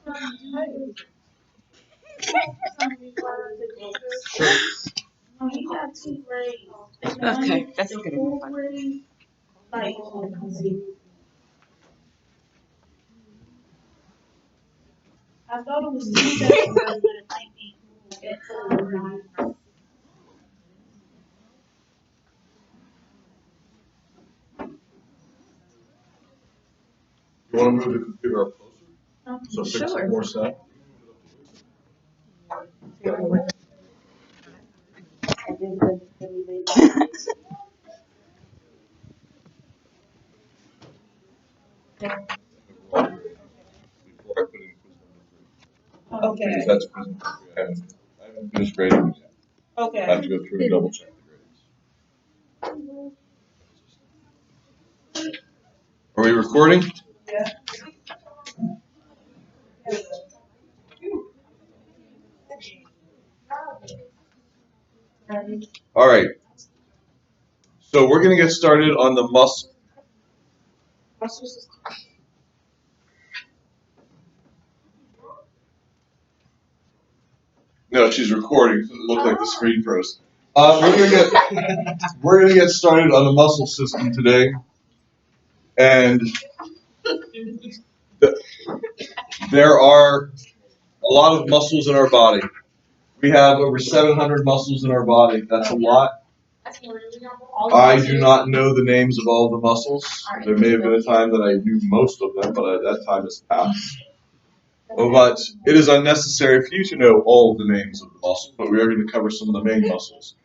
Okay, that's a good one. I thought it was two separate words, but it might be. You want to move the computer up closer? So fix some more sound? Before I put in quiz number 3. Okay. Because that's quiz number 3. I haven't finished grading them yet. Okay. I have to go through and double check the grades. Are we recording? Yeah. All right. So we're going to get started on the muscle. No, she's recording. So it looked like the screen froze. We're gonna get started on the muscle system today, and there are a lot of muscles in our body. We have over 700 muscles in our body. That's a lot. I do not know the names of all the muscles. There may have been a time that I knew most of them, but that time has passed. But it is unnecessary for you to know all of the names of the muscles, but we are going to cover some of the main muscles.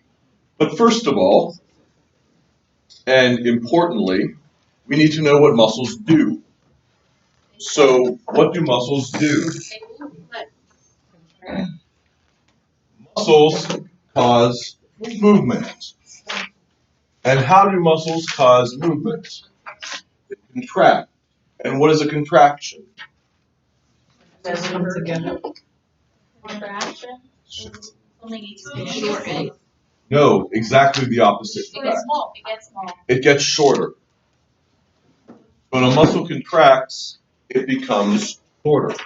But first of all, and importantly, we need to know what muscles do. So, what do muscles do? Muscles cause movement. And how do muscles cause movement? They contract. And what is a contraction? No, exactly the opposite. It gets shorter. When a muscle contracts, it becomes shorter.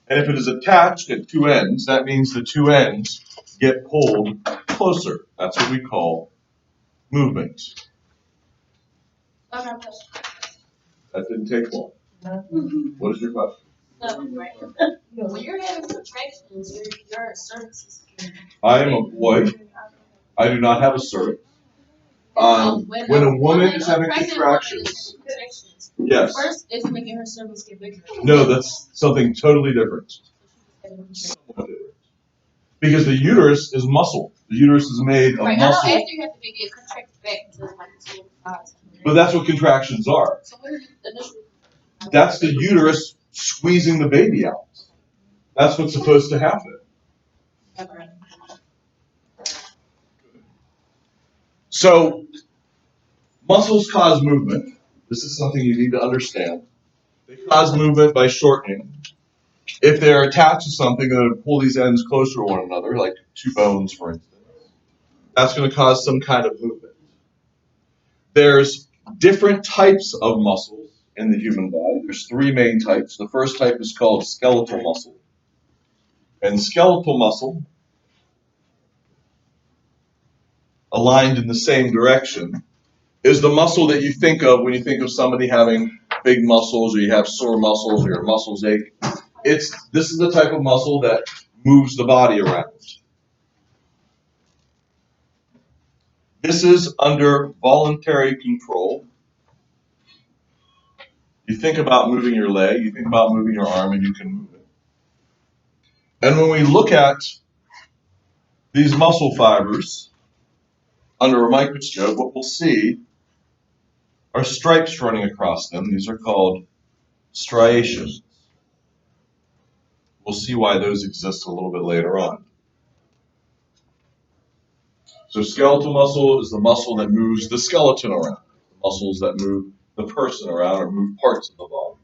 And if it is attached at two ends, that means the two ends get pulled closer. That's what we call movement. That didn't take long. What is your question? When you're having contractions, your cervix is secure. I am a boy. I do not have a cervix. When a woman is having contractions, yes. First, it's making her cervix get bigger. No, that's something totally different. Somewhat different. Because the uterus is muscle. The uterus is made of right, muscle. After you have to make it contract back until like 2 But that's what contractions are. So what are the initial? That's the uterus squeezing the baby out. That's what's supposed to happen. So, muscles cause movement. This is something you need to understand. They cause movement by shortening. If they're attached to something, they're going to pull these ends closer to one another, like two bones, for instance. That's going to cause some kind of movement. There's different types of muscles in the human body. There's three main types. The first type is called skeletal muscle. And skeletal muscle, aligned in the same direction, is the muscle that you think of when you think of somebody having big muscles, or you have sore muscles, or your muscles ache. This is the type of muscle that moves the body around. This is under voluntary control. You think about moving your leg, you think about moving your arm, and you can move it. And when we look at these muscle fibers under a microscope, what we'll see are stripes running across them. These are called striations. We'll see why those exist a little bit later on. So skeletal muscle is the muscle that moves the skeleton around. The muscles that move the person around or move parts of the body.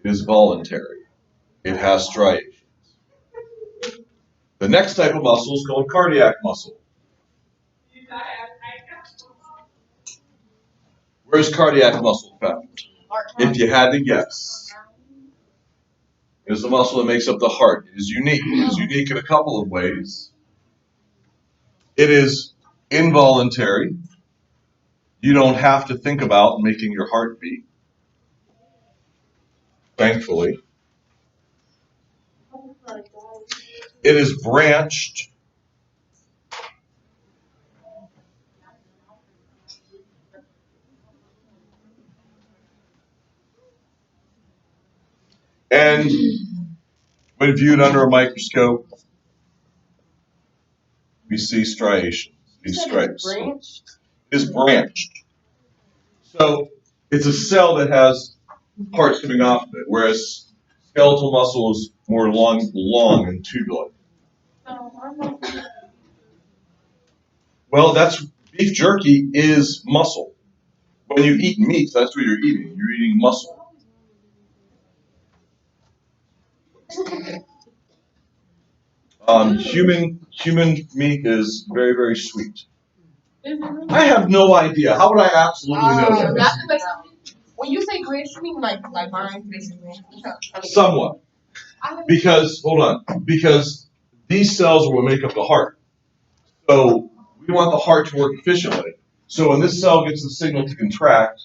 It is voluntary. It has striations. The next type of muscle is called cardiac muscle. Where's cardiac muscle found? If you had to guess. is the muscle that makes up the heart. It is unique. It is unique in a couple of ways. It is involuntary. You don't have to think about making your heart beat, thankfully. It is branched. And when viewed under a microscope, we see striations, these stripes. It is branched. So it's a cell that has parts coming off of it, whereas skeletal muscle is more long and tubular. Well, beef jerky is muscle. When you eat meat, that's what you're eating. You're eating muscle. Human meat is very, very sweet. I have no idea. How would I absolutely know that? When you say grits, you mean like mine, basically. Somewhat. Because, hold on, because these cells are what make up the heart. So we want the heart to work efficiently. So when this cell gets the signal to contract,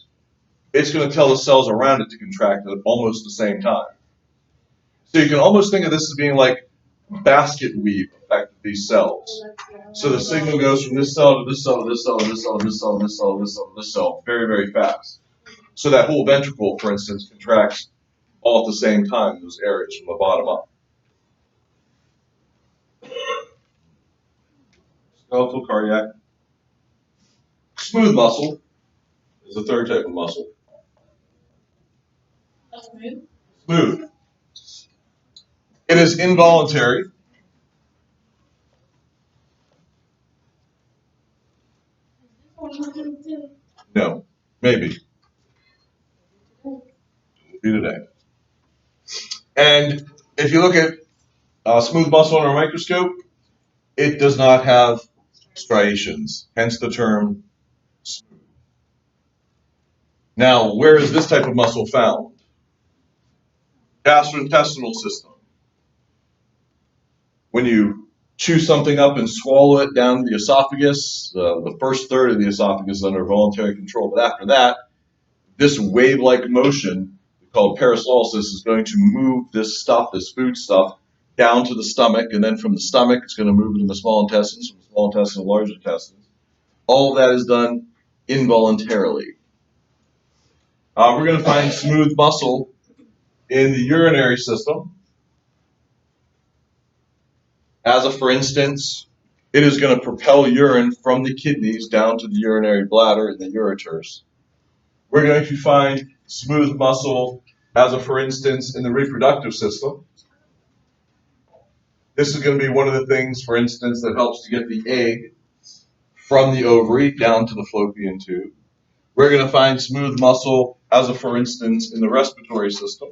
it's going to tell the cells around it to contract at almost the same time. So you can almost think of this as being like basket weave effect of these cells. So the signal goes from this cell to this cell to this cell to this cell to this cell to this cell to this cell to this cell very, very fast. So that whole ventricle, for instance, contracts all at the same time in those areas from the bottom up. Skeletal, cardiac. Smooth muscle is the third type of muscle. Smooth. It is involuntary. No, maybe. Be today. And if you look at smooth muscle under a microscope, it does not have striations, hence the term smooth. Now, where is this type of muscle found? Gastrointestinal system. When you chew something up and swallow it down the esophagus, the first third of the esophagus is under voluntary control, but after that, this wave-like motion called peristalsis is going to move this stuff, this food stuff, down to the stomach, and then from the stomach, it's going to move into the small intestines, from the small intestine to large intestines. All of that is done involuntarily. We're going to find smooth muscle in the urinary system. For instance, it is going to propel urine from the kidneys down to the urinary bladder and the ureters. We're going to find smooth muscle for instance, in the reproductive system. This is going to be one of the things, for instance, that helps to get the egg from the ovary down to the fallopian tube. We're going to find smooth muscle for instance, in the respiratory system.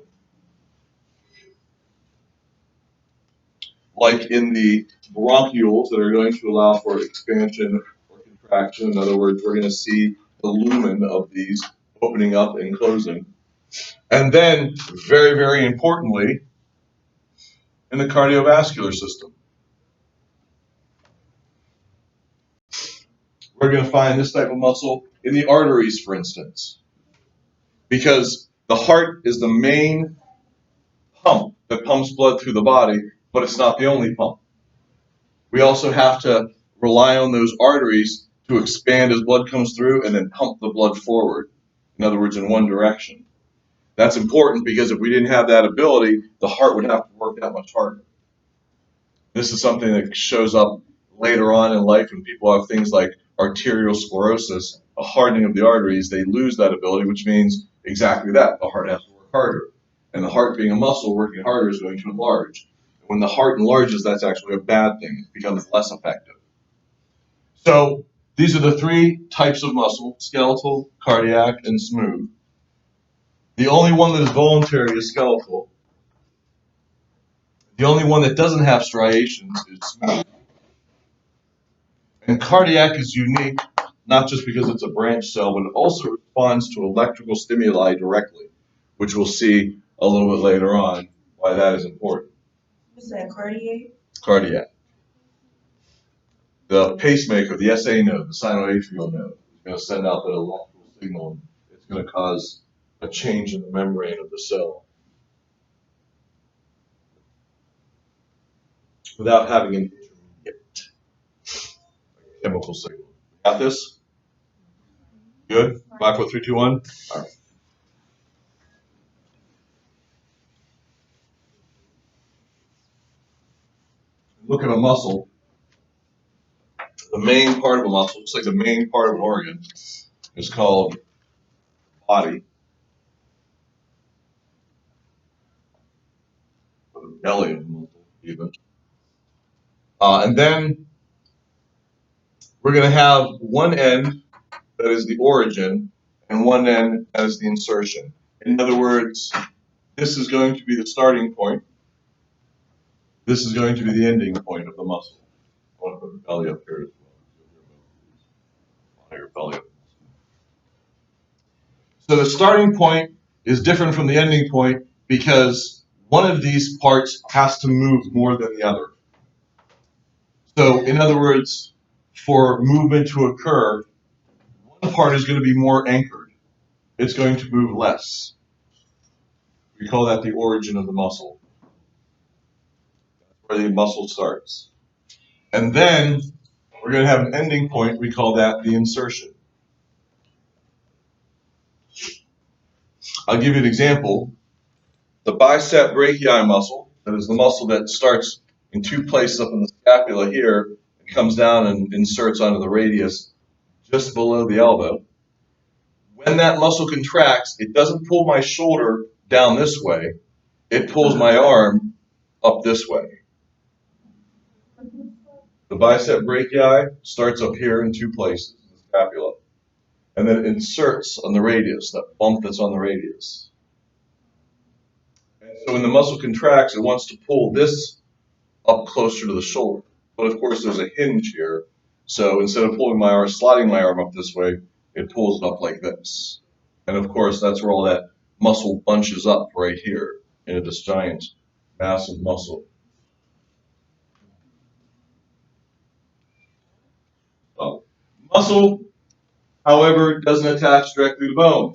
Like in the bronchioles that are going to allow for expansion or contraction. In other words, we're going to see the lumen of these opening up and closing. And then, very, very importantly, in the cardiovascular system. We're going to find this type of muscle in the arteries, for instance. Because the heart is the main pump that pumps blood through the body, but it's not the only pump. We also have to rely on those arteries to expand as blood comes through and then pump the blood forward. In other words, in one direction. That's important because if we didn't have that ability, the heart would have to work that much harder. This is something that shows up later on in life when people have things like arterial sclerosis, a hardening of the arteries. They lose that ability, which means exactly that. The heart has to work harder. And the heart being a muscle, working harder is going to enlarge. When the heart enlarges, that's actually a bad thing. It becomes less effective. So these are the three types of muscle: skeletal, cardiac, and smooth. The only one that is voluntary is skeletal. The only one that doesn't have striations is smooth. And cardiac is unique, not just because it's a branch cell, but it also responds to electrical stimuli directly, which we'll see a little bit later on. why that is important. What's that, cardiac? Cardiac. The pacemaker, the SA node, the sinoatrial node, is going to send out that electrical signal. It's going to cause a change in the membrane of the cell without having an intermediate chemical signal. Got this? Good? 5, 4, 3, 2, 1? All right. Look at a muscle. The main part of a muscle, just like the main part of an organ, is called body, or the belly of the muscle, even. And then we're going to have one end that is the origin and one end that is the insertion. In other words, this is going to be the starting point. This is going to be the ending point of the muscle. I want to put the belly up here as well. Your belly up. So the starting point is different from the ending point because one of these parts has to move more than the other. So in other words, for movement to occur, one part is going to be more anchored. It's going to move less. We call that the origin of the muscle. That's where the muscle starts. And then we're going to have an ending point. We call that the insertion. I'll give you an example. The bicep brachii muscle, that is the muscle that starts in two places up in the scapula here, and comes down and inserts onto the radius just below the elbow. When that muscle contracts, it doesn't pull my shoulder down this way. It pulls my arm up this way. The bicep brachii starts up here in two places, in the scapula, and then it inserts on the radius, that bump that's on the radius. And so when the muscle contracts, it wants to pull this up closer to the shoulder. But of course, there's a hinge here. So instead of pulling my arm, sliding my arm up this way, it pulls it up like this. And of course, that's where all that muscle bunches up right here into this giant, massive muscle. Muscle, however, doesn't attach directly to bone.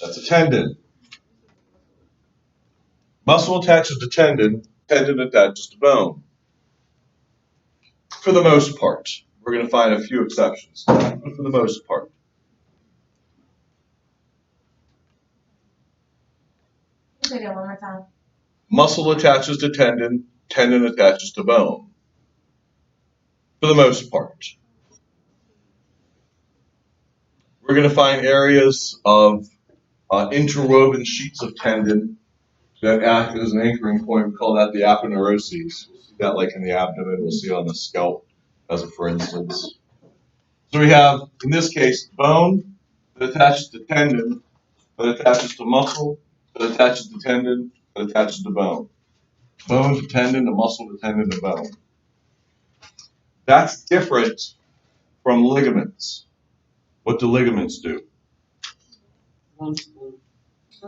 That's a tendon. Muscle attaches to tendon, tendon attaches to bone. For the most part. We're going to find a few exceptions, but for the most part. Say that one more time. Muscle attaches to tendon, tendon attaches to bone. For the most part. We're going to find areas of interwoven sheets of tendon that act as an anchoring point. We call that the aponeuroses. We'll see that like in the abdomen. We'll see it on the scalp, as a for instance. So we have, in this case, bone that attaches to tendon, that attaches to muscle, that attaches to tendon, that attaches to bone. Bone to tendon to muscle to tendon to bone. That's different from ligaments. What do ligaments do?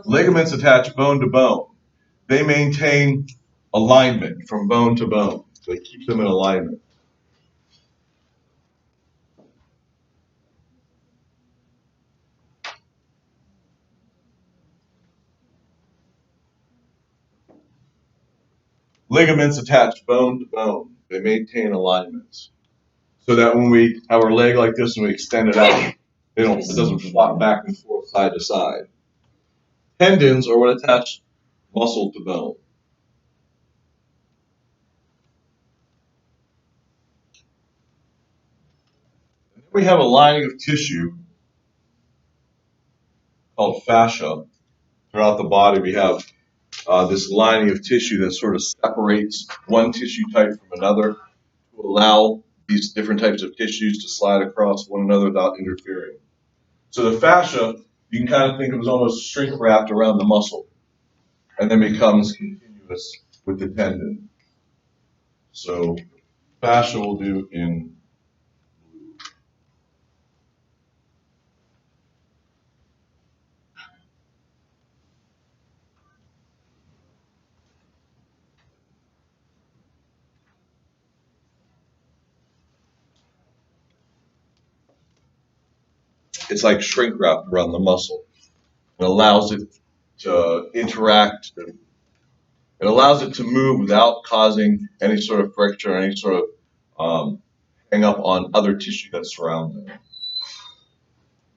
Ligaments attach bone to bone. They maintain alignment from bone to bone. They keep them in alignment. Ligaments attach bone to bone. They maintain alignment. So that when we have our leg like this and we extend it out, it doesn't flop back and forth side to side. Tendons are what attach muscle to bone. And then we have a lining of tissue called fascia. Throughout the body, we have this lining of tissue that sort of separates one tissue type from another to allow these different types of tissues to slide across one another without interfering. So the fascia, you can kind of think of as almost shrink wrapped around the muscle and then becomes continuous with the tendon. So fascia will do in blue. it's like shrink wrapped around the muscle. It allows it to interact. It allows it to move without causing any sort of friction or any sort of hang up on other tissue that surrounds it.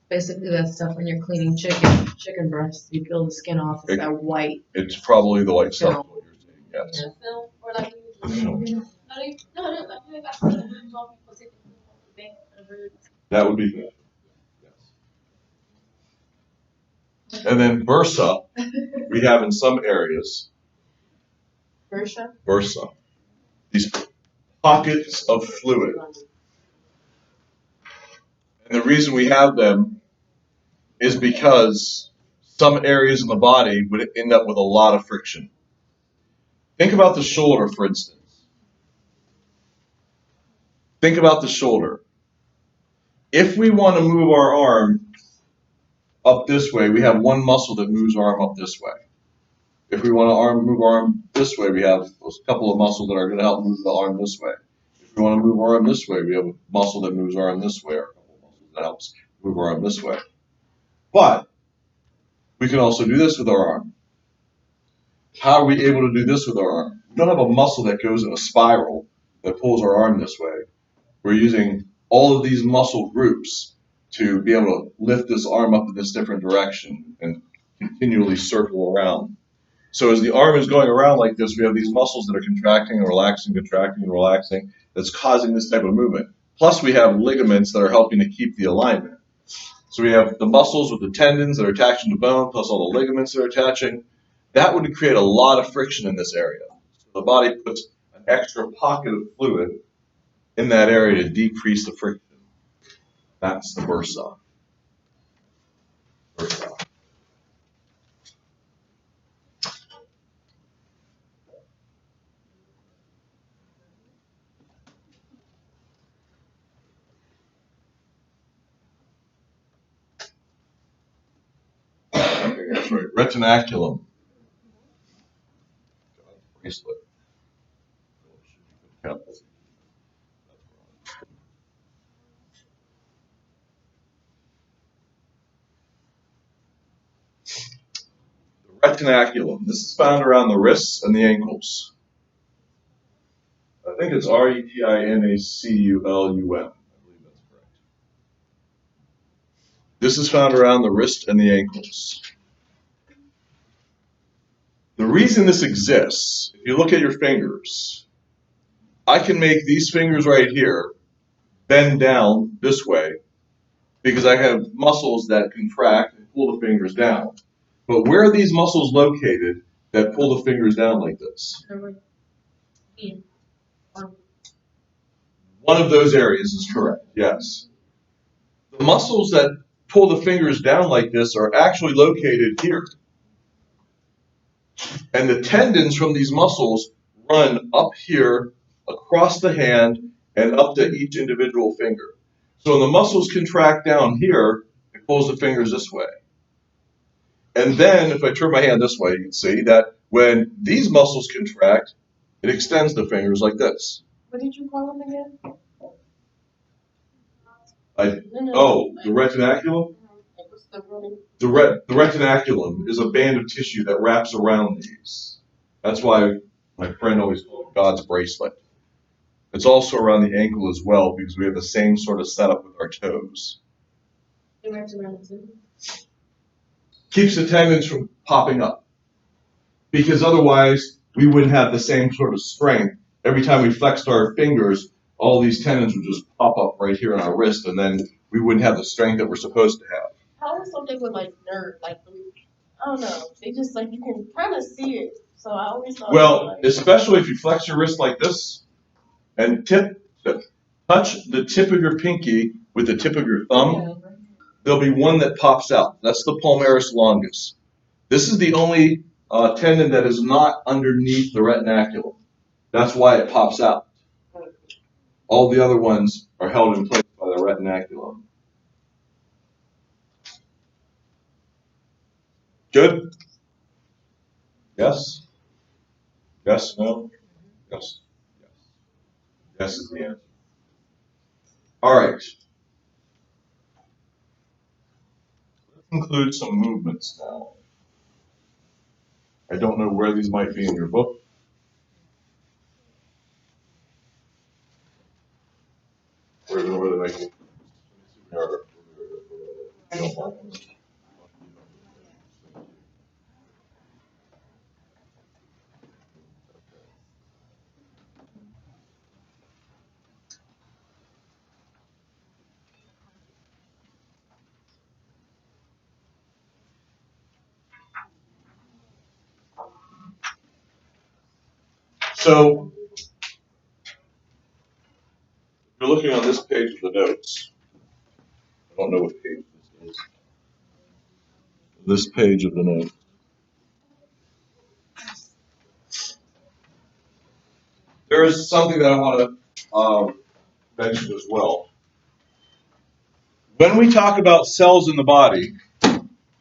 Basically, that stuff when you're cleaning chicken breasts, you peel the skin off. It's that white. It's probably the white stuff. What you're saying, yes. Film or like That would be good. Yes. And then bursa, we have in some areas. Bursa. These pockets of fluid. And the reason we have them is because some areas in the body would end up with a lot of friction. Think about the shoulder, for instance. Think about the shoulder. If we want to move our arm up this way, we have one muscle that moves our arm up this way. If we want to move our arm this way, we have a couple of muscles that are going to help move the arm this way. If we want to move our arm this way, we have a muscle that moves our arm this way, or a couple of muscles that helps move our arm this way. But we can also do this with our arm. How are we able to do this with our arm? We don't have a muscle that goes in a spiral that pulls our arm this way. We're using all of these muscle groups to be able to lift this arm up in this different direction and continually circle around. So as the arm is going around like this, we have these muscles that are contracting and relaxing, that's causing this type of movement. Plus we have ligaments that are helping to keep the alignment. So we have the muscles with the tendons that are attaching to bone, plus all the ligaments that are attaching. That would create a lot of friction in this area. So the body puts an extra pocket of fluid in that area to decrease the friction. That's the bursa. Okay, that's right. Retinaculum. Bracelet. The retinaculum. This is found around the wrists and the ankles. I think it's Retinaculum. I believe that's correct. This is found around the wrist and the ankles. The reason this exists, if you look at your fingers, I can make these fingers right here bend down this way because I have muscles that contract and pull the fingers down. But where are these muscles located that pull the fingers down like this? One of those areas is correct, yes. The muscles that pull the fingers down like this are actually located here. And the tendons from these muscles run up here, across the hand, and up to each individual finger. So when the muscles contract down here, it pulls the fingers this way. And then if I turn my hand this way, you can see that when these muscles contract, it extends the fingers like this. What did you call them again? The retinaculum? The retinaculum is a band of tissue that wraps around these. That's why my friend always called it God's bracelet. It's also around the ankle as well because we have the same sort of setup with our toes. It wraps around too. Keeps the tendons from popping up. Because otherwise, we wouldn't have the same sort of strength. Every time we flexed our fingers, all these tendons would just pop up right here on our wrist, and then we wouldn't have the strength that we're supposed to have. How is something with like nerve, like I don't know. They just like you can kind of see it. So I always thought. Well, especially if you flex your wrist like this and touch the tip of your pinky with the tip of your thumb, there'll be one that pops out. That's the palmaris longus. This is the only tendon that is not underneath the retinaculum. That's why it pops out. All the other ones are held in place by the retinaculum. Good? Yes? Yes? No? Yes? Yes. Yes is the answer. All right. include some movements now. I don't know where these might be in your book. Where they might be. So, if you're looking on this page of the notes, I don't know what page this is. This page of the notes. There is something that I want to mention as well. When we talk about cells in the body,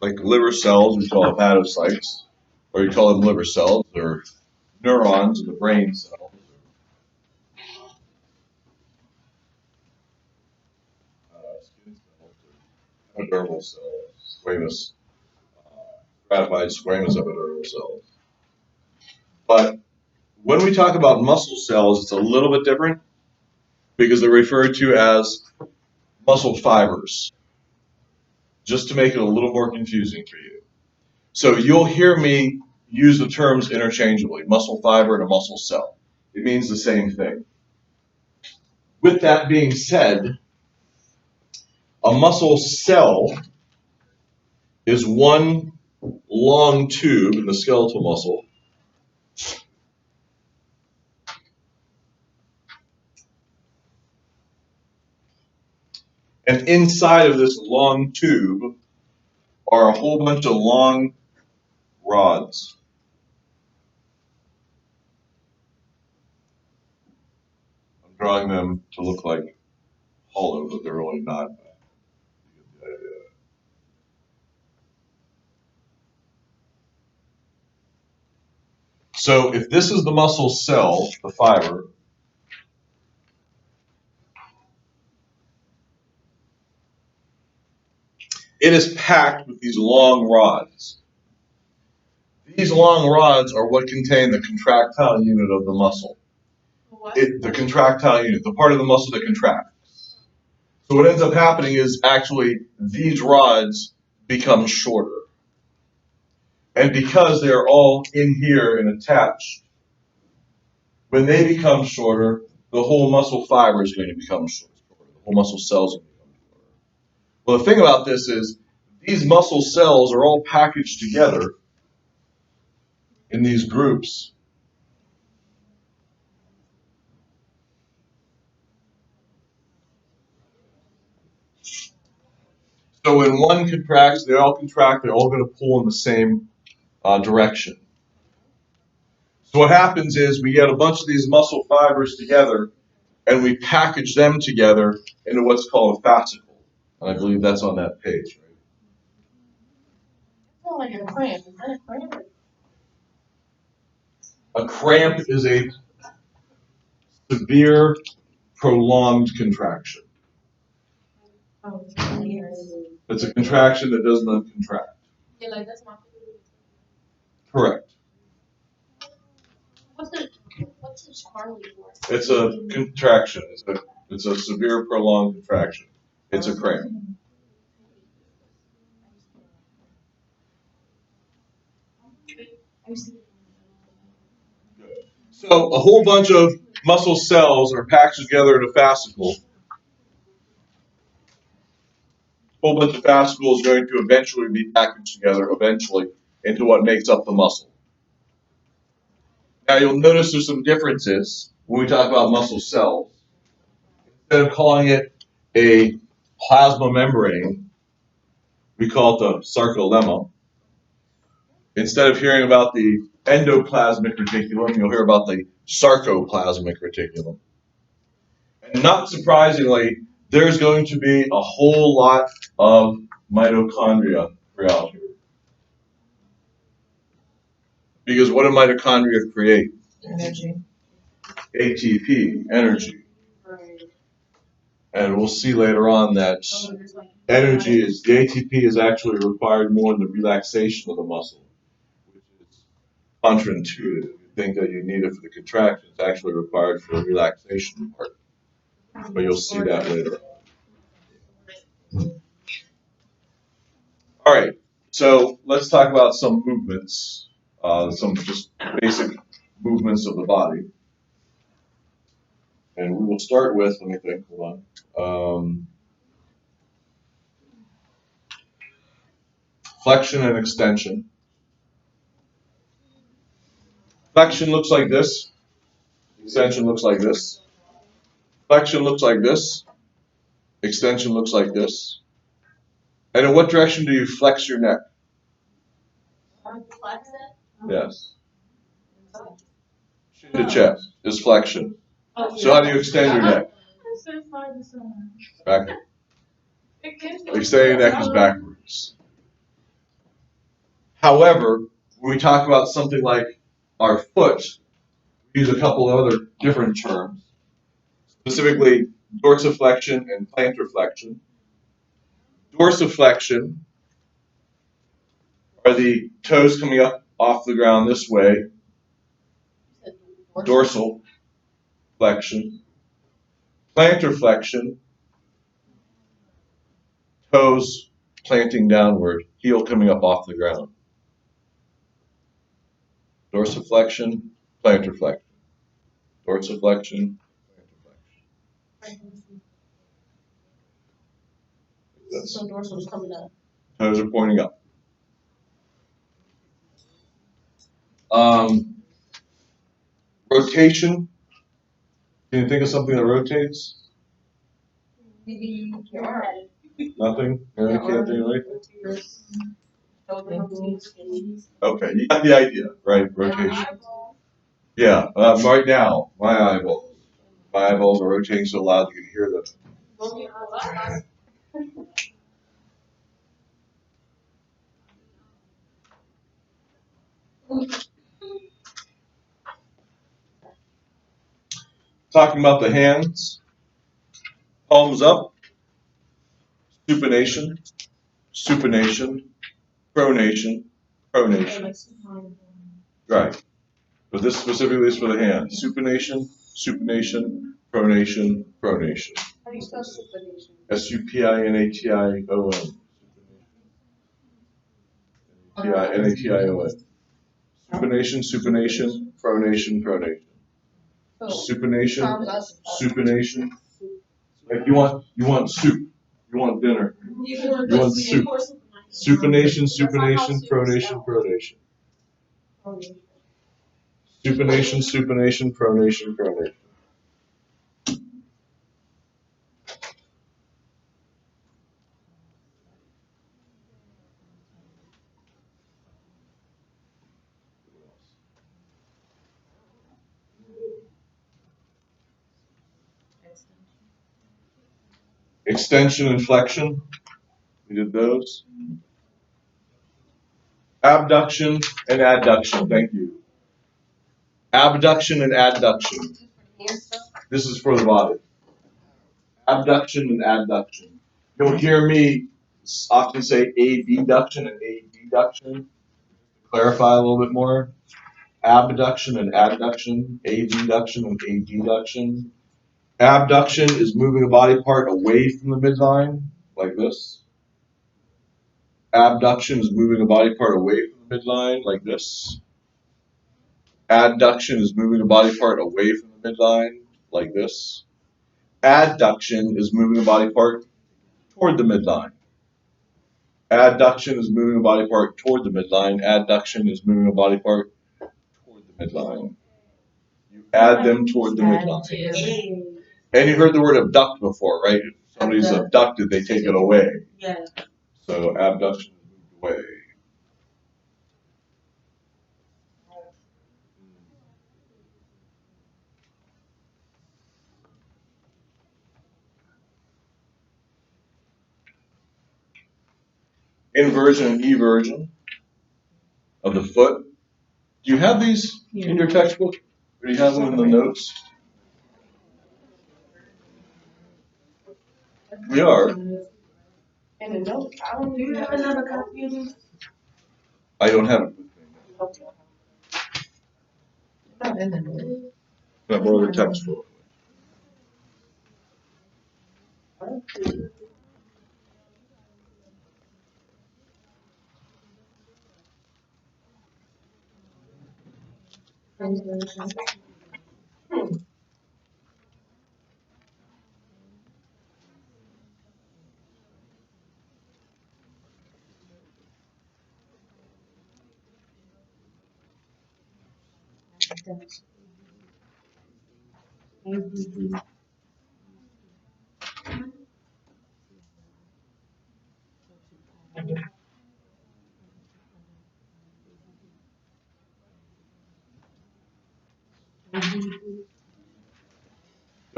like liver cells, we call hepatocytes, or you call them liver cells, or neurons in the brain cells, skin cells, or epidermal cells, squamous, stratified squamous epidermal cells. But when we talk about muscle cells, it's a little bit different because they're referred to as muscle fibers, just to make it a little more confusing for you. So you'll hear me use the terms interchangeably, muscle fiber and a muscle cell. It means the same thing. With that being said, a muscle cell is one long tube in the skeletal muscle. And inside of this long tube are a whole bunch of long rods. I'm drawing them to look like hollow, but they're really not. So if this is the muscle cell, the fiber, it is packed with these long rods. These long rods are what contain the contractile unit of the muscle. The contractile unit, the part of the muscle that contracts. So what ends up happening is actually these rods become shorter. And because they're all in here and attached, when they become shorter, the whole muscle fiber is going to become shorter. The whole muscle cells will become shorter. Well, the thing about this is these muscle cells are all packaged together in these groups. So when one contracts, they all contract, they're all going to pull in the same direction. So what happens is we get a bunch of these muscle fibers together and we package them together into what's called a fascicle. And I believe that's on that page, right? It's not like a cramp. Is that a cramp? A cramp is a severe, prolonged contraction. Oh, it's weird. It's a contraction that does not contract. Yeah, like that's my. Correct. What's the Charlie for? It's a contraction. It's a severe, prolonged contraction. It's a cramp. So a whole bunch of muscle cells are packaged together in a fascicle. A whole bunch of fascicles is going to eventually be packaged together, into what makes up the muscle. Now you'll notice there's some differences when we talk about muscle cells. Instead of calling it a plasma membrane, we call it the sarcolemma. Instead of hearing about the endoplasmic reticulum, you'll hear about the sarcoplasmic reticulum. And not surprisingly, there's going to be a whole lot of mitochondria throughout here. Because what do mitochondria create? Energy. ATP, energy. Right. And we'll see later on that energy is, the ATP is actually required more in the relaxation of the muscle, which is counterintuitive. You think that you need it for the contraction. It's actually required for the relaxation part. But you'll see that later on. All right, so let's talk about some movements, some just basic movements of the body. And we will start with, let me think, hold on. Flexion and extension. Flexion looks like this. Extension looks like this. Flexion looks like this. Extension looks like this. And in what direction do you flex your neck? Yes. Chin to chest is flexion. So how do you extend your neck? Back. Extending your neck is backwards. However, when we talk about something like our foot, we use a couple of other different terms, specifically dorsiflexion and plantarflexion. Dorsiflexion are the toes coming up off the ground this way, dorsal flexion. Plantarflexion, toes planting downward, heel coming up off the ground. Dorsiflexion, plantarflexion. Dorsiflexion, plantarflexion. So dorsal is coming up. Toes are pointing up. Rotation. Can you think of something that rotates? Nothing? You can't think of anything? Okay, you got the idea, right? Rotation. Yeah, right now, my eyeballs are rotating so loud you can hear them. Talking about the hands, palms up, supination, supination, pronation, pronation. Right. But this specifically is for the hand. Supination, supination, pronation, pronation. How do you spell supination? S-U-P-I-N-A-T-I-O-N. N-A-T-I-O-N. Supination, supination, pronation, pronation. Supination, supination. Like you want soup. You want dinner. You want soup. Supination, supination, pronation, pronation. Supination, supination, pronation, pronation. Extension and flexion. We did those. Abduction and adduction. Thank you. Abduction and adduction. This is for the body. Abduction and adduction. You'll hear me often say abduction and adduction. To clarify a little bit more. Abduction and adduction. Abduction and adduction. Abduction is moving a body part away from the midline, like this. Abduction is moving a body part away from the midline, like this. Adduction is moving a body part away from the midline, like this. Adduction is moving a body part toward the midline. Adduction is moving a body part toward the midline. Adduction is moving a body part toward the midline. You add them toward the midline. And you heard the word abduct before, right? If somebody's abducted, they take it away. Yeah. So abduction is moved away. Inversion and eversion of the foot. Do you have these in your textbook? Or do you have them in the notes? We are. And the note, I don't Do you have another copy of this? I don't have it with me. Okay. Not in the note. Got more of the textbook. I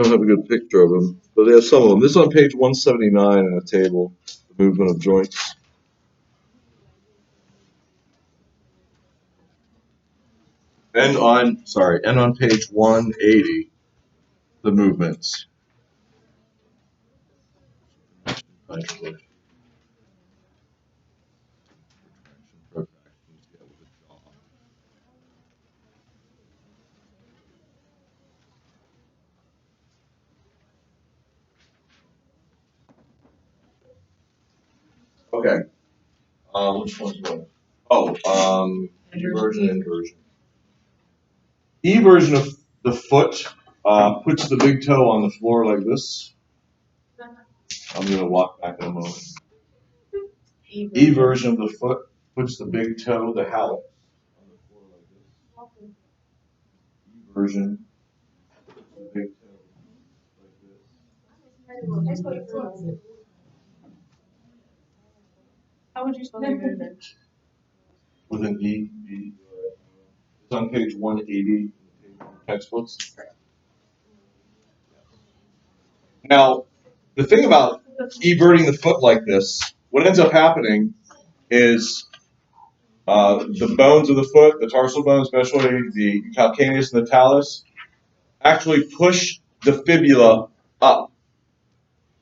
don't have a good picture of them, but they have some of them. This is on page 179 in a table, the movement of joints. And on page 180, the movements. Okay. Which one's what? Oh, eversion, inversion. Eversion of the foot puts the big toe on the floor like this. I'm going to walk back in a moment. Eversion of the foot puts the big toe, the hallux, on the floor like this. Eversion puts the big toe like this. How would you spell your name? With an E. It's on page 180 in the textbooks. Now, the thing about everting the foot like this, what ends up happening is the bones of the foot, the tarsal bones, especially the calcaneus and the talus, actually push the fibula up.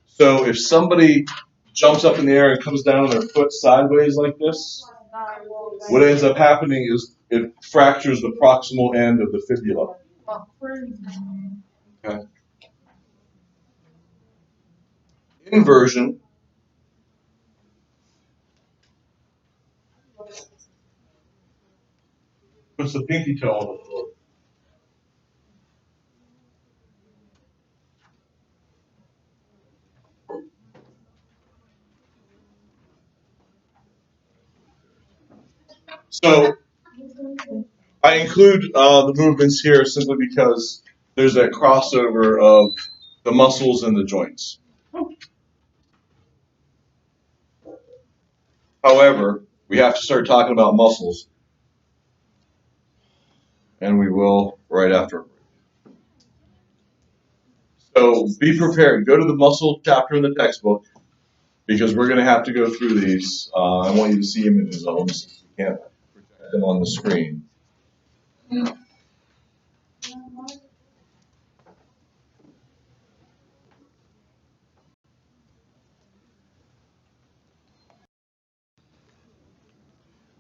So if somebody jumps up in the air and comes down on their foot sideways like this, what ends up happening is it fractures the proximal end of the fibula. Okay. Inversion puts the pinky toe on the floor. So I include the movements here simply because there's that crossover of the muscles and the joints. However, we have to start talking about muscles, and we will right after. So be prepared. Go to the muscle chapter in the textbook because we're going to have to go through these. I want you to see images of them since we can't project them on the screen.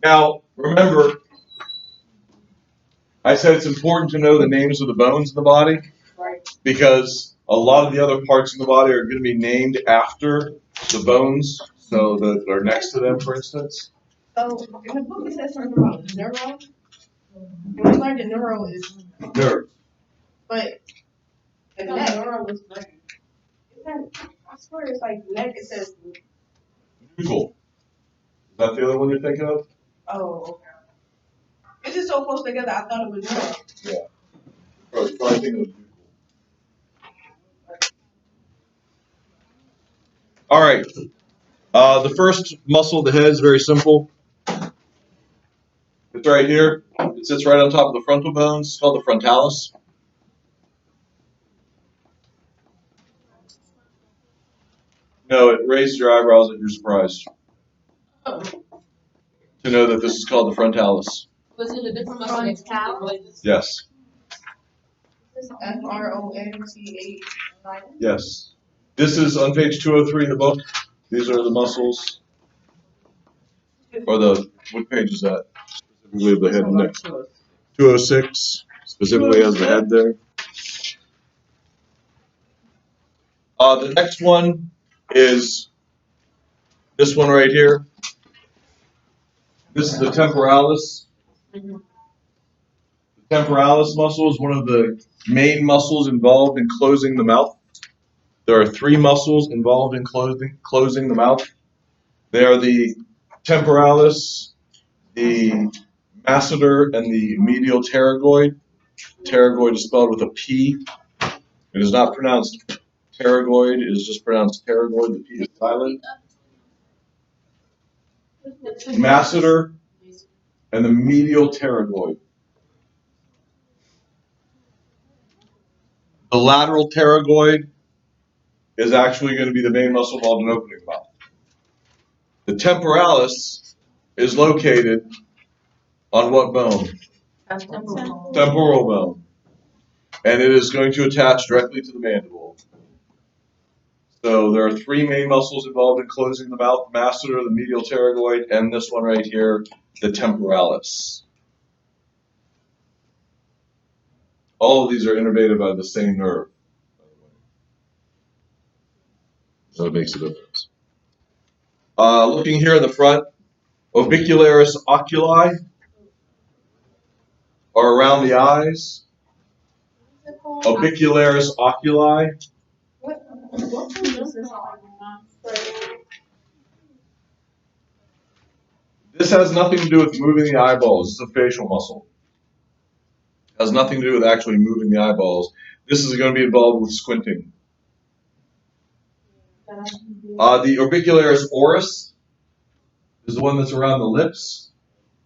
Now, remember, I said it's important to know the names of the bones in the body because a lot of the other parts of the body are going to be named after the bones, so that are next to them, for instance. So in the book it says something about neuro. And we learned that neuro is Nerve. but the neck neuro was brain. I swear it's like neck it says Nuchal. Is that the other one you're thinking of? oh okay. It's just so close together I thought it was neuro. Yeah. Probably thinking of nuchal. All right. The first muscle of the head is very simple. It's right here. It sits right on top of the frontal bones. It's called the frontalis. No, it raised your eyebrows if you're surprised Oh. to know that this is called the frontalis. Was it a different muscle? Yes. FRONTALIS. Yes. This is on page 203 in the book. These are the muscles. Or what page is that? Specifically the head and neck. 206 specifically has the head there. The next one is this one right here. This is the temporalis. The temporalis muscle is one of the main muscles involved in closing the mouth. There are 3 muscles involved in closing the mouth. They are the temporalis, the masseter, and the medial pterygoid. Pterygoid is spelled with a P. It is not pronounced pterygoid. It is just pronounced pterygoid. The P is silent. Masseter and the medial pterygoid. The lateral pterygoid is actually going to be the main muscle involved in opening the mouth. The temporalis is located on what bone? Temporal bone. And it is going to attach directly to the mandible. So there are 3 main muscles involved in closing the mouth: masseter, the medial pterygoid, and this one right here, the temporalis. All of these are innervated by the same nerve. So it makes a difference. Looking here in the front, orbicularis oculi are around the eyes. Orbicularis oculi. This has nothing to do with moving the eyeballs. It's a facial muscle. It has nothing to do with actually moving the eyeballs. This is going to be involved with squinting. The orbicularis oris is the one that's around the lips.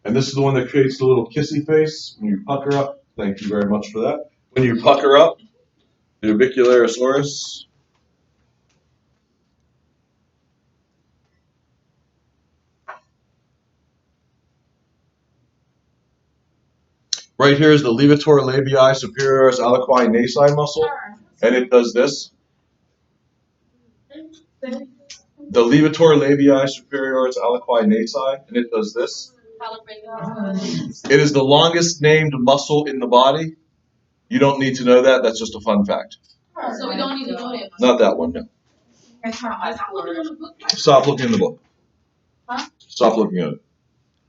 And this is the one that creates the little kissy face when you pucker up. Thank you very much for that. When you pucker up, the orbicularis oris. Right here is the levator labii superioris aliqui nasi muscle, and it does this. The levator labii superioris aliqui nasi, and it does this. It is the longest named muscle in the body. You don't need to know that. That's just a fun fact. So we don't need to know that. Not that one, no. Stop looking in the book. Huh? Stop looking at it.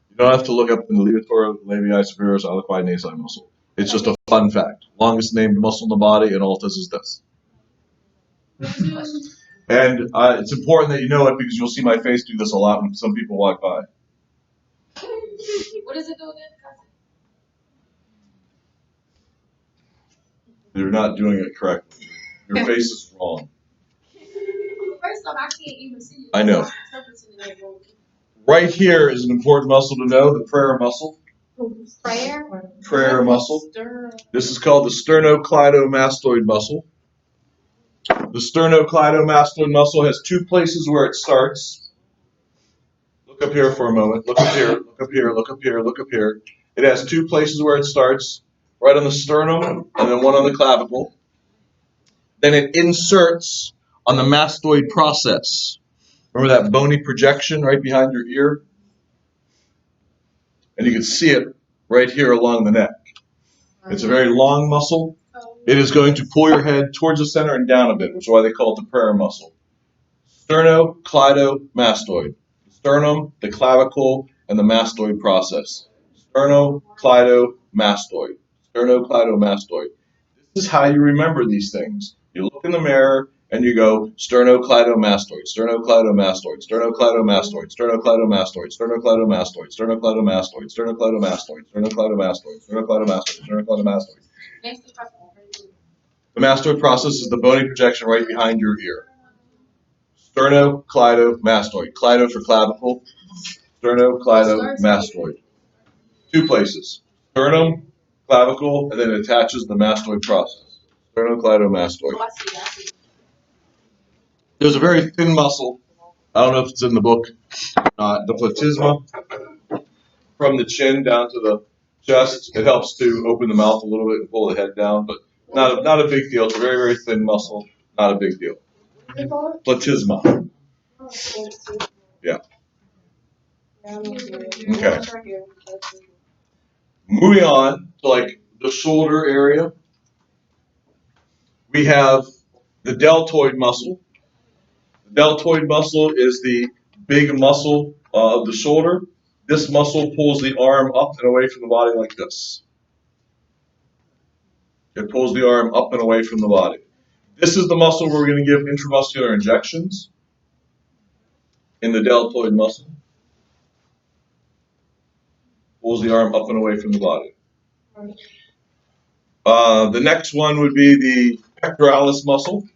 You don't have to look up the levator labii superioris aliqui nasi muscle. It's just a fun fact. Longest named muscle in the body, and all it does is this. And it's important that you know it because you'll see my face do this a lot when some people walk by. What does it do again? You're not doing it correctly. Your face is wrong. First off, I can't even see you. I know. Right here is an important muscle to know, the prayer muscle. Prayer muscle. This is called the sternocleidomastoid muscle. The sternocleidomastoid muscle has 2 places where it starts. Look up here for a moment. Look up here, look up here, look up here, look up here. It has 2 places where it starts, right on the sternum and then one on the clavicle. Then it inserts on the mastoid process. Remember that bony projection right behind your ear? And you can see it right here along the neck. It's a very long muscle. It is going to pull your head towards the center and down a bit, which is why they call it the prayer muscle. Sternocleidomastoid. The sternum, the clavicle, and the mastoid process. Sternocleidomastoid. Sternocleidomastoid. This is how you remember these things. You look in the mirror and you go sternocleidomastoid, sternocleidomastoid, sternocleidomastoid, sternocleidomastoid, sternocleidomastoid, sternocleidomastoid, sternocleidomastoid, sternocleidomastoid, sternocleidomastoid, sternocleidomastoid. The mastoid process is the bony projection right behind your ear. Sternocleidomastoid. Cleido for clavicle. Sternocleidomastoid. 2 places. Sternum, clavicle, and then it attaches the mastoid process. Sternocleidomastoid. There's a very thin muscle. I don't know if it's in the book. The platysma. From the chin down to the chest. It helps to open the mouth a little bit and pull the head down, but not a big deal. It's a very, very thin muscle. Not a big deal. Platysma. Yeah. Yeah, I'm gonna do it. Okay. It's right here. Moving on to like the shoulder area, we have the deltoid muscle. The deltoid muscle is the big muscle of the shoulder. This muscle pulls the arm up and away from the body like this. It pulls the arm up and away from the body. This is the muscle where we're going to give intramuscular injections in the deltoid muscle. Pulls the arm up and away from the body. The next one would be the pectoralis muscle.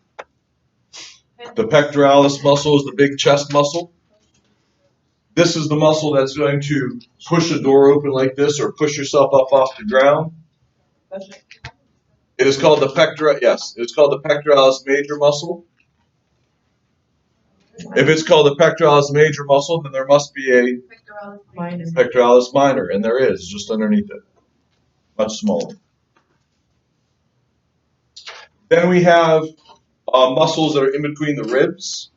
The pectoralis muscle is the big chest muscle. This is the muscle that's going to push a door open like this or push yourself up off the ground. It is called the it's called the pectoralis major muscle. If it's called the pectoralis major muscle, then there must be a pectoralis minor, and there is just underneath it, much smaller. Then we have muscles that are in between the ribs.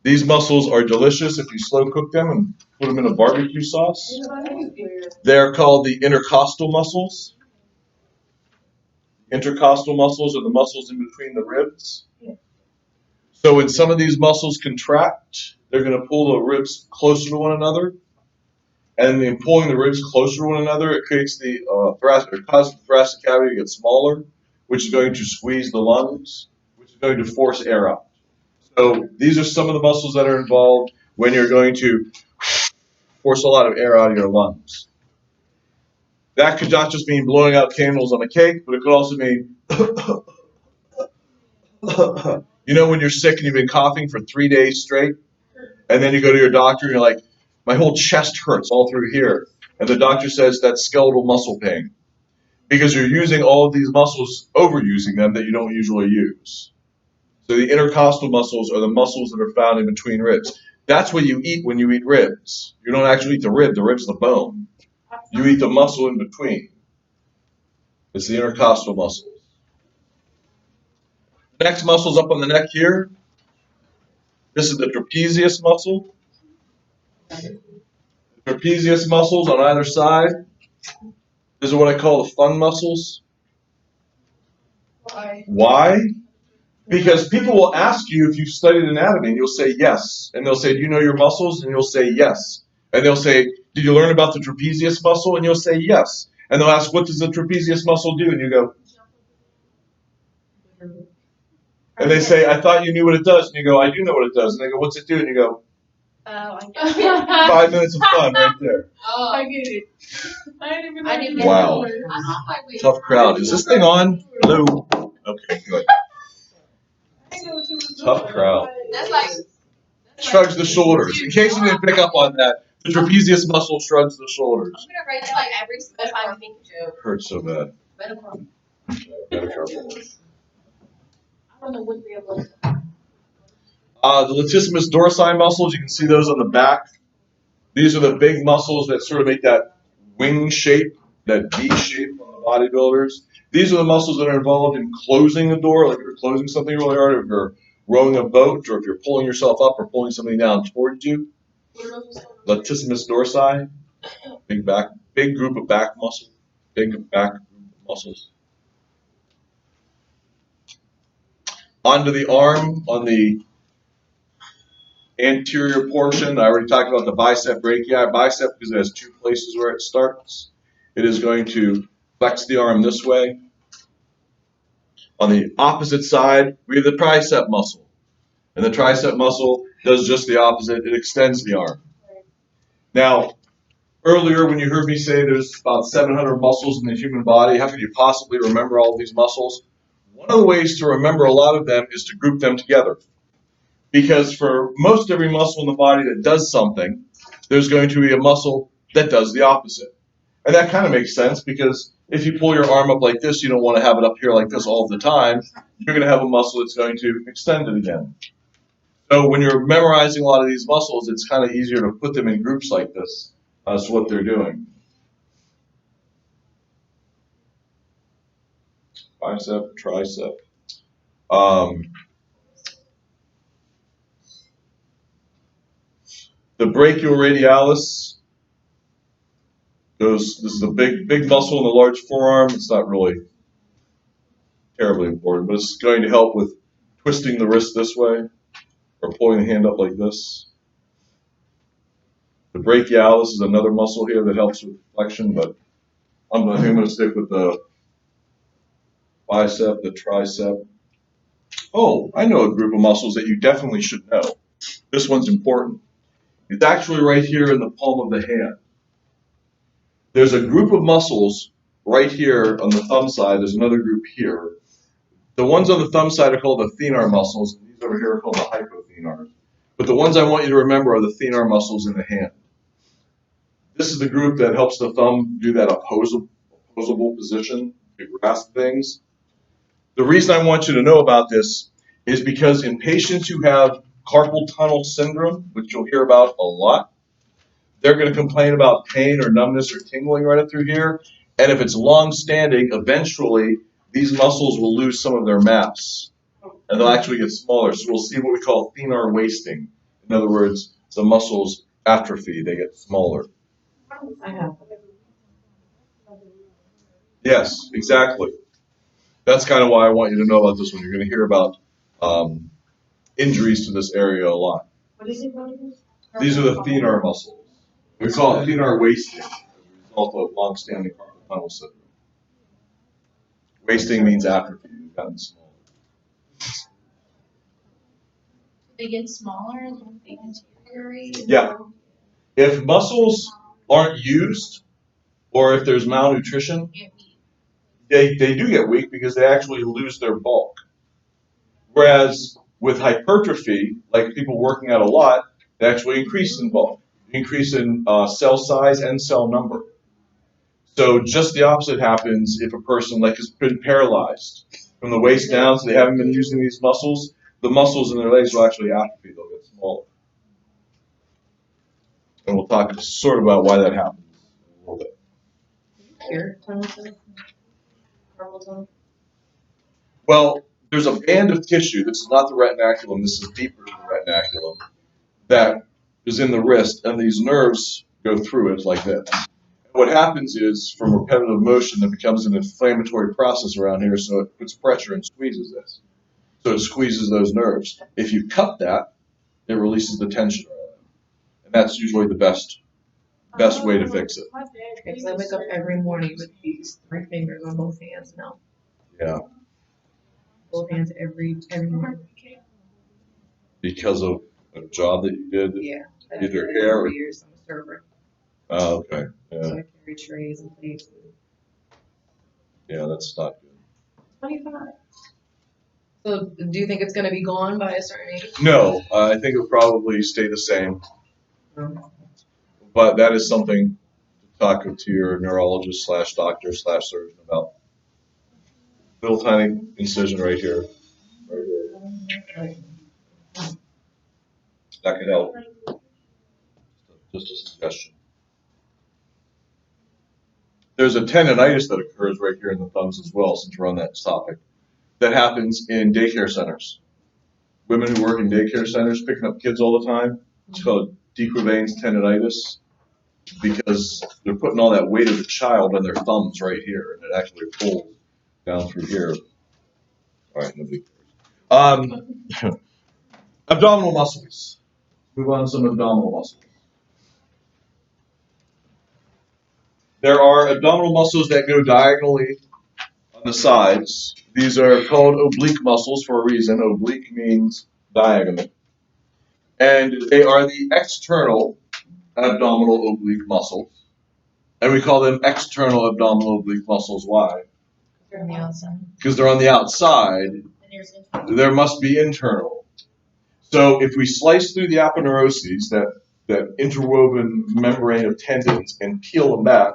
These muscles are delicious if you slow cook them and put them in a barbecue sauce. They're called the intercostal muscles. Intercostal muscles are the muscles in between the ribs. So when some of these muscles contract, they're going to pull the ribs closer to one another. And in pulling the ribs closer to one another, it creates the causes the thoracic cavity to get smaller, which is going to squeeze the lungs, which is going to force air out. So these are some of the muscles that are involved when you're going to force a lot of air out of your lungs. That could not just mean blowing out candles on a cake, but it could also mean, you know, when you're sick and you've been coughing for 3 days straight, and then you go to your doctor and you're like, my whole chest hurts all through here. And the doctor says that's skeletal muscle pain. Because you're using all of these muscles, overusing them that you don't usually use. So the intercostal muscles are the muscles that are found in between ribs. That's what you eat when you eat ribs. You don't actually eat the rib's the bone. You eat the muscle in between. It's the intercostal muscles. The next muscle's up on the neck here. This is the trapezius muscle. The trapezius muscles on either side. These are what I call the fun muscles. Why? Because people will ask you if you've studied anatomy, and you'll say yes. And they'll say, do you know your muscles? And you'll say yes. And they'll say, did you learn about the trapezius muscle? And you'll say yes. And they'll ask, what does the trapezius muscle do? And you go, and they say, I thought you knew what it does. And you go, I do know what it does. And they go, what's it do? And you go, 5 minutes of fun right there. Oh, I get it. I didn't get Wow. it. Tough crowd. Is this thing on? Hello? Okay, good. Tough crowd. That's like Shrugs the shoulders. In case you didn't pick up on that, the trapezius muscle shrugs the shoulders. I'm gonna write that like every single time you make a joke. Hurts so bad. Better careful. I don't know what the other The latissimus dorsi muscles, you can see those on the back. These are the big muscles that sort of make that wing shape, that V shape on the bodybuilders. These are the muscles that are involved in closing the door, like if you're closing something really hard, or if you're rowing a boat, or if you're pulling yourself up or pulling something down towards you. Latissimus dorsi, big group of back muscles, big back muscles. Onto the arm, on the anterior portion, I already talked about the bicep brachii. Bicep because it has 2 places where it starts. It is going to flex the arm this way. On the opposite side, we have the tricep muscle. And the tricep muscle does just the opposite. It extends the arm. Now, earlier when you heard me say there's about 700 muscles in the human body, how could you possibly remember all of these muscles? One of the ways to remember a lot of them is to group them together. Because for most every muscle in the body that does something, there's going to be a muscle that does the opposite. And that kind of makes sense because if you pull your arm up like this, you don't want to have it up here like this all the time. You're going to have a muscle that's going to extend it again. So when you're memorizing a lot of these muscles, it's kind of easier to put them in groups like this as what they're doing. Bicep, tricep. The brachial radialis goes, this is a big muscle in the large forearm. It's not really terribly important, but it's going to help with twisting the wrist this way or pulling the hand up like this. The brachialis is another muscle here that helps with flexion, but I'm going to stick with the bicep, the tricep. Oh, I know a group of muscles that you definitely should know. This one's important. It's actually right here in the palm of the hand. There's a group of muscles right here on the thumb side. There's another group here. The ones on the thumb side are called the thenar muscles, and these over here are called the hypothenars. But the ones I want you to remember are the thenar muscles in the hand. This is the group that helps the thumb do that opposable position to grasp things. The reason I want you to know about this is because in patients who have carpal tunnel syndrome, which you'll hear about a lot, they're going to complain about pain or numbness or tingling right up through here. And if it's long-standing, eventually these muscles will lose some of their mass, and they'll actually get smaller. So we'll see what we call thenar wasting. In other words, the muscles atrophy, they get smaller. I have. Yes, exactly. That's kind of why I want you to know about this one. You're going to hear about injuries to this area a lot. What is it called? These are the thenar muscles. We call it thenar wasting as a result of long-standing carpal tunnel syndrome. Wasting means atrophy. You've gotten smaller. They get smaller as they deteriorate. Yeah. If muscles aren't used, or if there's malnutrition, they do get weak because they actually lose their bulk. Whereas with hypertrophy, like people working out a lot, they actually increase in bulk, increase in cell size and cell number. So just the opposite happens if a person like has been paralyzed from the waist down, so they haven't been using these muscles. The muscles in their legs will actually atrophy; they'll get smaller. And we'll talk sort of about why that happens a little bit. Here, carpal tunnel. Well, there's a band of tissue. This is not the retinaculum. This is deeper than the retinaculum that is in the wrist, and these nerves go through it like this. What happens is, from repetitive motion, there becomes an inflammatory process around here, so it puts pressure and squeezes this. So it squeezes those nerves. If you cut that, it releases the tension around it. And that's usually the best way to fix it. Because I wake up every morning with these 3 fingers on both hands now. Yeah. Both hands every morning. Because of a job that you did? Yeah. Did your hair? For years, I'm a server. Oh, okay. Yeah. So I carry trays and plates. Yeah, that's not good. 25. So do you think it's going to be gone by a certain age? No, I think it'll probably stay the same. No. But that is something to talk to your neurologist / doctor / surgeon about. Little tiny incision right here. Right here. That could help. Just a suggestion. There's a tendonitis that occurs right here in the thumbs as well, since we're on that topic. That happens in daycare centers. Women who work in daycare centers picking up kids all the time. It's called decurvane's tendonitis because they're putting all that weight of the child on their thumbs right here, and it actually pulls down through here. All right, nobody cares. Abdominal muscles. Move on to some abdominal muscles. There are abdominal muscles that go diagonally on the sides. These are called oblique muscles for a reason. Oblique means diagonal. And they are the external abdominal oblique muscles. And we call them external abdominal oblique muscles. Why? They're on the outside. Because they're on the outside. There must be internal. So if we slice through the aponeuroses, that interwoven membrane of tendons, and peel them back,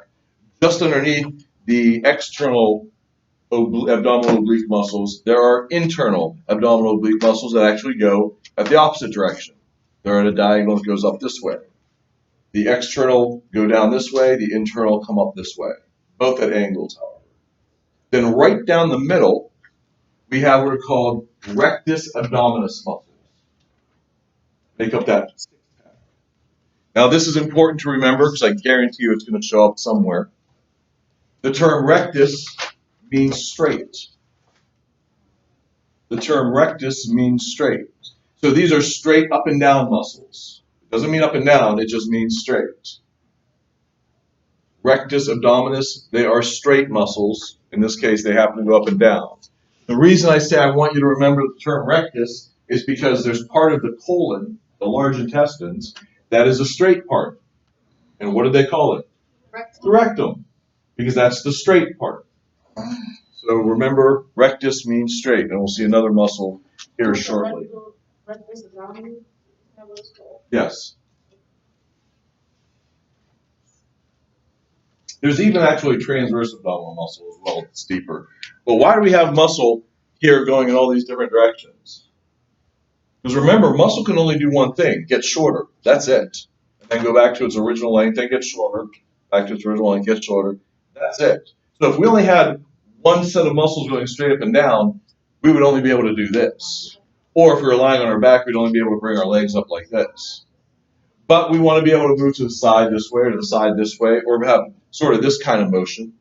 just underneath the external abdominal oblique muscles, there are internal abdominal oblique muscles that actually go at the opposite direction. They're at a diagonal that goes up this way. The external go down this way, the internal come up this way. Both at angles, however. Then right down the middle, we have what are called rectus abdominis muscles. Make up that six-pack. Now this is important to remember because I guarantee you it's going to show up somewhere. The term rectus means straight. The term rectus means straight. So these are straight up and down muscles. It doesn't mean up and down, it just means straight. Rectus, abdominis, they are straight muscles. In this case, they happen to go up and down. The reason I say I want you to remember the term rectus is because there's part of the colon, the large intestines, that is a straight part. And what do they call it? The rectum, because that's the straight part. So remember, rectus means straight, and we'll see another muscle here shortly. Yes. There's even actually transverse abdominal muscle as well. It's deeper. But why do we have muscle here going in all these different directions? Because remember, muscle can only do one thing, get shorter. That's it. And then go back to its original length, then get shorter. Back to its original length, get shorter. That's it. So if we only had one set of muscles going straight up and down, we would only be able to do this. Or if we were lying on our back, we'd only be able to bring our legs up like this. But we want to be able to move to the side this way, or to the side this way, or have sort of this kind of motion.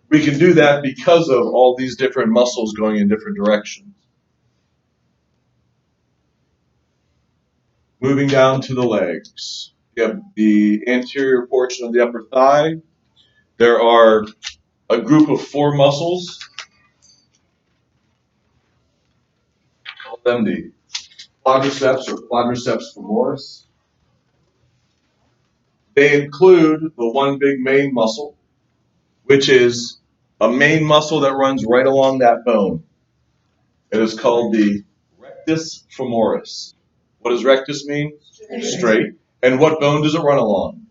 We can do that because of all these different muscles going in different directions. Moving down to the legs. You have the anterior portion of the upper thigh. There are a group of 4 muscles. Call them the quadriceps or quadriceps femoris. They include the one big main muscle, which is a main muscle that runs right along that bone. It is called the rectus femoris. What does rectus mean? Straight. And what bone does it run along?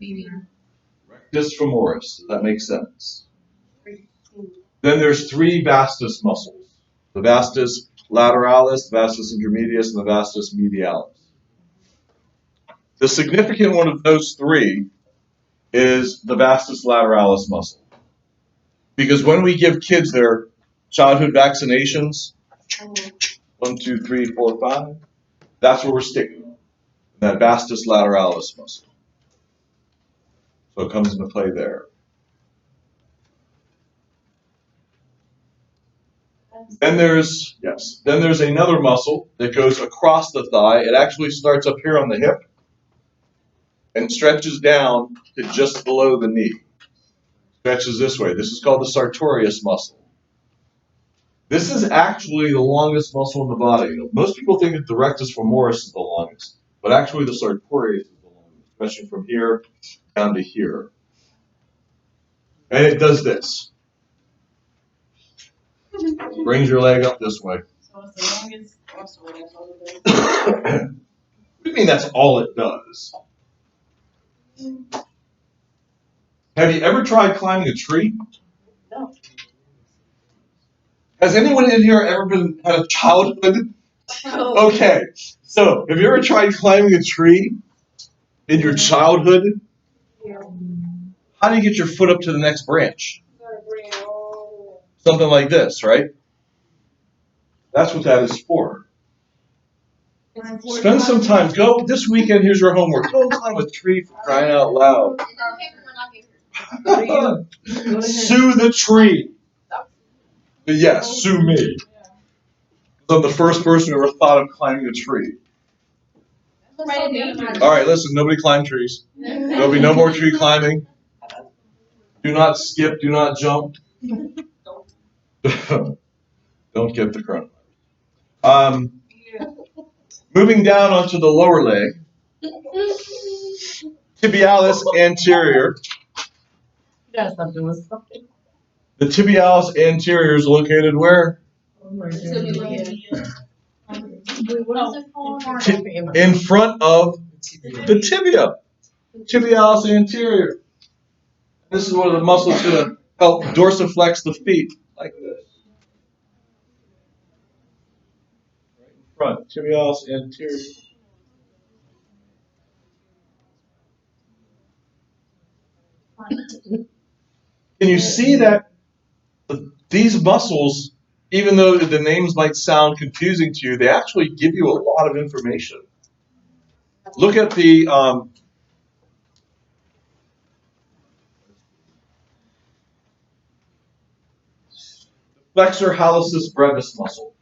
Rectus femoris. Does that make sense? Then there's 3 vastus muscles. The vastus lateralis, the vastus intermedius, and the vastus medialis. The significant one of those 3 is the vastus lateralis muscle. Because when we give kids their childhood vaccinations, 1, 2, 3, 4, 5, that's where we're sticking, that vastus lateralis muscle. So it comes into play there. Then there's another muscle that goes across the thigh. It actually starts up here on the hip and stretches down to just below the knee. Stretches this way. This is called the Sartorius muscle. This is actually the longest muscle in the body. Most people think that the rectus femoris is the longest, but actually the Sartorius is the longest, especially from here down to here. And it does this. Brings your leg up this way. So it's the longest muscle, that's all it does. What do you mean that's all it does? Have you ever tried climbing a tree? No. Has anyone in here ever had a childhood? Okay, so have you ever tried climbing a tree in your childhood? How do you get your foot up to the next branch? Something like this, right? That's what that is for. Spend some time. Go this weekend. Here's your homework. Go climb a tree for crying out loud. Sue the tree. Yes, sue me. I'm the first person who ever thought of climbing a tree. All right, listen. Nobody climb trees. There'll be no more tree climbing. Do not skip. Do not jump. Don't get the coronavirus. Moving down onto the lower leg, tibialis anterior. That's not doing something. The tibialis anterior is located where? In front of the tibia. Tibialis anterior. This is one of the muscles to help dorsiflex the feet, like this. Right in front, tibialis anterior. Can you see that these muscles, even though the names might sound confusing to you, they actually give you a lot of information. Look at the flexor hallucis brevis muscle.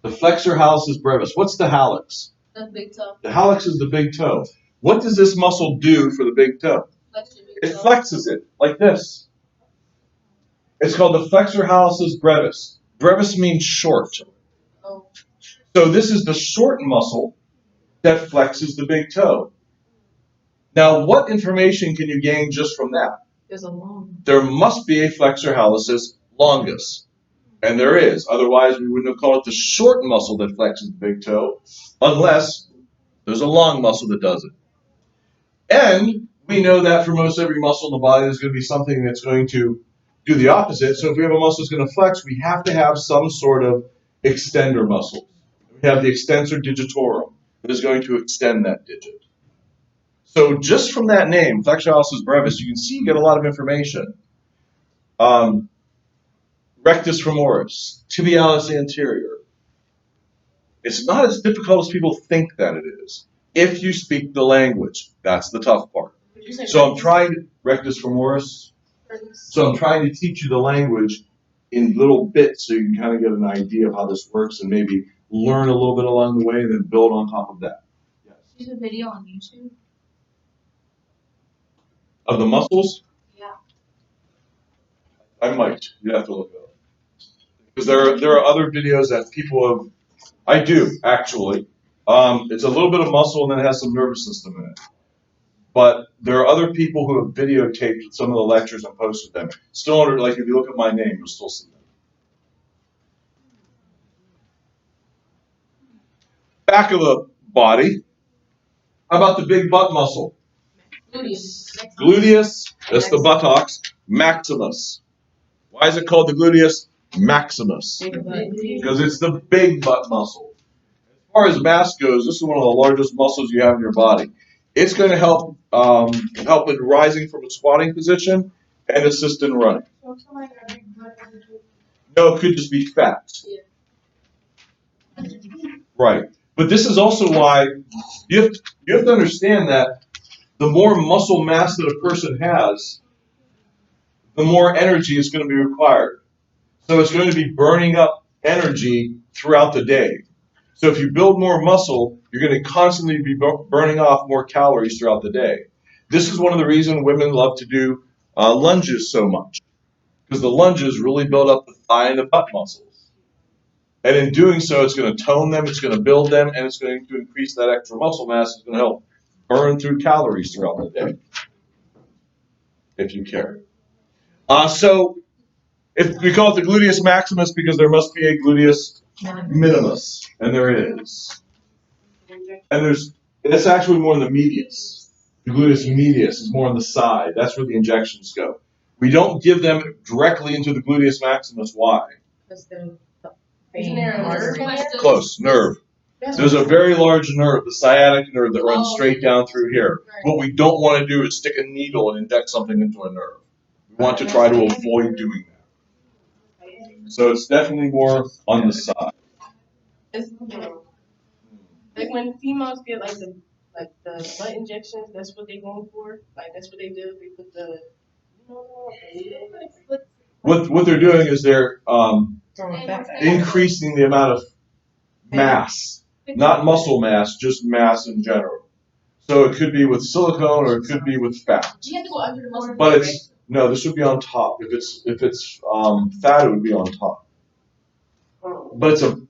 The flexor hallucis brevis. What's the hallux? The big toe. The hallux is the big toe. What does this muscle do for the big toe? It flexes it like this. It's called the flexor hallucis brevis. Brevis means short. Oh. So this is the short muscle that flexes the big toe. Now, what information can you gain just from that? There's a long. There must be a flexor hallucis longus. And there is. Otherwise, we wouldn't have called it the short muscle that flexes the big toe, unless there's a long muscle that does it. And we know that for most every muscle in the body, there's going to be something that's going to do the opposite. So if we have a muscle that's going to flex, we have to have some sort of extender muscle. We have the extensor digitorum that is going to extend that digit. So just from that name, flexor hallucis brevis, you can see you get a lot of information. Rectus femoris, tibialis anterior. It's not as difficult as people think that it is. If you speak the language, that's the tough part. So I'm trying to, rectus femoris, so I'm trying to teach you the language in little bits so you can kind of get an idea of how this works and maybe learn a little bit along the way and then build on top of that. Yes. There's a video on YouTube. Of the muscles? Yeah. I might. You have to look it up. Because there are other videos that people have. I do, actually. It's a little bit of muscle and then it has some nervous system in it. But there are other people who have videotaped some of the lectures and posted them. Still under, like if you look at my name, you'll still see them. Back of the body. How about the big butt muscle? Gluteus. Gluteus, that's the buttocks. Maximus. Why is it called the gluteus? Maximus. Because it's the big butt muscle. As far as mass goes, this is one of the largest muscles you have in your body. It's going to help help in rising from a squatting position and assist in running. No, it could just be fat. Right. But this is also why you have to understand that the more muscle mass that a person has, the more energy is going to be required. So it's going to be burning up energy throughout the day. So if you build more muscle, you're going to constantly be burning off more calories throughout the day. This is one of the reasons women love to do lunges so much, because the lunges really build up the thigh and the butt muscles. And in doing so, it's going to tone them, it's going to build them, and it's going to increase that extra muscle mass. It's going to help burn through calories throughout the day, if you care. So if we call it the gluteus maximus because there must be a gluteus minimus, and there is. And it's actually more in the medius. The gluteus medius is more on the side. That's where the injections go. We don't give them directly into the gluteus maximus. Why? Because the Isn't there a nerve in there? Close, nerve. There's a very large nerve, the sciatic nerve, that runs straight down through here. What we don't want to do is stick a needle and inject something into a nerve. We want to try to avoid doing that. So it's definitely more on the side. It's like when females get like the butt injections, that's what they're going for. Like that's what they do. They put the What they're doing is they're increasing the amount of mass, not muscle mass, just mass in general. So it could be with silicone or it could be with fat. You have to go under the muscle. But no, this would be on top. If it's fat, it would be on top. But it's I wouldn't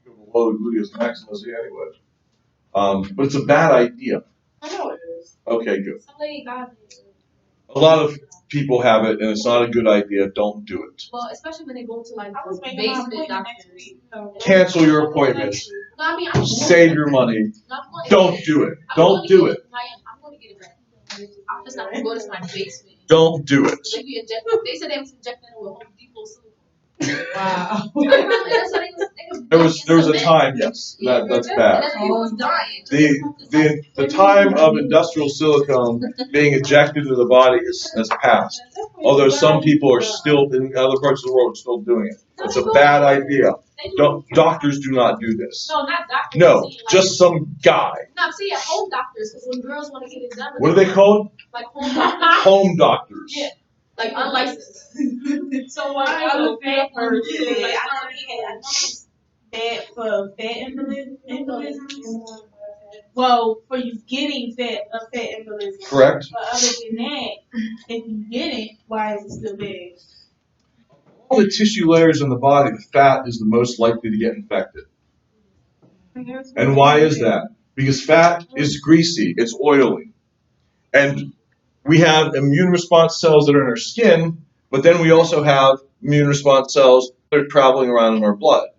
go below the gluteus maximus anyway. But it's a bad idea. I know it is. Okay, good. Somebody got it. A lot of people have it, and it's not a good idea. Don't do it. Well, especially when they go to like I was the making my basement appointment doctors. next week. Cancel your appointments. No, I mean, I'm Save your money. No, I'm going to Don't get it. do it. I'm Don't going to do get it. I'm going to get it back. I'm just not going to go to my basement. Don't do it. They said they was injecting it with Home Depot silicone. Wow. There was a time, yes, that's bad. The time of industrial silicone being ejected into the body has passed. Although some people are still in other parts of the world are still doing it. It's a bad idea. Doctors do not do this. No, not doctors. No, just some guy. No, see, at home doctors, because when girls want to get it done. What are they called? Like home doctors. Home doctors. Yeah. Like unlicensed. So why I is looked it it up bad? first. I know it's bad for fat embolism. Well, for you getting fat embolism. Correct. But other than that, if you get it, why is it still bad? All the tissue layers in the body, the fat is the most likely to get infected. And why is that? Because fat is greasy, it's oily. And we have immune response cells that are in our skin, but then we also have immune response cells that are traveling around in our blood.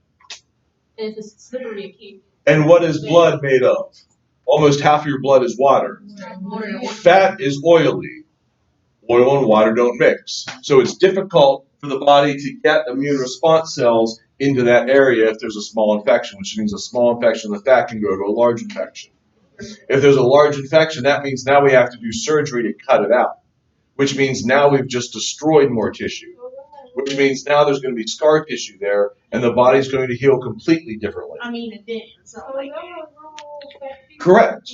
And it's slippery key. And what is blood made of? Almost half of your blood is water. Fat is oily. Oil and water don't mix. So it's difficult for the body to get immune response cells into that area if there's a small infection, which means a small infection of the fat can go to a large infection. If there's a large infection, that means now we have to do surgery to cut it out, which means now we've just destroyed more tissue, which means now there's going to be scar tissue there, and the body's going to heal completely differently. I mean, it didn't. So like Correct.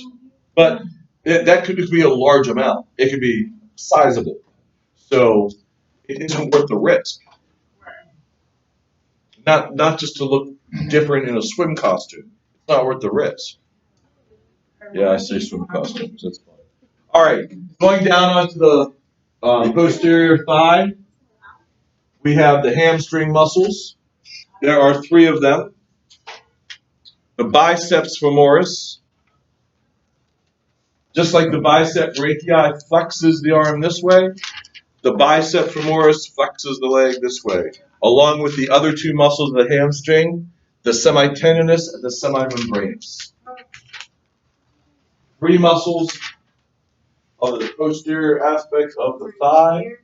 But that could be a large amount. It could be sizable. So it isn't worth the risk. Not just to look different in a swim costume. It's not worth the risk. Yeah, I say swim costumes. That's fine. All right, going down onto the posterior thigh, we have the hamstring muscles. There are 3 of them. The biceps femoris, just like the bicep brachii flexes the arm this way, the bicep femoris flexes the leg this way, along with the other 2 muscles of the hamstring, the semitendinous and the semimembranous. 3 muscles of the posterior aspect of the thigh.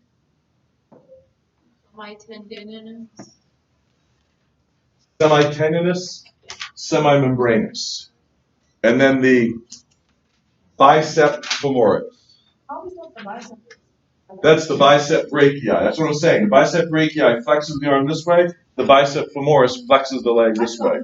Semitendinous, semimembranous. And then the bicep femoris. That's the bicep brachii. That's what I'm saying. The bicep brachii flexes the arm this way. The bicep femoris flexes the leg this way.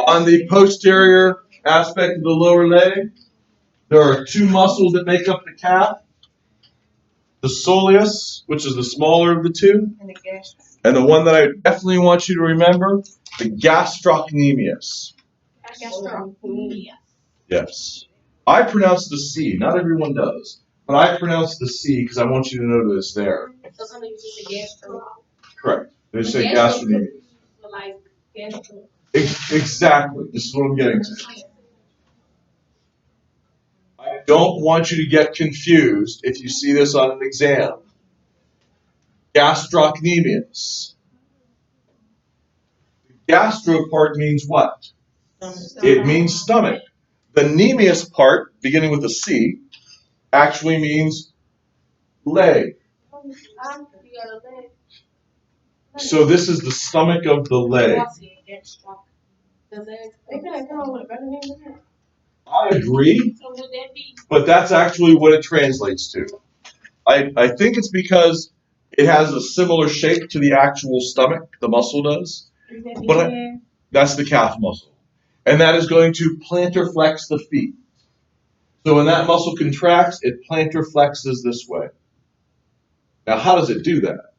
On the posterior aspect of the lower leg, there are 2 muscles that make up the calf. The soleus, which is the smaller of the 2, and the one that I definitely want you to remember, the gastrocnemius. Yes. I pronounce the C. Not everyone does, but I pronounce the C because I want you to know that it's there. So somebody just say gastro. Correct. They say gastrocnemius. Like gastro. Exactly. This is what I'm getting to. I don't want you to get confused if you see this on an exam. Gastrocnemius. The gastro part means what? It means stomach. The nemius part, beginning with a C, actually means leg. So this is the stomach of the leg. I agree, but that's actually what it translates to. I think it's because it has a similar shape to the actual stomach, the muscle does, but that's the calf muscle. And that is going to plantar flex the feet. So when that muscle contracts, it plantar flexes this way. Now, how does it do that?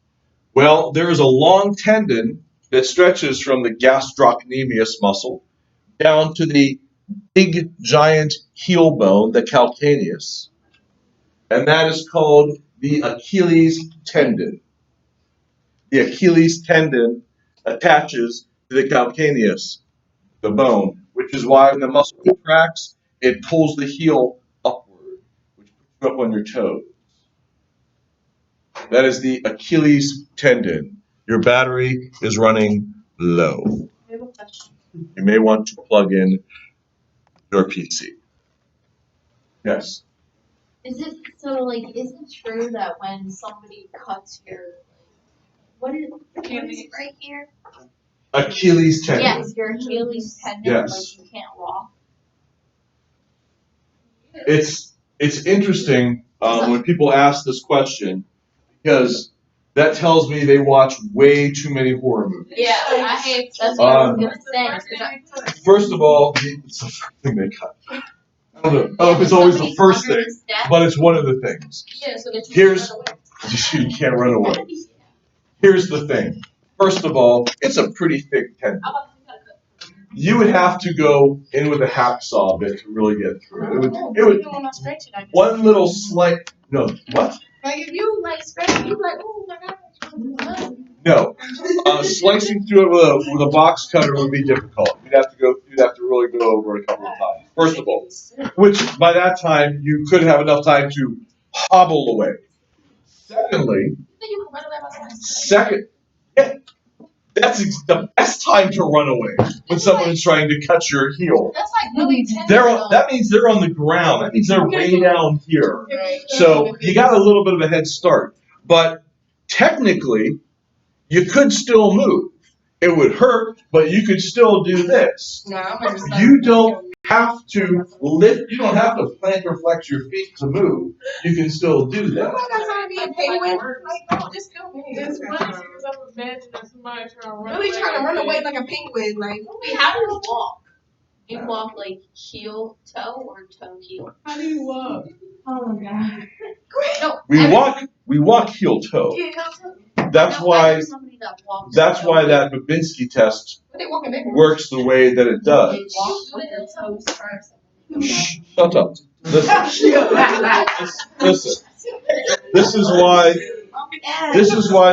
Well, there is a long tendon that stretches from the gastrocnemius muscle down to the big, giant heel bone, the calcaneus. And that is called the Achilles tendon. The Achilles tendon attaches to the calcaneus, the bone, which is why when the muscle contracts, it pulls the heel upward, which puts you up on your toes. That is the Achilles tendon. Your battery is running low. You may want to plug in your PC. Yes. Is it true that when somebody cuts your, what is it right here? Achilles tendon. Yes, your Achilles tendon, Yes. you can't walk. It's interesting when people ask this question because that tells me they watch way too many horror movies. Yeah, that's what I was gonna say. First of all, it's the first thing they cut. I don't know if it's always the first thing, but it's one of the things. Yeah, so that you can't run away. Here's the thing. First of all, it's a pretty thick tendon. You would have to go in with a hacksaw bit to really get through it. It would one little slight. No, what? Like if you stretch it, you oh my god. No, slicing through it with a box cutter would be difficult. You'd have to really go over it a couple of times. First of all, which by that time you could have enough time to hobble away. Secondly, that's the best time to run away when someone is trying to cut your heel. That's like really That means they're on the ground. That means they're way down here. So you got a little bit of a head start. But technically, you could still move. It would hurt, but you could still do this. You don't have to lift. You don't have to plant or flex your feet to move. You can still do that. Really trying to run away like a penguin. Like, wait, how do you walk? You walk like heel toe or toe heel? how do you walk? Oh my god. No, we walk heel toe. That's why that Babinski test works the way that it does. Shut up. Listen. This is why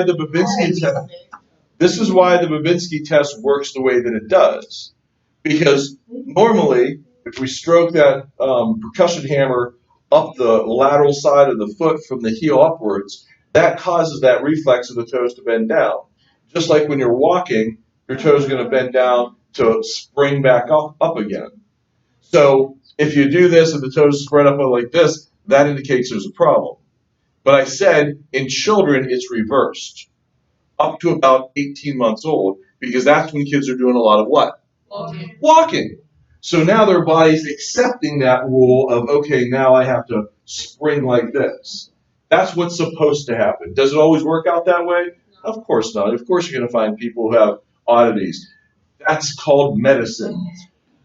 the Babinski test. This is why the Babinski test works the way that it does. Because normally, if we stroke that percussion hammer up the lateral side of the foot from the heel upwards, that causes that reflex of the toes to bend down. Just like when you're walking, your toes are going to bend down to spring back up again. So if you do this and the toes spread up like this, that indicates there's a problem. But I said in children it's reversed up to about 18 months old because that's when kids are doing a lot of what? Walking. So now their body's accepting that rule of, okay, now I have to spring like this. That's what's supposed to happen. Does it always work out that way? Of course not. Of course you're going to find people who have oddities. That's called medicine.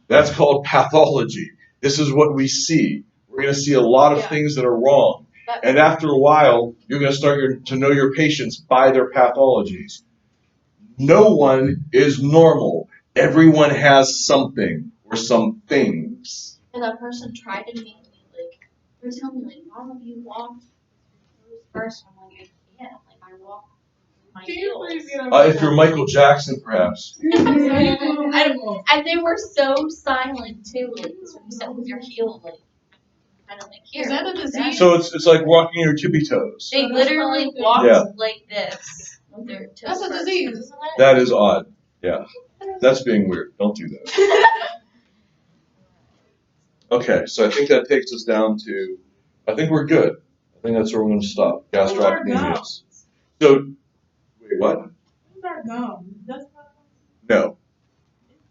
That's called pathology. This is what we see. We're going to see a lot of things that are wrong. And after a while, you're going to start to know your patients by their pathologies. No one is normal. Everyone has something or some things. And that person tried to make me they're telling me why don't you walk first? I'm like, I can't. Like I walk my heels. If you're Michael Jackson, perhaps. And they were so silent too. Like when you said with your heel, kind of here. Is that a disease? So it's like walking your tippy toes. They literally walked like this with their toes. That's a disease, isn't it? That is odd. Yeah. That's being weird. Don't do that. Okay, so I think that takes us down to, I think we're good. I think that's where we're going to stop. Gastrocnemius. So, wait, what? No.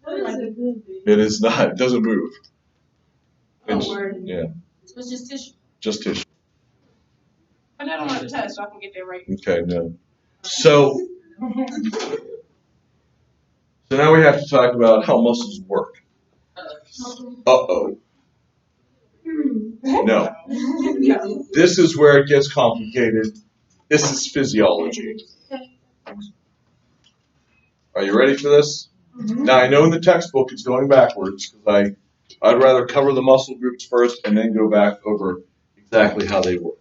It is not. It doesn't move. Yeah. So it's just tissue. Just tissue. Put that on the test so I can get that right. Okay, no. So now we have to talk about how muscles work. Uh-oh. No. This is where it gets complicated. This is physiology. Are you ready for this? Now, I know in the textbook it's going backwards because I'd rather cover the muscle groups first and then go back over exactly how they work.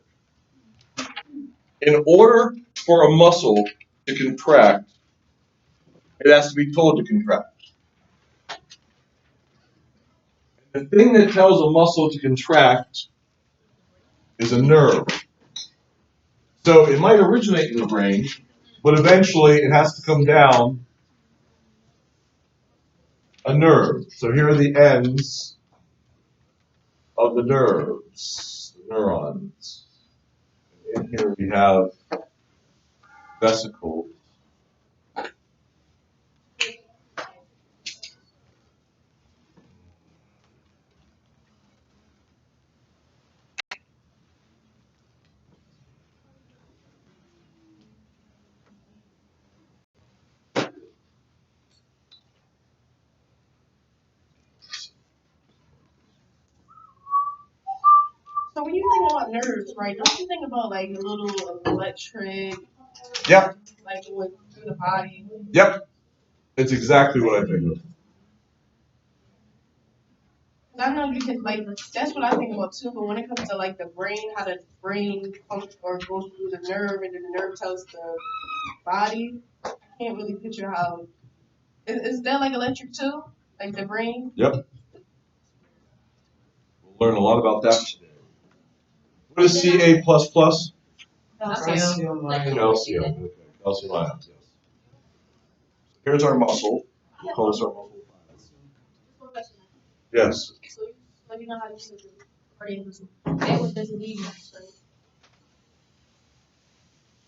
In order for a muscle to contract, it has to be told to contract. The thing that tells a muscle to contract is a nerve. So it might originate in the brain, but eventually it has to come down a nerve. So here are the ends of the nerves, the neurons. In here we have vesicles. So when you think about nerves, right, don't you think about like a little electric, Yep, like going through the body? yep. It's exactly what I think of. I know you can like that's what I think about too. But when it comes to like the brain, how the brain comes or goes through the nerve, and then the nerve tells the body, I can't really picture how. Is that like electric too? Like the brain? Yep. We'll learn a lot about that today. What is Ca++? Calcium. Calcium. Okay. Calcium ions, yes. Here's our muscle. We'll call this our muscle. Yes. So you know how you said the cardiac what does it leave?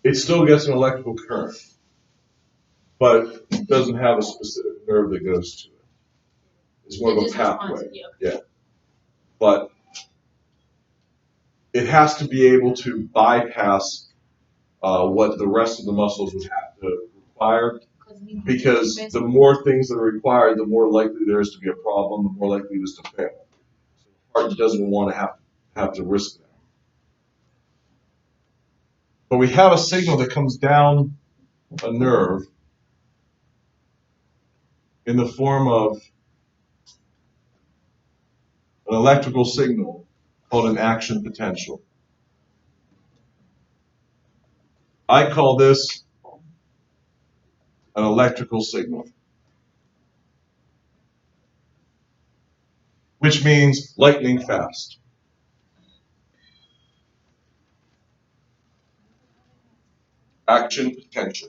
It still gets an electrical current, but it doesn't have a specific nerve that goes to it. It's more of a pathway. Yeah. But it has to be able to bypass what the rest of the muscles would have to require, because the more things that are required, the more likely there is to be a problem, the more likely it is to fail. So the heart doesn't want to have to risk that. But we have a signal that comes down a nerve in the form of an electrical signal called an action potential. I call this an electrical signal, which means lightning fast. Action potential.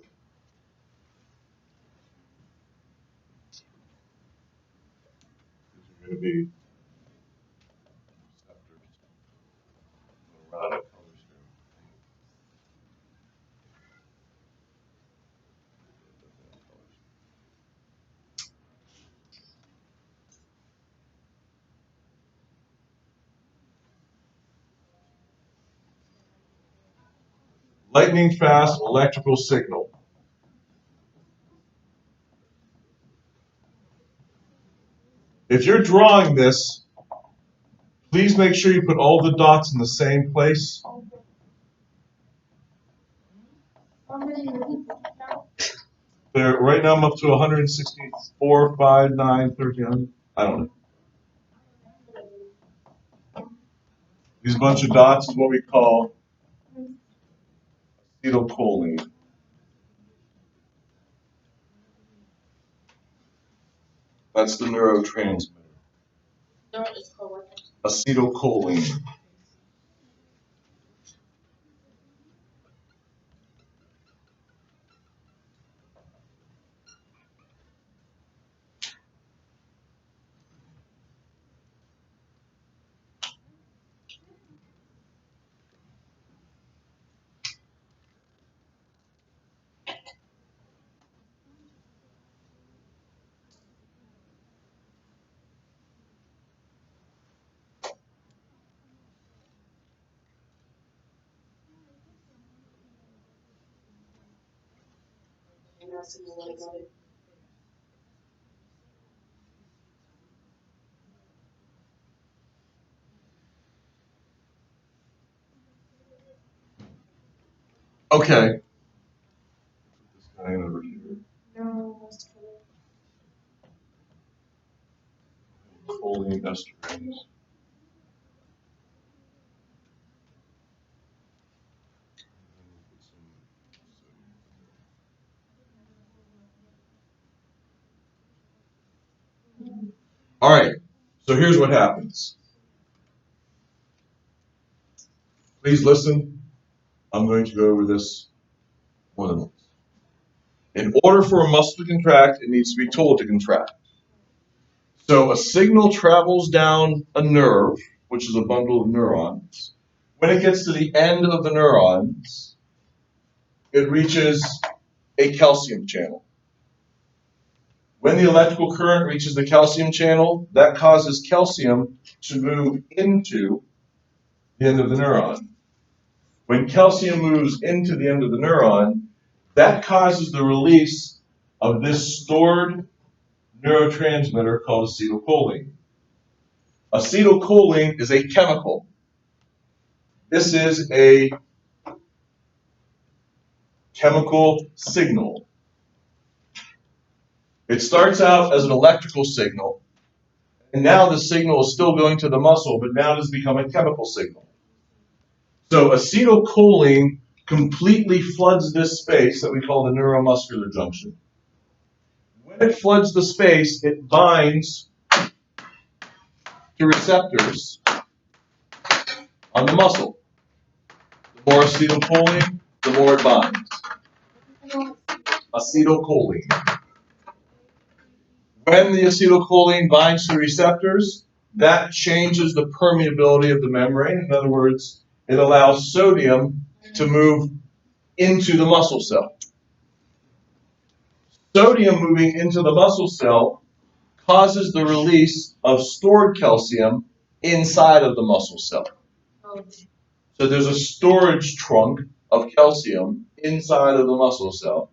These are going to be around it. Lightning fast electrical signal. If you're drawing this, please make sure you put all the dots in the same place. Right now I'm up to 164, 5, 9, 13. I don't know. These bunch of dots is what we call acetylcholine. That's the neurotransmitter. Acetylcholine. Okay. This guy over here. Choline esterases. All right. So here's what happens. Please listen. I'm going to go over this more than once. In order for a muscle to contract, it needs to be told to contract. So a signal travels down a nerve which is a bundle of neurons. When it gets to the end of the neurons, it reaches a calcium channel. When the electrical current reaches the calcium channel, that causes calcium to move into the end of the neuron. When calcium moves into the end of the neuron, that causes the release of this stored neurotransmitter called acetylcholine. Acetylcholine is a chemical. This is a chemical signal. It starts out as an electrical signal, and now the signal is still going to the muscle, but now it has become a chemical signal. So acetylcholine completely floods this space that we call the neuromuscular junction. When it floods the space, it binds to receptors on the muscle. The more acetylcholine, the more it binds. Acetylcholine. When the acetylcholine binds to receptors, that changes the permeability of the membrane. In other words, it allows sodium to move into the muscle cell. Sodium moving into the muscle cell causes the release of stored calcium inside of the muscle cell. So there's a storage trunk of calcium inside of the muscle cell.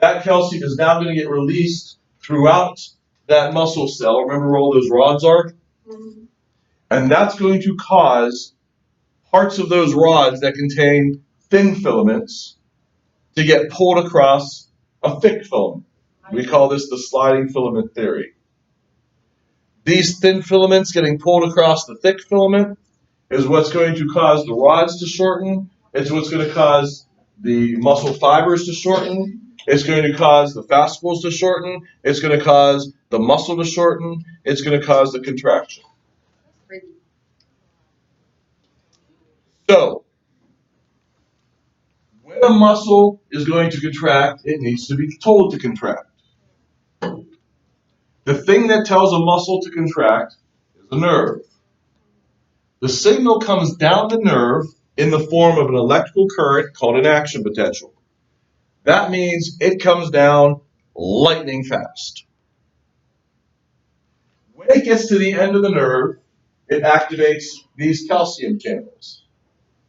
That calcium is now going to get released throughout that muscle cell. Remember where all those rods are? Mm-hmm. And that's going to cause parts of those rods that contain thin filaments to get pulled across a thick filament. We call this the sliding filament theory. These thin filaments getting pulled across the thick filament is what's going to cause the rods to shorten. It's what's going to cause the muscle fibers to shorten. It's going to cause the fascicles to shorten. It's going to cause the muscle to shorten. It's going to cause the contraction. So, when a muscle is going to contract, it needs to be told to contract. The thing that tells a muscle to contract is a nerve. The signal comes down the nerve in the form of an electrical current called an action potential. That means it comes down lightning fast. When it gets to the end of the nerve, it activates these calcium channels.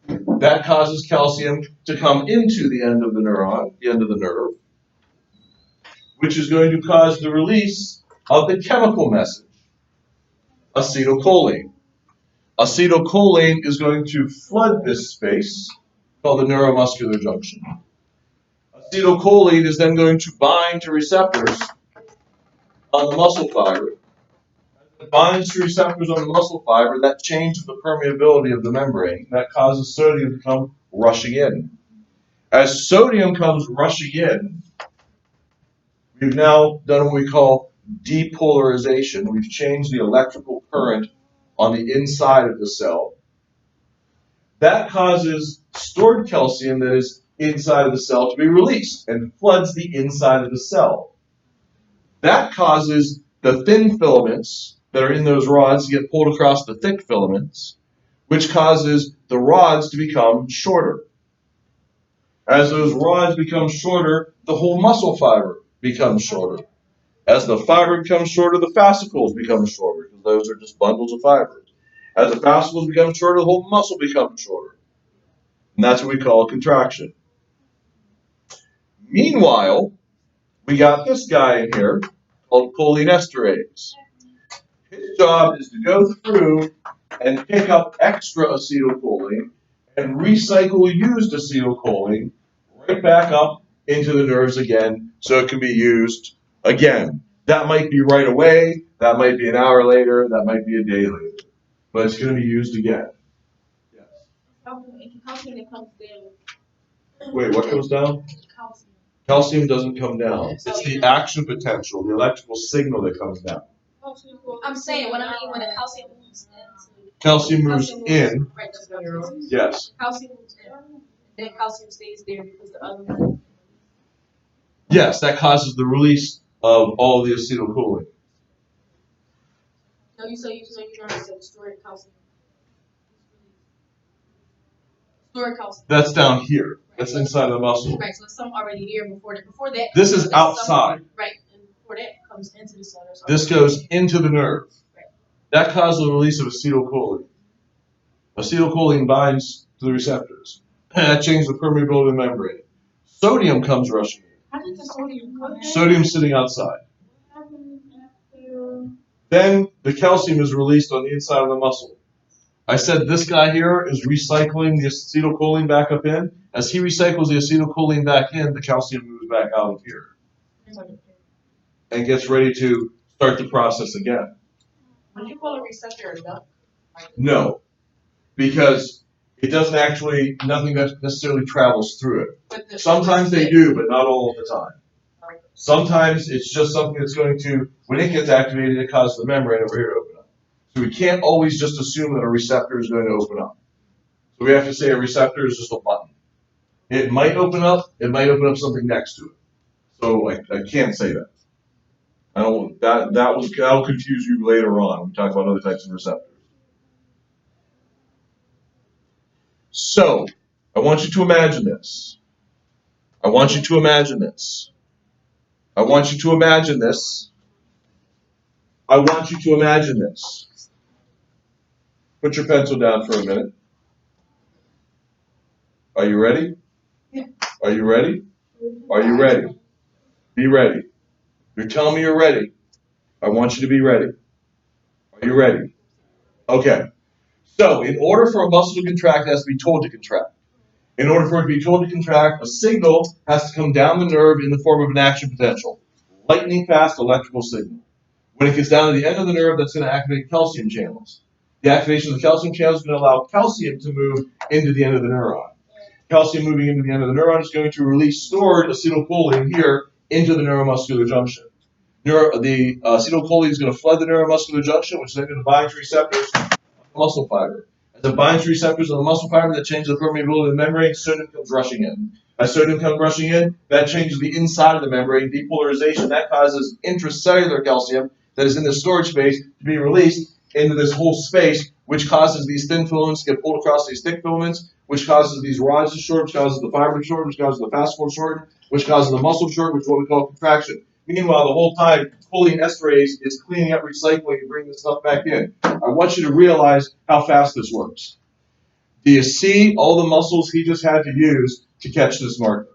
That causes calcium to come into the end of the neuron, the end of the nerve, which is going to cause the release of the chemical message, acetylcholine. Acetylcholine is going to flood this space called the neuromuscular junction. Acetylcholine is then going to bind to receptors on the muscle fiber. As it binds to receptors on the muscle fiber, that changes the permeability of the membrane. That causes sodium to come rushing in. As sodium comes rushing in, we've now done what we call depolarization. We've changed the electrical current on the inside of the cell. That causes stored calcium that is inside of the cell to be released and floods the inside of the cell. That causes the thin filaments that are in those rods to get pulled across the thick filaments, which causes the rods to become shorter. As those rods become shorter, the whole muscle fiber becomes shorter. As the fiber becomes shorter, the fascicles become shorter, because those are just bundles of fibers. As the fascicles become shorter, the whole muscle becomes shorter. And that's what we call a contraction. Meanwhile, we got this guy in here called cholinesterase. His job is to go through and pick up extra acetylcholine and recycle used acetylcholine right back up into the nerves again so it can be used again. That might be right away, that might be an hour later, that might be a day later, but it's going to be used again. Yes. Calcium that comes down. Wait, what comes down? Calcium. Calcium doesn't come down. It's the action potential, the electrical signal that comes down. I'm saying, when the calcium moves into. Calcium moves in. Right, that's what Yes. Calcium moves in, then calcium stays there because the other. Yes, that causes the release of all the acetylcholine. No, you said stored calcium. Stored calcium. That's down here. That's inside of the muscle. Right, so some already here before that. Before that. This is outside. Right, and before that comes into the cell. This goes into the nerve. Right. That causes the release of acetylcholine. Acetylcholine binds to the receptors. And that changes the permeability of the membrane. Sodium comes rushing in. How did the sodium come in? Sodium sitting outside. Then the calcium is released on the inside of the muscle. I said this guy here is recycling the acetylcholine back up in. As he recycles the acetylcholine back in, the calcium moves back out of here and gets ready to start the process again. Would you call a receptor a duct? No, because it doesn't actually, nothing that necessarily travels through it. Sometimes they do, but not all of the time. Sometimes it's just something that's going to, when it gets activated, it causes the membrane over here to open up. So we can't always just assume that a receptor is going to open up. So we have to say a receptor is just a button. It might open up something next to it. So I can't say that. I don't, that'll confuse you later on when we talk about other types of receptors. So, I want you to imagine this. I want you to imagine this. I want you to imagine this. I want you to imagine this. Put your pencil down for a minute. Are you ready? Yeah. Are you ready? Are you ready? Be ready. You're telling me you're ready. I want you to be ready. Are you ready? Okay. So, in order for a muscle to contract, it has to be told to contract. In order for it to be told to contract, a signal has to come down the nerve in the form of an action potential. Lightning fast electrical signal. When it gets down to the end of the nerve, that's going to activate calcium channels. The activation of the calcium channels is going to allow calcium to move into the end of the neuron. Calcium moving into the end of the neuron is going to release stored acetylcholine here into the neuromuscular junction. The acetylcholine is going to flood the neuromuscular junction, which is then going to bind to receptors on the muscle fiber. As it binds to receptors on the muscle fiber, that changes the permeability of the membrane. Sodium comes rushing in. As sodium comes rushing in, that changes the inside of the membrane. Depolarization, that causes intracellular calcium that is in the storage space to be released into this whole space, which causes these thin filaments to get pulled across these thick filaments, which causes these rods to short, which causes the fiber to short, which causes the fascicle to short, which causes the muscle to short, which is what we call contraction. Meanwhile, the whole time, choline esterase is cleaning up, recycling, and bringing the stuff back in. I want you to realize how fast this works. Do you see all the muscles he just had to use to catch this marker?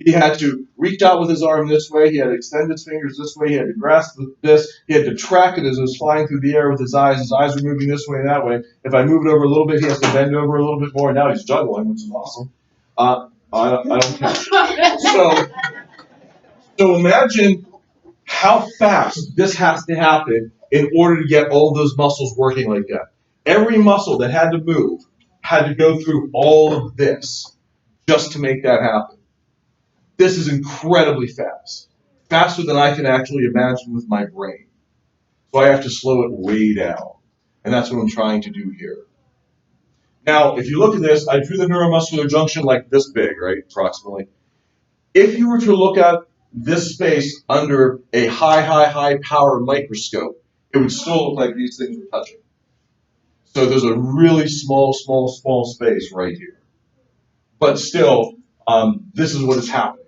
He had to reach out with his arm this way. He had to extend his fingers this way. He had to grasp this. He had to track it as it was flying through the air with his eyes. His eyes were moving this way and that way. If I move it over a little bit, he has to bend over a little bit more. Now he's juggling, which is awesome. I don't care. So imagine how fast this has to happen in order to get all those muscles working like that. Every muscle that had to move had to go through all of this just to make that happen. This is incredibly fast. Faster than I can actually imagine with my brain. So I have to slow it way down. And that's what I'm trying to do here. Now, if you look at this, I drew the neuromuscular junction like this big, right, approximately. If you were to look at this space under a high power microscope, it would still look like these things were touching. So there's a really small space right here. But still, this is what is happening.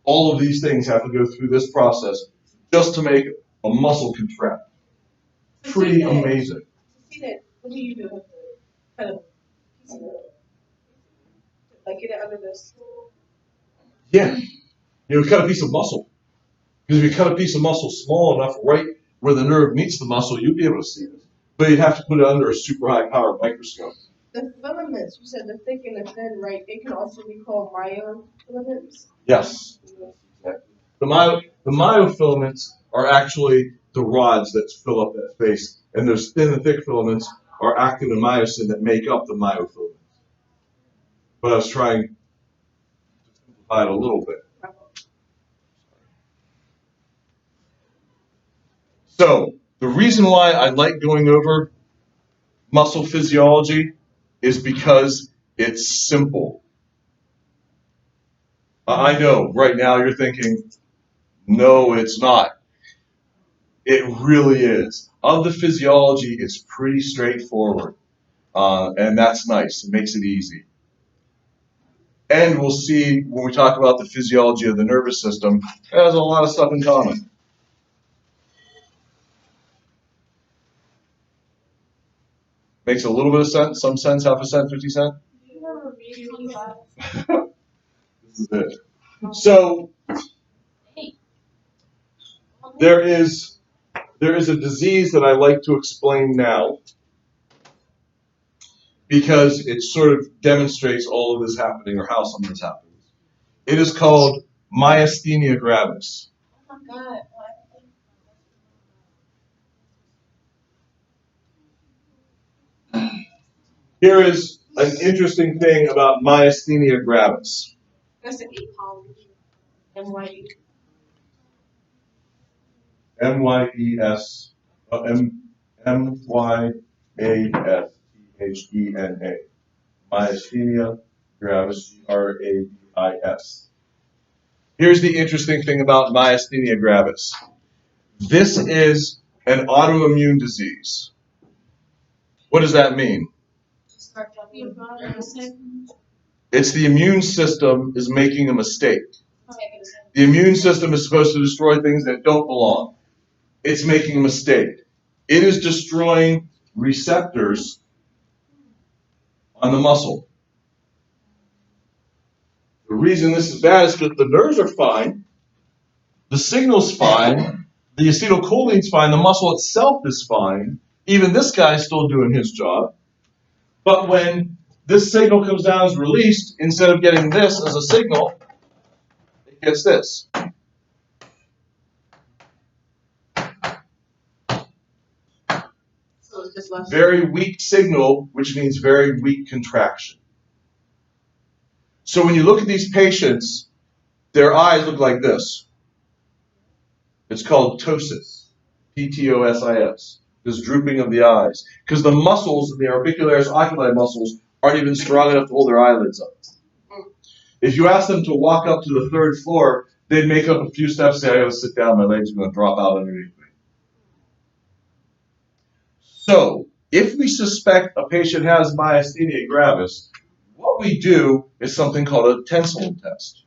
All of these things have to go through this process just to make a muscle contract. Pretty amazing. See that? What do you do with the kind of piece of it? Like get it under this? Yeah. You cut a piece of muscle. Because if you cut a piece of muscle small enough right where the nerve meets the muscle, you'd be able to see this. But you'd have to put it under a super high power microscope. The filaments, you said the thick and the thin, right? It can also be called myofilaments. Yes. The myofilaments are actually the rods that fill up that space, and those thin and thick filaments are actin and myosin that make up the myofilaments. But I was trying to simplify it a little bit. So, the reason why I like going over muscle physiology is because it's simple. I know right now you're thinking, no, it's not. It really is. of the physiology, it's pretty straightforward. And that's nice. It makes it easy. And we'll see when we talk about the physiology of the nervous system, it has a lot of stuff in common. Makes a little bit of sense, some sense, half a cent, 50 cent? This is it. So, there is a disease that I like to explain now because it sort of demonstrates all of this happening or how some of this happens. It is called myasthenia gravis. Oh my God. Here is an interesting thing about myasthenia gravis. That's an ecology. MYE. M-Y-E-S, M-Y-A-S-T-H-E-N-A. Myasthenia gravis, G-R-A-V-I-S. Here's the interesting thing about myasthenia gravis. This is an autoimmune disease. What does that mean? It's the immune system is making a mistake. The immune system is supposed to destroy things that don't belong. It's making a mistake. It is destroying receptors on the muscle. The reason this is bad is because the nerves are fine, the signal's fine, the acetylcholine's fine, the muscle itself is fine. Even this guy's still doing his job. But when this signal comes down as released, instead of getting this as a signal, it gets this. So it's just less. Very weak signal, which means very weak contraction. So when you look at these patients, their eyes look like this. It's called ptosis, P-T-O-S-I-S, this drooping of the eyes. Because the muscles, the orbicularis oculi muscles, aren't even strong enough to hold their eyelids up. If you ask them to walk up to the third floor, they'd make up a few steps, say, I gotta sit down, my leg's gonna drop out underneath me. So, if we suspect a patient has myasthenia gravis, what we do is something called a tensilin test.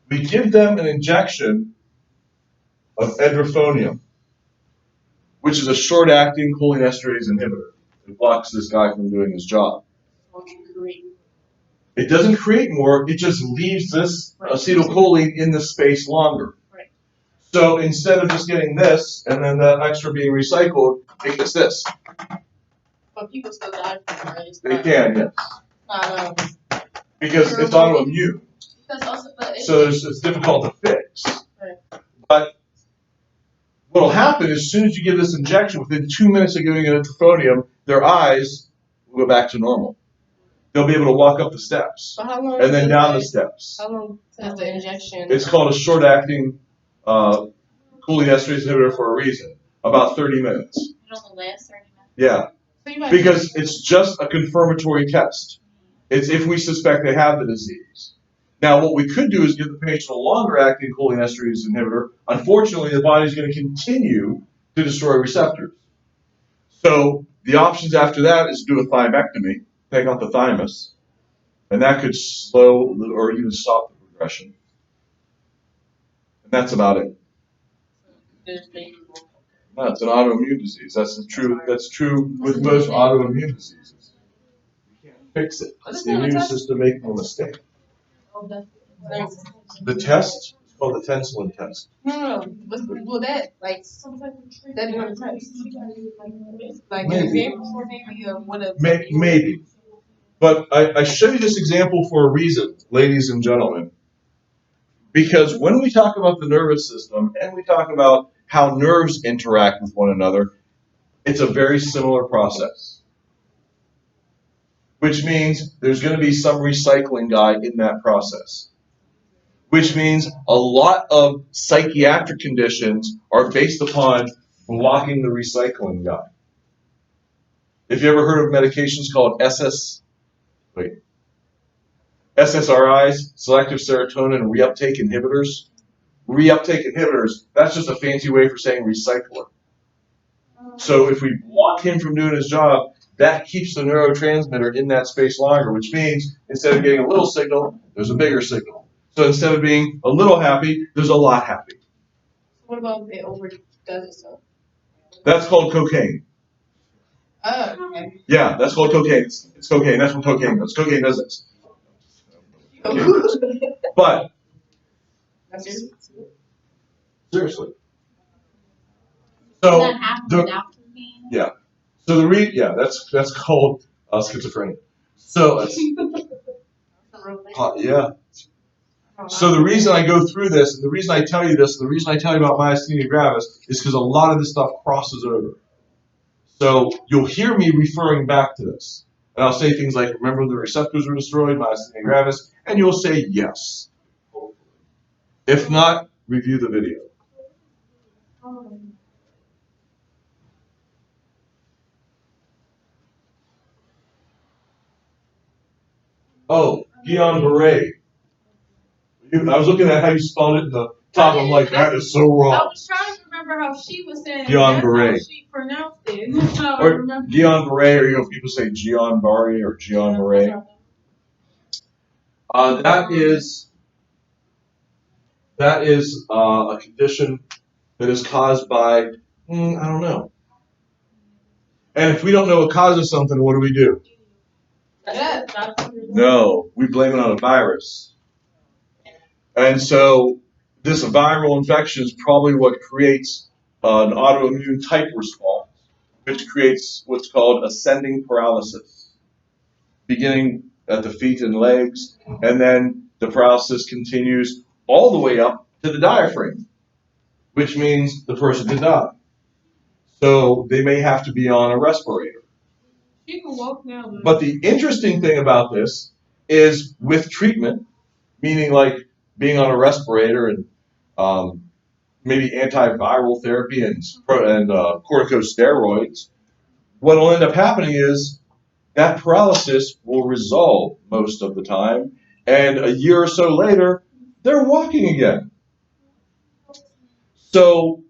We give them an injection of edrophonium, which is a short-acting cholinesterase inhibitor. It blocks this guy from doing his job. It doesn't create more, it just leaves this acetylcholine in the space longer. Right. So instead of just getting this and then that extra being recycled, it gets this. But people still die from it, right? It's They not- can, yes. Not, Because it's autoimmune. Because also, but So it's difficult to fix. Right. But what will happen is as soon as you give this injection, within 2 minutes of giving it edrophonium, their eyes will go back to normal. They'll be able to walk up the steps but how long? and then is down the the steps. How long is the injection? It's called a short-acting cholinesterase inhibitor for a reason. About 30 minutes. it only lasts 30 minutes. Yeah, So you might- because it's just a confirmatory test. It's if we suspect they have the disease. Now, what we could do is give the patient a longer-acting cholinesterase inhibitor. Unfortunately, the body's going to continue to destroy receptors. So the options after that is do a thymectomy, take out the thymus, and that could slow or even stop the progression. And that's about it. No, it's an autoimmune disease. That's true. That's true with most autoimmune diseases. You can't fix it. It's the immune system making a mistake. The test is called the tensilin test. No. Well, that like that is on the test. Like Maybe. an example for maybe of what a Maybe. But I show you this example for a reason, ladies and gentlemen. Because when we talk about the nervous system and we talk about how nerves interact with one another, it's a very similar process. Which means there's going to be some recycling guy in that process. Which means a lot of psychiatric conditions are based upon blocking the recycling guy. If you ever heard of medications called SSRIs, selective serotonin reuptake inhibitors. Reuptake inhibitors, that's just a fancy way for saying recycler. So if we block him from doing his job, that keeps the neurotransmitter in that space longer, which means instead of getting a little signal, there's a bigger signal. So instead of being a little happy, there's a lot happy. What about if it overdoes itself? That's called cocaine. Oh, okay. Yeah, that's called cocaine. It's cocaine. That's what cocaine does. Cocaine does this. But That's just, seriously. Does So that happen the, without cocaine? yeah. So that's called schizophrenia. So it's, yeah. So the reason I go through this, and the reason I tell you this, and the reason I tell you about myasthenia gravis is because a lot of this stuff crosses over. So you'll hear me referring back to this. And I'll say things like, remember the receptors were destroyed, myasthenia gravis, and you'll say yes. If not, review the video. Oh, Guillain-Barré. I was looking at how you spelled it in the top. I'm like, that is so I wrong. was trying to remember how she was saying Guillain-Barré. that's how she pronounced it. That's how I Or remember. Guillain-Barré, or people say Guillain-Barré or Guillain-Barré. That is a condition that is caused by, I don't know. And if we don't know what causes something, what do? No, we blame it on a virus. And so this viral infection is probably what creates an autoimmune type response, which creates what's called ascending paralysis, beginning at the feet and legs, and then the paralysis continues all the way up to the diaphragm, which means the person could die. So they may have to be on a respirator. She can walk now. But the interesting thing about this is with treatment, meaning like being on a respirator and maybe antiviral therapy and corticosteroids, what will end up happening is that paralysis will resolve most of the time, and a year or so later, they're walking again. So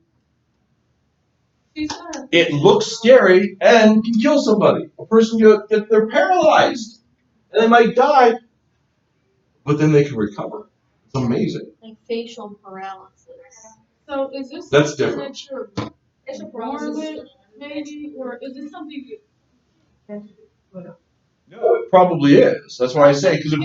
it looks scary and can kill somebody. A person, they're paralyzed, and they might die, but then they can recover. It's amazing. Like facial paralysis. So is this That's something different. that you're born with, maybe, or is this something you? No, it probably is. That's why I say, because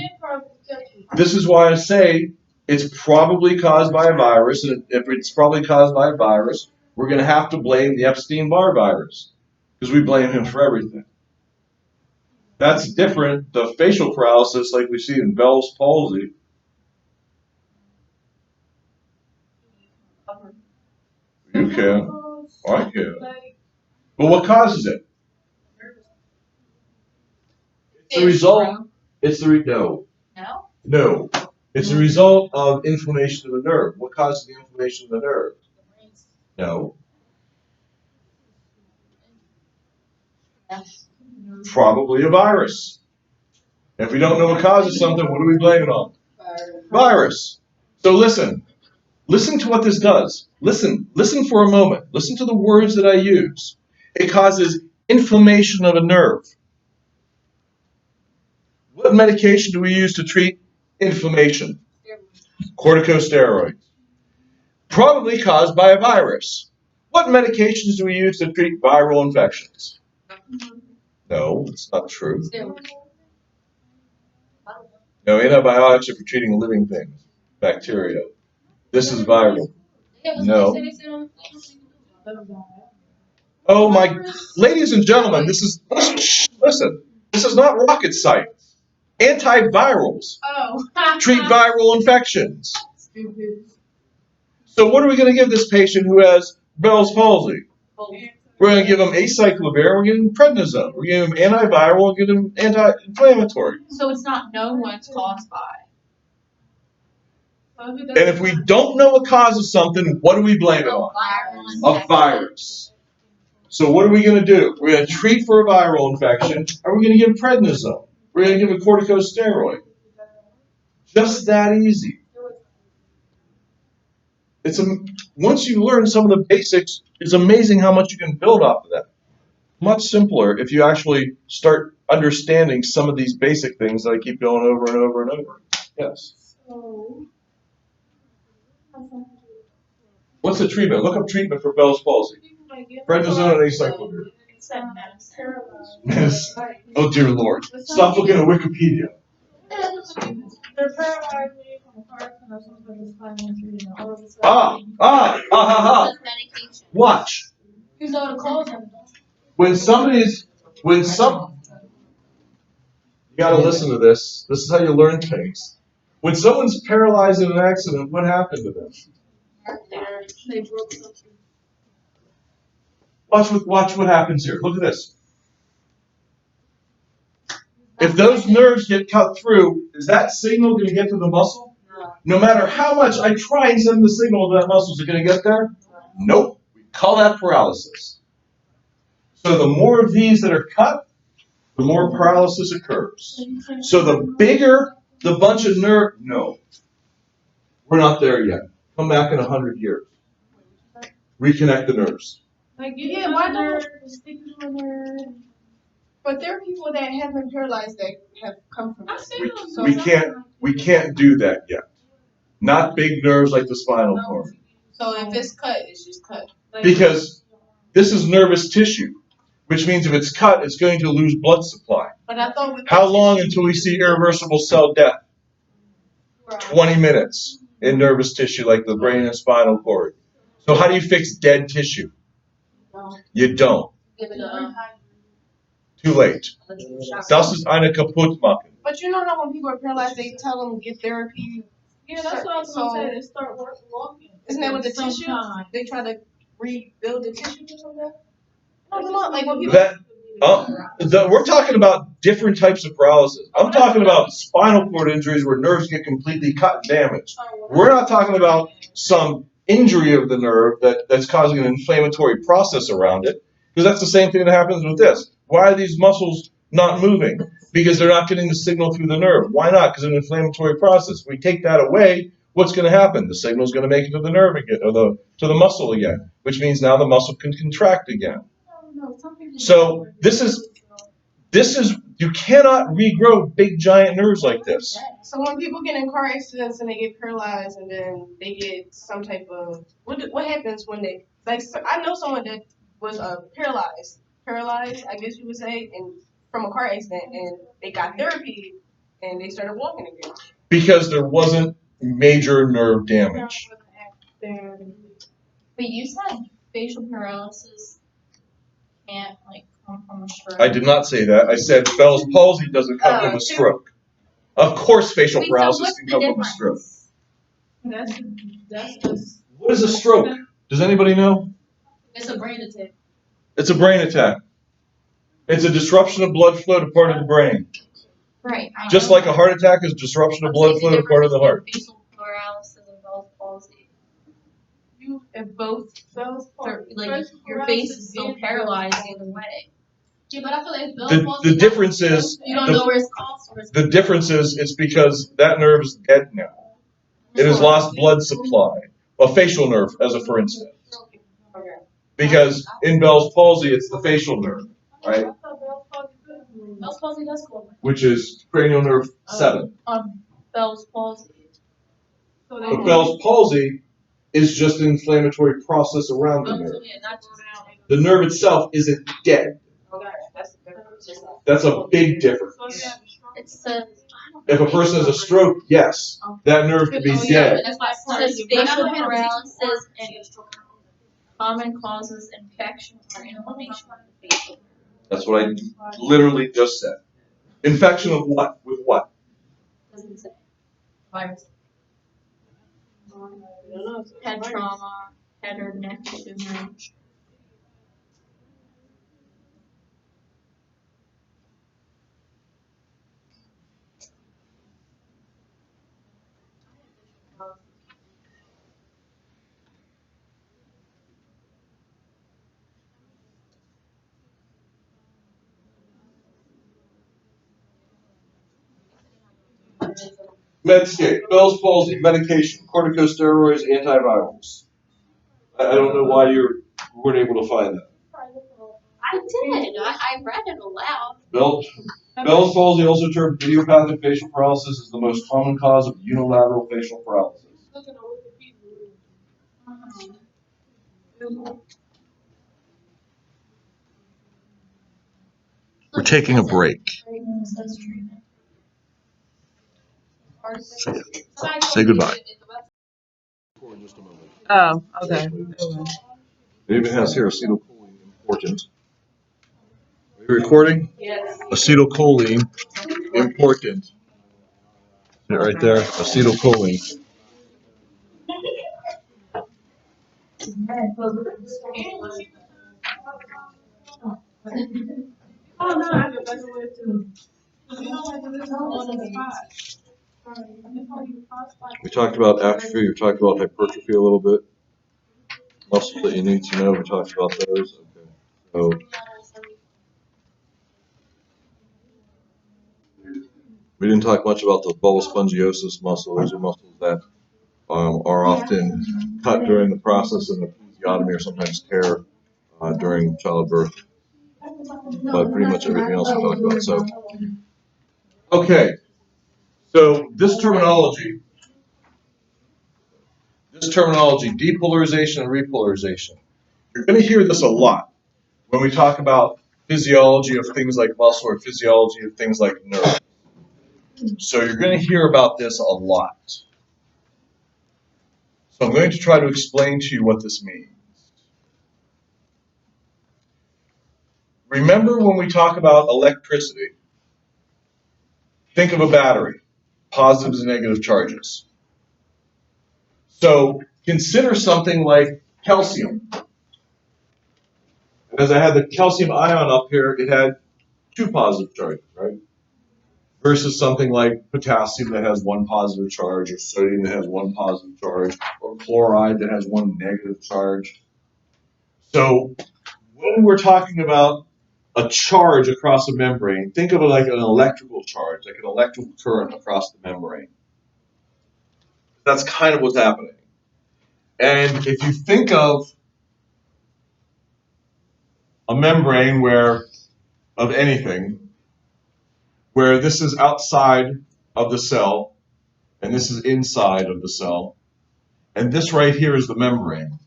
this is why I say it's probably caused by a virus, and if it's probably caused by a virus, we're going to have to blame the Epstein-Barr virus, because we blame him for everything. That's different. The facial paralysis, like we see in Bell's palsy. You can. I can. But what causes it? It's the result. It's the no. No? No. It's a result of inflammation of the nerve. What causes the inflammation of the nerve? No. Yes. Probably a virus. If we don't know what causes something, what do we blame it on? Virus. So listen. Listen to what this does. Listen for a moment. Listen to the words that I use. It causes inflammation of a nerve. What medication do we use to treat inflammation? Corticosteroids. Probably caused by a virus. What medications do we use to treat viral infections? No, it's not true. No, antibiotics are for treating living things, bacteria. This is viral. No. Oh my, ladies and gentlemen, listen, this is not rocket science. Antivirals treat viral infections. So what are we going to give this patient who has Bell's palsy? We're going to give them acyclovir, we're going to give them prednisone, we're going to give them antiviral, and give them anti-inflammatory. So it's not known what it's caused by. And if we don't know what causes something, what do we blame it on? A virus. So what are we going to do? We're going to treat for a viral infection, and we're going to give prednisone. We're going to give a corticosteroid. Just that easy. Once you learn some of the basics, it's amazing how much you can build off of that. Much simpler if you actually start understanding some of these basic things that I keep going over and over and over. Yes. So, What's the treatment? Look up treatment for Bell's palsy. Prednisone and acyclovir. Yes. Oh dear Lord. Stop looking at Wikipedia. They're paralyzed from heart and that's what the spinal injury and all of this. That's medication. Watch. You know to close them. You gotta listen to this. This is how you learn things. When someone's paralyzed in an accident, what happened to them? They broke something. Watch what happens here. Look at this. If those nerves get cut through, is that signal going to get to the muscle? No matter how much I try and send the signal to that muscle, is it going to get there? Nope. We call that paralysis. So the more of these that are cut, the more paralysis occurs. So the bigger the bunch of nerve, no. We're not there yet. Come back in 100 years. Reconnect the nerves. like, yeah, why don't? But there are people that have been paralyzed that have come from this. We can't do that yet. Not big nerves like the spinal cord. So if it's cut, it's just cut. Because this is nervous tissue, which means if it's cut, it's going to lose blood supply. But I thought How long until we see irreversible cell death? 20 minutes in nervous tissue like the brain and spinal cord. So how do you fix dead tissue? You don't. Too late. Das ist eine Kaputtmachen. But you know how when people are paralyzed, they tell them get therapy. Yeah, that's what I was gonna say. They start walking. Isn't that with the tissue? They try to rebuild the tissue or something. Like when people. We're talking about different types of paralysis. I'm talking about spinal cord injuries where nerves get completely cut and damaged. We're not talking about some injury of the nerve that's causing an inflammatory process around it, because that's the same thing that happens with this. Why are these muscles not moving? Because they're not getting the signal through the nerve. Why not? Because of an inflammatory process. If we take that away, what's going to happen? The signal is going to make it to the nerve again, or to the muscle again, which means now the muscle can contract again. So this is you cannot regrow big giant nerves like this. So when people get in car accidents and they get paralyzed and then they get some type of what happens when they like? So I know someone that was paralyzed, I guess you would say, and from a car accident, and they got therapy and they started walking again. Because there wasn't major nerve damage. But you said facial paralysis can't come from a stroke. I did not say that. I said Bell's palsy doesn't come from a stroke. Of course facial paralysis can come from a stroke. What is a stroke? Does anybody know? It's a brain attack. It's a brain attack. It's a disruption of blood flow to part of the brain. Right. Just like a heart attack is disruption of blood flow to part of the heart. Facial paralysis and Bell's palsy. If both Bell's palsy, Your face is still paralyzed either way. Yeah, but I feel like Bell's palsy. The difference is You don't know where it's caused from. the difference is it's because that nerve is dead now. It has lost blood supply. A facial nerve, as a for instance. Because in Bell's palsy, it's the facial nerve, right? Bell's palsy does go. Which is cranial nerve 7. Bell's palsy. But Bell's palsy is just an inflammatory process around the nerve. The nerve itself isn't dead. That's a big difference. If a person has a stroke, yes, that nerve could be dead. It says facial paralysis and common causes infection or inflammation of the facial nerve. That's what I literally just said. Infection of what? With what? Doesn't say. Virus. Head trauma, head or neck tumor. Medscape, Bell's palsy, medication, corticosteroids, antivirals. I don't know why you weren't able to find that. I did. I read it aloud. Bell's palsy, also termed idiopathic facial paralysis, is the most common cause of unilateral facial paralysis. We're taking a break. Say goodbye. Oh, okay. It even has here acetylcholine important. Are you recording? Yes. Acetylcholine important. See it right there? Acetylcholine. Oh, no, I have a better way too. You know what, this is on the spot. We talked about atrophy, we talked about hypertrophy a little bit. Muscles that you need to know, we talked about those. Okay. So we didn't talk much about the bullous muscle. Those are muscles that are often cut during the process of episiotomy or sometimes tear during childbirth. But pretty much everything else we talked about. So, okay. So this terminology, depolarization and repolarization. You're going to hear this a lot when we talk about physiology of things like muscle or physiology of things like nerve. So you're going to hear about this a lot. So I'm going to try to explain to you what this means. Remember when we talk about electricity, think of a battery, positives and negative charges. So consider something like calcium. And as I had the calcium ion up here, it had 2 positive charges, right? Versus something like potassium that has 1 positive charge, or sodium that has 1 positive charge, or chloride that has 1 negative charge. So when we're talking about a charge across a membrane, think of it like an electrical charge, like an electrical current across the membrane. That's kind of what's happening. And if you think of a membrane of anything, where this is outside of the cell, and this is inside of the cell, and this right here is the membrane.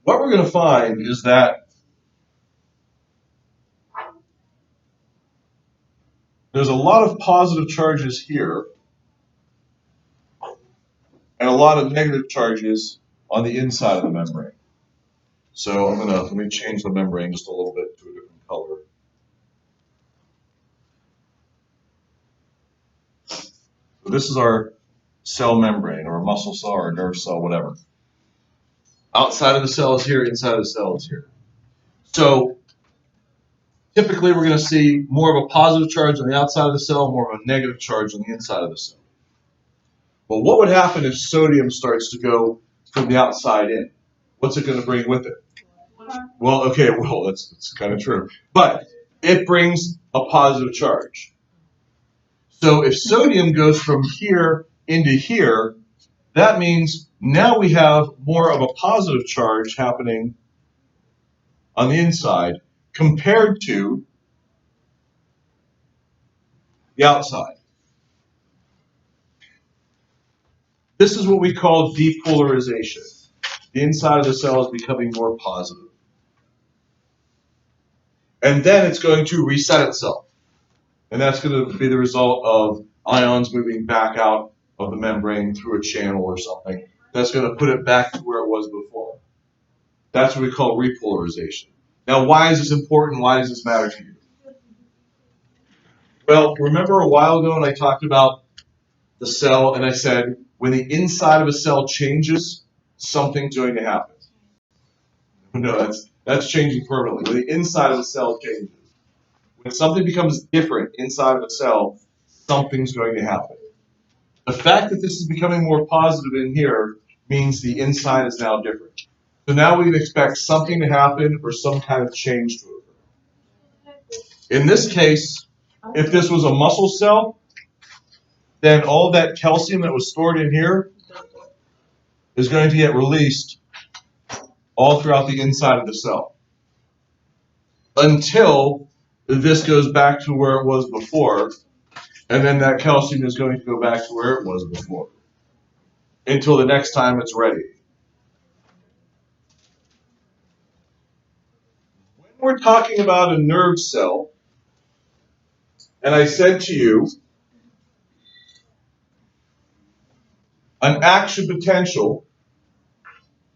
What we're going to find is that there's a lot of positive charges here, and a lot of negative charges on the inside of the membrane. So let me change the membrane just a little bit to a different color. So this is our cell membrane, or a muscle cell, or a nerve cell, whatever. Outside of the cell is here, inside of the cell is here. So typically we're going to see more of a positive charge on the outside of the cell, more of a negative charge on the inside of the cell. But what would happen if sodium starts to go from the outside in? What's it going to bring with it? Well, okay, that's kind of true. But it brings a positive charge. So if sodium goes from here into here, that means now we have more of a positive charge happening on the inside compared to the outside. This is what we call depolarization. The inside of the cell is becoming more positive. And then it's going to reset itself. And that's going to be the result of ions moving back out of the membrane through a channel or something. That's going to put it back to where it was before. That's what we call repolarization. Now, why is this important? Why does this matter to you? Well, remember a while ago when I talked about the cell and I said when the inside of a cell changes, something's going to happen. No, that's changing permanently. When the inside of the cell changes. When something becomes different inside of a cell, something's going to happen. The fact that this is becoming more positive in here means the inside is now different. So now we can expect something to happen or some kind of change to occur. In this case, if this was a muscle cell, then all that calcium that was stored in here is going to get released all throughout the inside of the cell until this goes back to where it was before, and then that calcium is going to go back to where it was before until the next time it's ready. When we're talking about a nerve cell, and I said to you, an action potential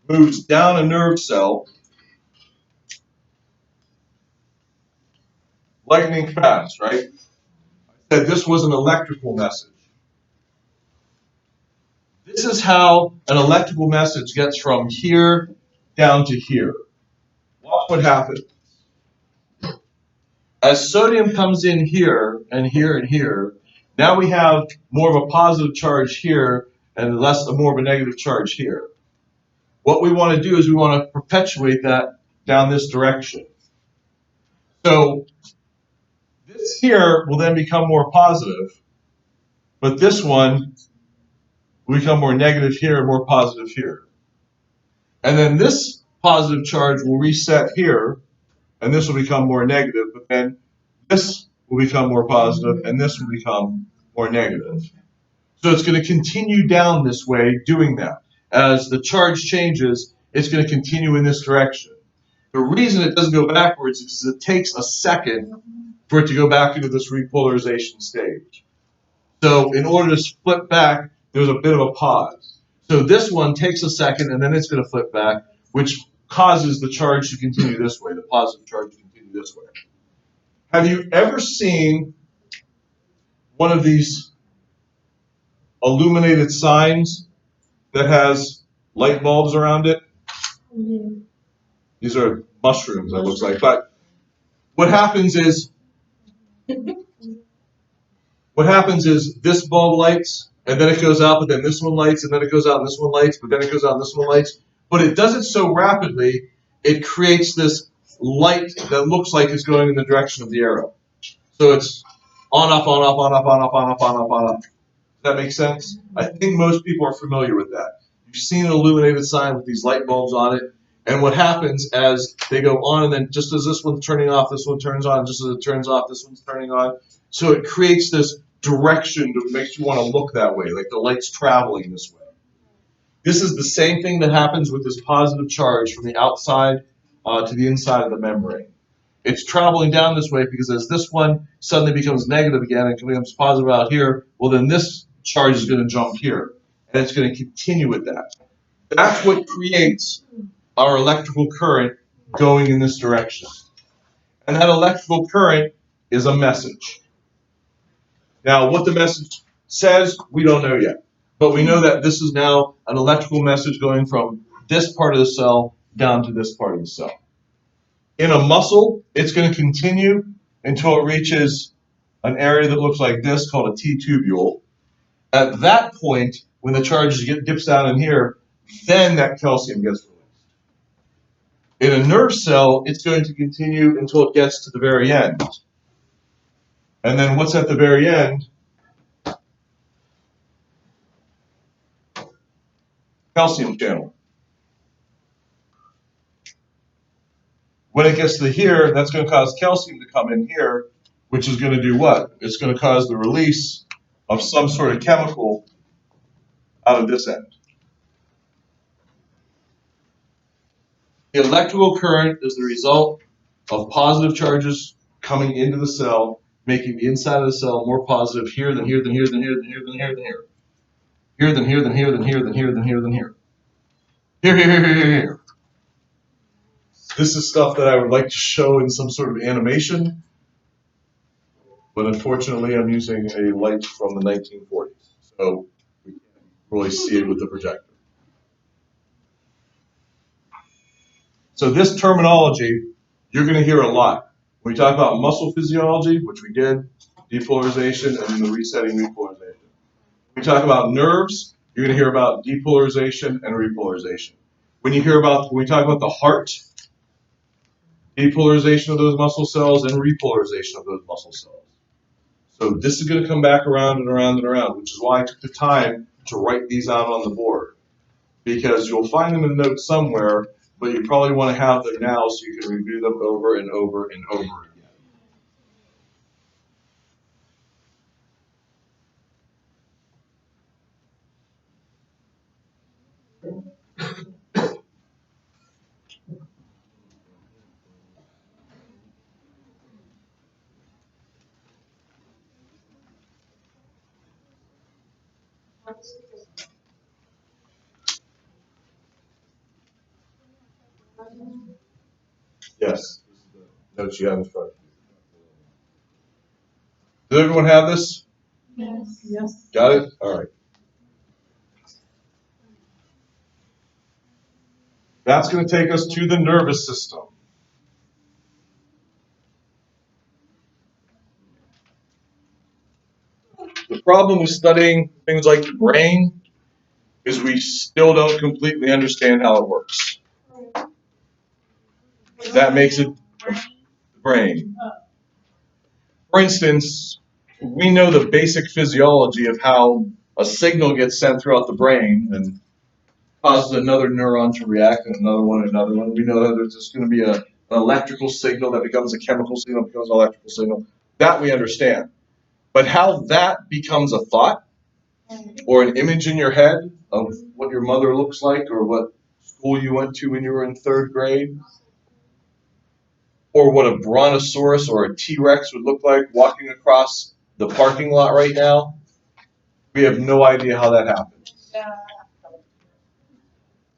moves down a nerve cell lightning fast, right? I said this was an electrical message. This is how an electrical message gets from here down to here. Watch what happens. As sodium comes in here and here and here, now we have more of a positive charge here and more of a negative charge here. What we want to do is we want to perpetuate that down this direction. So this here will then become more positive, but this one will become more negative here and more positive here. And then this positive charge will reset here, and this will become more negative, but then this will become more positive, and this will become more negative. So it's going to continue down this way doing that. As the charge changes, it's going to continue in this direction. The reason it doesn't go backwards is because it takes a second for it to go back into this repolarization stage. So in order to flip back, there's a bit of a pause. So this one takes a second, and then it's going to flip back, which causes the charge to continue this way, the positive charge to continue this way. Have you ever seen one of these illuminated signs that has light bulbs around it? Yeah. These are mushrooms, it looks like. But what happens is this bulb lights, and then it goes out, but then this one lights, and then it goes out, and this one lights, but then it goes out, and this one lights. But it does it so rapidly, it creates this light that looks like it's going in the direction of the arrow. So it's on, off, on, off, on, off, on, off, on, off, on, off, on, off. Does that make sense? I think most people are familiar with that. You've seen an illuminated sign with these light bulbs on it, and what happens as they go on, and then just as this one's turning off, this one turns on, just as it turns off, this one's turning on. So it creates this direction that makes you want to look that way, like the light's traveling this way. This is the same thing that happens with this positive charge from the outside to the inside of the membrane. It's traveling down this way because as this one suddenly becomes negative again and becomes positive out here, well then this charge is going to jump here, and it's going to continue with that. That's what creates our electrical current going in this direction. And that electrical current is a message. Now, what the message says, we don't know yet. But we know that this is now an electrical message going from this part of the cell down to this part of the cell. In a muscle, it's going to continue until it reaches an area that looks like this called a T-tubule. At that point, when the charge dips down in here, then that calcium gets released. In a nerve cell, it's going to continue until it gets to the very end. And then what's at the very end? Calcium channel. When it gets to here, that's going to cause calcium to come in here, which is going to do what? It's going to cause the release of some sort of chemical out of this end. The electrical current is the result of positive charges coming into the cell, making the inside of the cell more positive here than here than here than here than here than here than here. Here than here than here than here than here than here than here. Here, here, here, here, here, here. This is stuff that I would like to show in some sort of animation, but unfortunately I'm using a light from the 1940s, so we can't really see it with the projector. So this terminology, you're going to hear a lot. When we talk about muscle physiology, which we did, depolarization, and then the resetting repolarization. When we talk about nerves, you're going to hear about depolarization and repolarization. When we talk about the heart, depolarization of those muscle cells and repolarization of those muscle cells. So this is going to come back around and around and around, which is why I took the time to write these out on the board. Because you'll find them in notes somewhere, but you probably want to have them now so you can review them over and over and over again. Yes, this is the notes you have in front of you. Does everyone have this? Yes. Yes. Got it? All right. That's going to take us to the nervous system. The problem with studying things like the brain is we still don't completely understand how it works. That makes it the brain. For instance, we know the basic physiology of how a signal gets sent throughout the brain and causes another neuron to react and another one and another one. We know that there's just going to be an electrical signal that becomes a chemical signal, becomes an electrical signal. That we understand. But how that becomes a thought or an image in your head of what your mother looks like or what school you went to when you were in 3rd grade, or what a brontosaurus or a T-Rex would look like walking across the parking lot right now, we have no idea how that happened.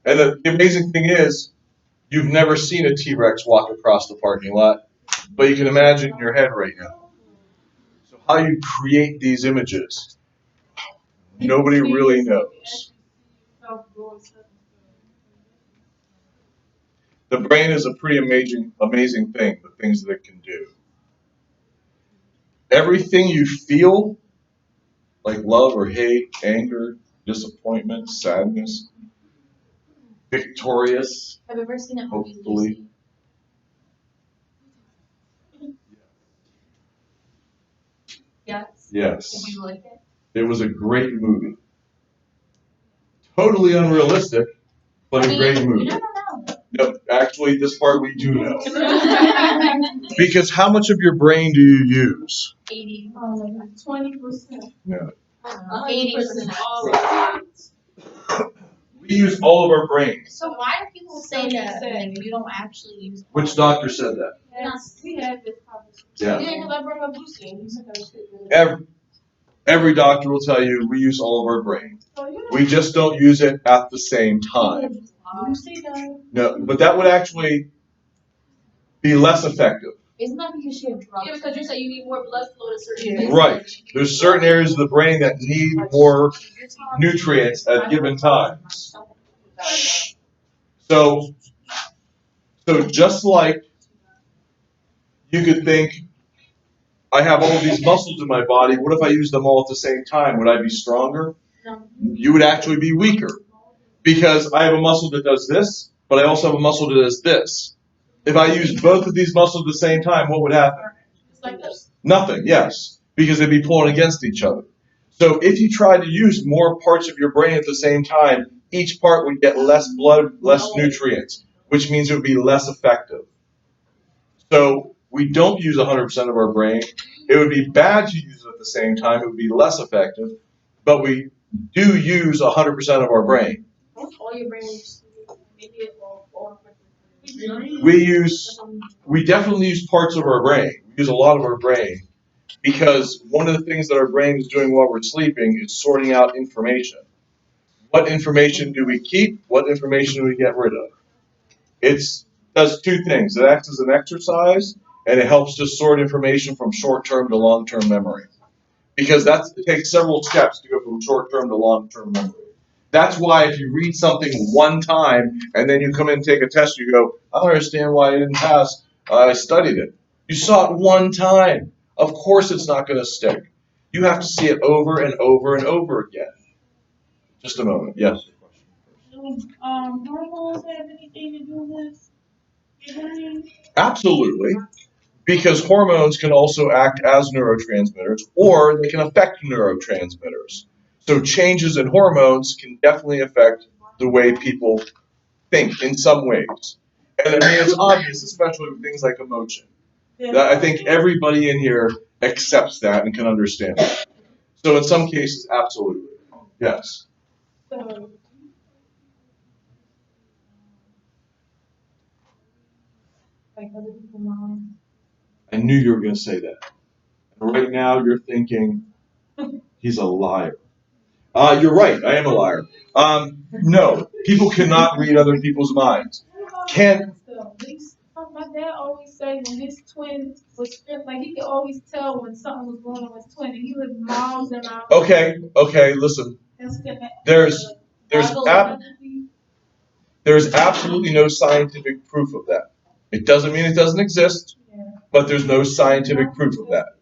And the amazing thing is, you've never seen a T-Rex walk across the parking lot, but you can imagine in your head right now. So how you create these images, nobody really knows. The brain is a pretty amazing thing, the things that it can do. Everything you feel, like love or hate, anger, disappointment, sadness, victorious, Have you ever seen a movie, hopefully. Lucy? Yes. Yes. Did you like it? It was a great movie. Totally unrealistic, but a great movie. You never know. No, actually, this part we do know. Because how much of your brain do you use? 80. 20%. No. 80%. We use all of our brains. So why do people say that like, you don't actually use? Which doctor said that? Yes. We had this conversation. Yeah. Yeah, because I brought up Lucy and you said that shit. Every doctor will tell you we use all of our brain. So you know, We just don't use it at the same time. Lucy does. No, but that would actually be less effective. Isn't that because she had drugs? Yeah, because you said you need more blood flow to certain places. Right. There's certain areas of the brain that need more nutrients at given times. So just like you could think, I have all these muscles in my body, what if I use them all at the same time? Would I be stronger? No. You would actually be weaker. Because I have a muscle that does this, but I also have a muscle that does this. If I use both of these muscles at the same time, what would happen? It's like this. Nothing, yes, because they'd be pulling against each other. So if you try to use more parts of your brain at the same time, each part would get less blood, less nutrients, which means it would be less effective. So we don't use 100% of our brain. It would be bad to use it at the same time. It would be less effective, but we do use 100% of our brain. All your brains, maybe it will. We definitely use parts of our brain. We use a lot of our brain because one of the things that our brain is doing while we're sleeping is sorting out information. What information do we keep? What information do we get rid of? It does two things. It acts as an exercise, and it helps to sort information from short-term to long-term memory. Because it takes several steps to go from short-term to long-term memory. That's why if you read something one time and then you come in and take a test, you go, I don't understand why I didn't pass. I studied it. You saw it one time. Of course it's not going to stick. You have to see it over and over and over again. Just a moment. Yes? Hormones have anything to do with your brain? Absolutely. because hormones can also act as neurotransmitters, or they can affect neurotransmitters. So changes in hormones can definitely affect the way people think in some ways. And I mean, it's obvious, especially with things like emotion. I think everybody in here accepts that and can understand it. So in some cases, absolutely. Yes. So, like other people's minds. I knew you were going to say that. And right now you're thinking, he's a liar. You're right, I am a liar. No, people cannot read other people's minds. My dad always say when his twin was spent, like he could always tell when something was going on with his twin, and he lived miles and miles. Okay, listen. There's absolutely no scientific proof of that. It doesn't mean it doesn't exist, but there's no scientific proof of that.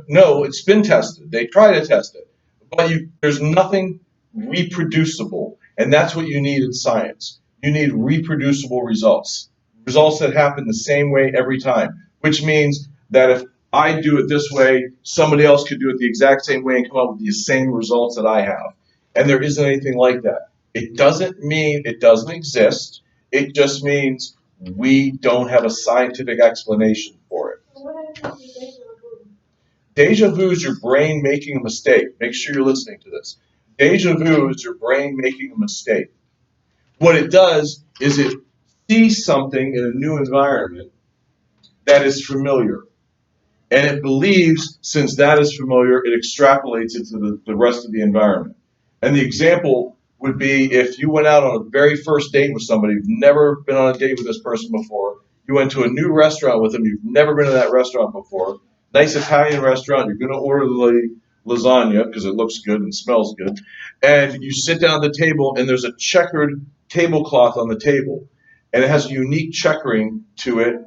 No, it's been tested. They try to test it, but there's nothing reproducible, and that's what you need in science. You need reproducible results that happen the same way every time, which means that if I do it this way, somebody else could do it the exact same way and come up with the same results that I have. And there isn't anything like that. It doesn't mean it doesn't exist. It just means we don't have a scientific explanation for it. Deja vu is your brain making a mistake. Make sure you're listening to this. Deja vu is your brain making a mistake. What it does is it sees something in a new environment that is familiar. And it believes, since that is familiar, it extrapolates it to the rest of the environment. And the example would be if you went out on a very first date with somebody, you've never been on a date with this person before, you went to a new restaurant with them, you've never been to that restaurant before, nice Italian restaurant, you're going to order the lasagna because it looks good and smells good, and you sit down at the table and there's a checkered tablecloth on the table, and it has a unique checkering to it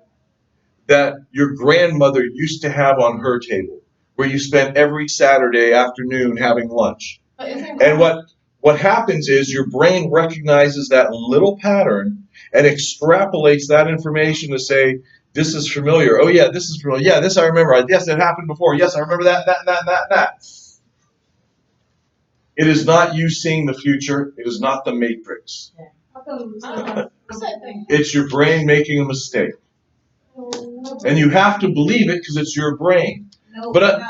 that your grandmother used to have on her table, where you spent every Saturday afternoon having lunch. And what happens is your brain recognizes that little pattern and extrapolates that information to say, this is familiar. Oh yeah, this is familiar. Yeah, this I remember. Yes, it happened before. Yes, I remember that. It is not you seeing the future. It is not the Matrix. It's your brain making a mistake. And you have to believe it because it's your brain. But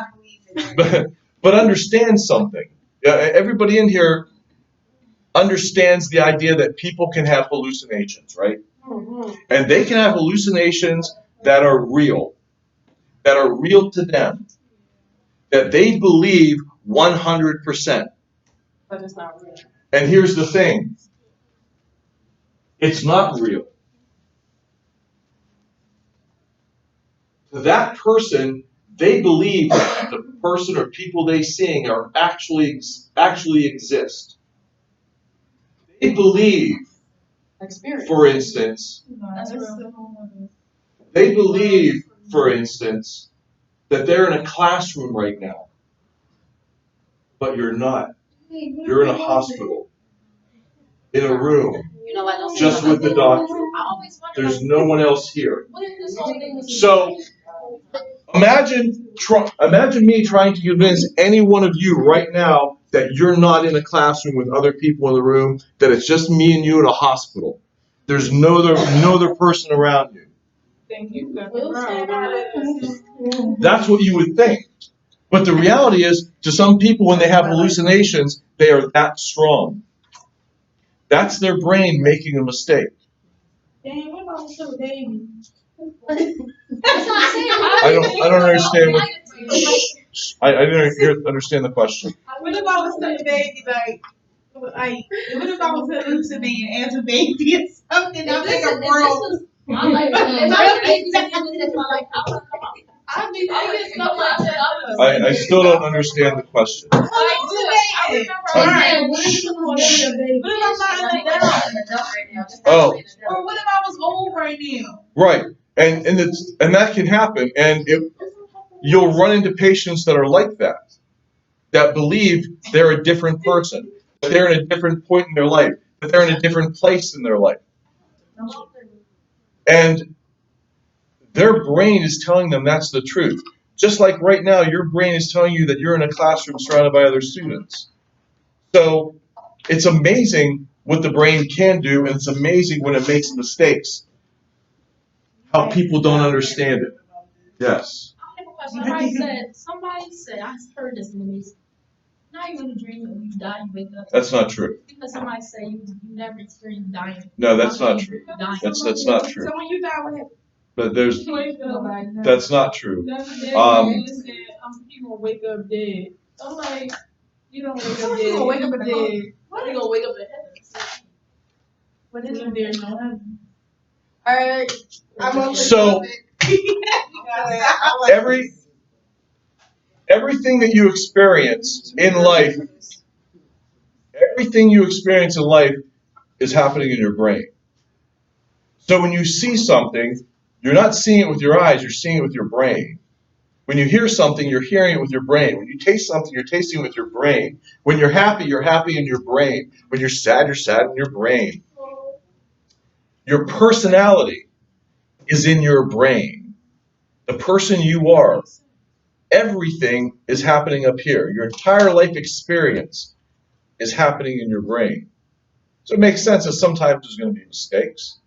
understand something. Everybody in here understands the idea that people can have hallucinations, right? Mm-hmm. And they can have hallucinations that are real to them, that they believe 100%. But it's not real. And here's the thing. It's not real. To that person, they believe that the person or people they're seeing are actually exist. They believe, for instance, that they're in a classroom right now, but you're not. You're in a hospital, in a room, just with the doctor. There's no one else here. So imagine me trying to convince any one of you right now that you're not in a classroom with other people in the room, that it's just me and you in a hospital. There's no other person around you. That's what you would think. But the reality is, to some people, when they have hallucinations, they are that strong. That's their brain making a mistake. Dang, what about the baby? I don't understand. I didn't understand the question. What if I was telling the baby what if I was hallucinating as a baby or something? That's like a world. I still don't understand the question. What if I'm or what if I was old right now? Right, and that can happen, and you'll run into patients that are like that believe they're a different person, that they're in a different point in their life, that they're in a different place in their life. And Their brain is telling them that's the truth. Just like right now, your brain is telling you that you're in a classroom surrounded by other students. So it's amazing what the brain can do, and it's amazing when it makes mistakes. How people don't understand it. Yes. Somebody said, I heard this movie. Now you're gonna dream of you die and wake up. That's not true. Because somebody say you never experienced dying. No, that's not true. That's not true. So when you die, what happens? But that's not true. I'm gonna wake up dead. I'm like, you don't wake up dead. You gonna wake up dead. Why you gonna wake up in heaven? What is it? There's no heaven. Alright. So everything that you experience in life, is happening in your brain. So when you see something, you're not seeing it with your eyes, you're seeing it with your brain. When you hear something, you're hearing it with your brain. When you taste something, you're tasting it with your brain. When you're happy in your brain. When you're sad in your brain. Your personality is in your brain. The person you are. Everything is happening up here. Your entire life experience is happening in your brain. So it makes sense that sometimes there's going to be mistakes.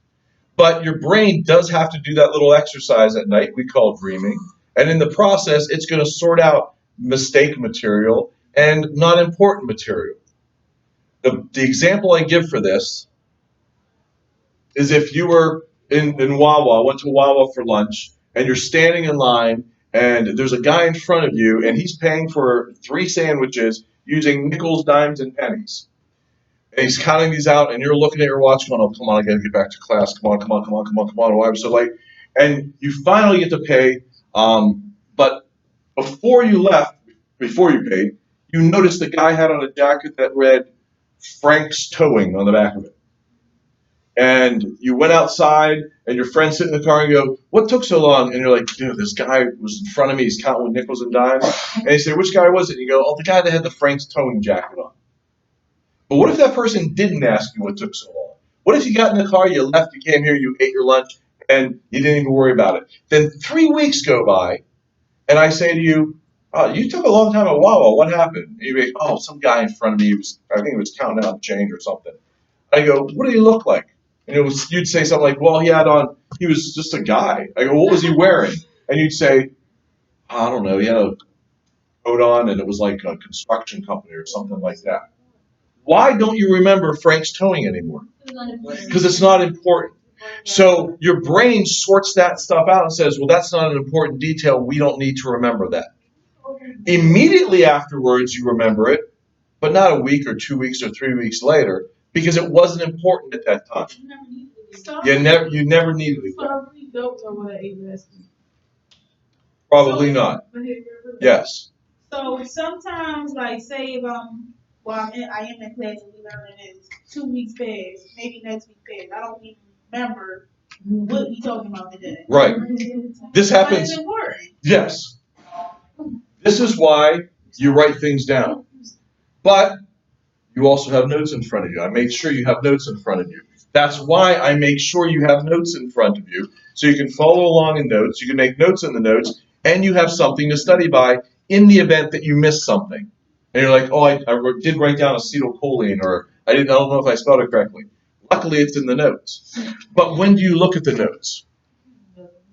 But your brain does have to do that little exercise at night we call dreaming. And in the process, it's going to sort out mistake material and not important material. The example I give for this is if you were in Wawa, went to Wawa for lunch, and you're standing in line, and there's a guy in front of you, and he's paying for 3 sandwiches using nickels, dimes, and pennies. And he's counting these out, and you're looking at your watch going, oh, come on, I got to get back to class. Come on. Why am I so late? And you finally get to pay, but before you paid, you noticed the guy had on a jacket that read Frank's Towing on the back of it. And you went outside, and your friends sit in the car and go, what took so long? And you're like, dude, this guy was in front of me. He's counting with nickels and dimes. And you say, which guy was it? And you go, oh, the guy that had the Frank's Towing jacket on. But what if that person didn't ask you what took so long? What if you got in the car, you left, you came here, you ate your lunch, and you didn't even worry about it? Then 3 weeks go by, and I say to you, oh, you took a long time at Wawa. What happened? And you go, oh, some guy in front of me, I think he was counting out change or something. I go, what did he look like? And you'd say something like, well, he was just a guy. I go, what was he wearing? And you'd say, I don't know, he had a coat on, and it was like a construction company or something like that. Why don't you remember Frank's Towing anymore? Because it's not important. So your brain sorts that stuff out and says, well, that's not an important detail. We don't need to remember that. Immediately afterwards, you remember it, but not a week or 2 weeks or 3 weeks later, because it wasn't important at that time. You never needed it. So I really don't know what ADS is. Probably not. Yes. So sometimes, like, say if I am in class and we learning this 2 weeks past, maybe next week past, I don't even remember what we talking about today. Right. This happens. But it's important. Yes. This is why you write things down. But you also have notes in front of you. I made sure you have notes in front of you. That's why I make sure you have notes in front of you, so you can follow along in notes, you can make notes in the notes, and you have something to study by in the event that you miss something. And you're like, oh, I did write down acetylcholine, or I don't know if I spelled it correctly. Luckily, it's in the notes. But when do you look at the notes?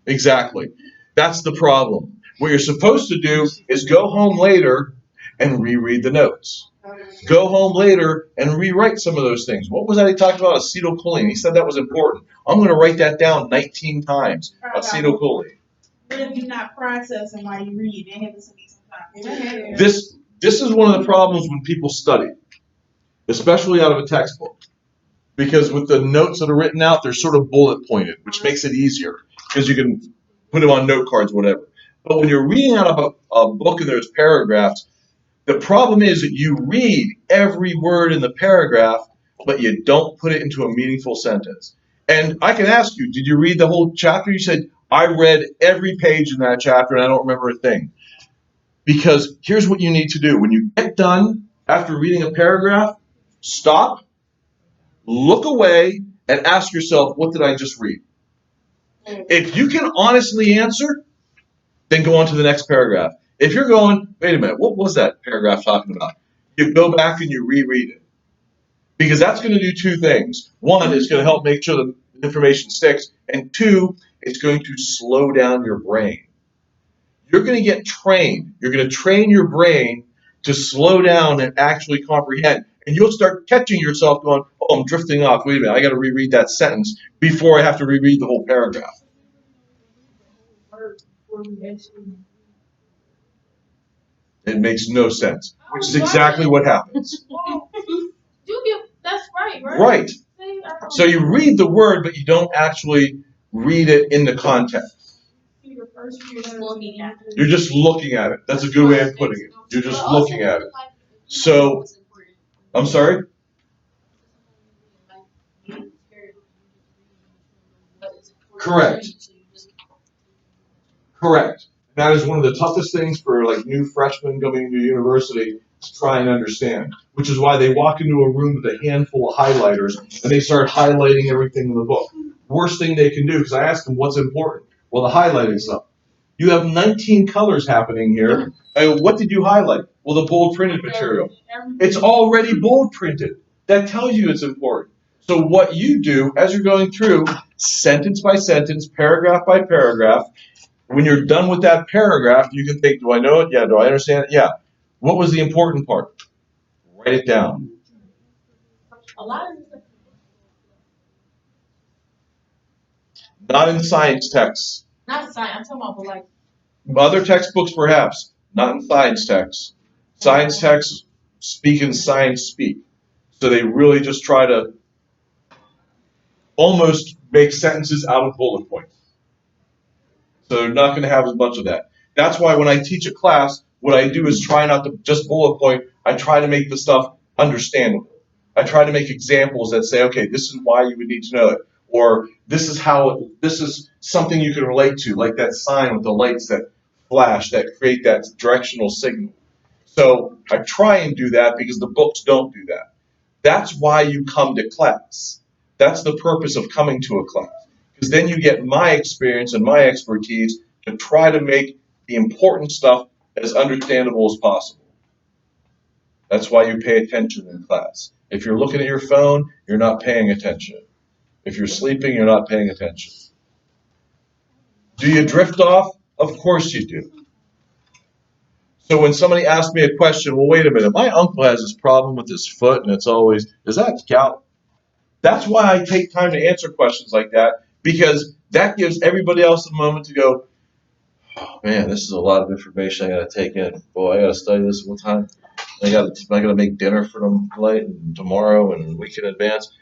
Exactly. That's the problem. What you're supposed to do is go home later and reread the notes. Go home later and rewrite some of those things. What was that he talked about? Acetylcholine. He said that was important. I'm going to write that down 19 times. Acetylcholine. What if you're not processing while you read? It happens to me sometimes. This is one of the problems when people study, especially out of a textbook. Because with the notes that are written out, they're sort of bullet pointed, which makes it easier because you can put them on note cards, whatever. But when you're reading out of a book and there's paragraphs, the problem is that you read every word in the paragraph, but you don't put it into a meaningful sentence. And I can ask you, did you read the whole chapter? You said, I read every page in that chapter and I don't remember a thing. Because here's what you need to do. When you get done after reading a paragraph, stop, look away, and ask yourself, what did I just read? If you can honestly answer, then go on to the next paragraph. If you're going, wait a minute, what was that paragraph talking about? You go back and you reread it. Because that's going to do two things. One, it's going to help make sure the information sticks. And two, it's going to slow down your brain. You're going to get trained. You're going to train your brain to slow down and actually comprehend. And you'll start catching yourself going, oh, I'm drifting off. Wait a minute, I got to reread that sentence before I have to reread the whole paragraph. It makes no sense, which is exactly what happens. That's right, right? Right. So you read the word, but you don't actually read it in the context. You're just looking at it. That's a good way of putting it. You're just looking at it. So, I'm sorry? Correct. Correct. That is one of the toughest things for like new freshmen coming into university to try and understand, which is why they walk into a room with a handful of highlighters and they start highlighting everything in the book. Worst thing they can do, because I asked them what's important. Well, the highlighting stuff. You have 19 colors happening here. And what did you highlight? Well, the bold printed material. It's already bold printed. That tells you it's important. So what you do as you're going through, sentence by sentence, paragraph by paragraph, when you're done with that paragraph, you can think, do I know it? Yeah. Do I understand it? Yeah. What was the important part? Write it down. A lot of Not in science texts. not science. I'm talking about like Other textbooks, perhaps. Not in science texts. Science texts speak in science speak. So they really just try to almost make sentences out of bullet points. So they're not going to have as much of that. That's why when I teach a class, what I do is try not to just bullet point. I try to make the stuff understandable. I try to make examples that say, okay, this is why you would need to know it. Or this is something you can relate to, like that sign with the lights that flash, that create that directional signal. So I try and do that because the books don't do that. That's why you come to class. That's the purpose of coming to a class. Because then you get my experience and my expertise to try to make the important stuff as understandable as possible. That's why you pay attention in class. If you're looking at your phone, you're not paying attention. If you're sleeping, you're not paying attention. Do you drift off? Of course you do. So when somebody asks me a question, well, wait a minute, my uncle has this problem with his foot, and it's always, is that gout? That's why I take time to answer questions like that, because that gives everybody else a moment to go, oh, man, this is a lot of information I got to take in. Boy, I got to study this one time. I got to make dinner for them tonight and tomorrow and a week in advance.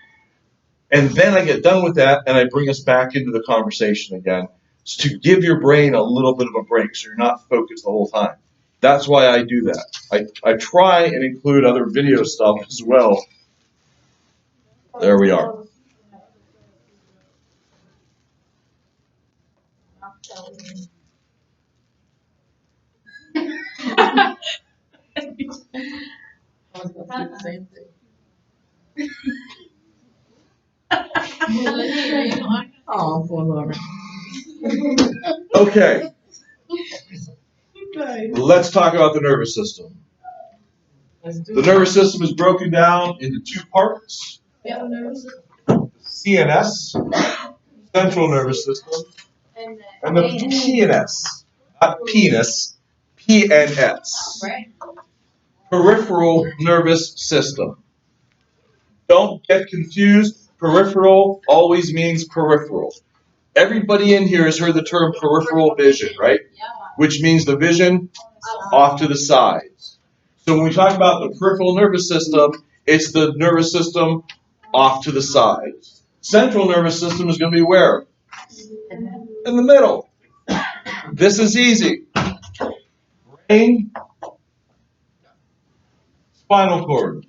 And then I get done with that, and I bring us back into the conversation again to give your brain a little bit of a break so you're not focused the whole time. That's why I do that. I try and include other video stuff as well. There we are. Oh, poor Laura. Okay. Let's talk about the nervous system. The nervous system is broken down into two parts. CNS, central nervous system, and the PNS, not penis, PNS, peripheral nervous system. Don't get confused. Peripheral always means peripheral. Everybody in here has heard the term peripheral vision, right? Which means the vision off to the sides. So when we talk about the peripheral nervous system, it's the nervous system off to the sides. Central nervous system is going to be where? In the middle. This is easy. Brain, spinal cord.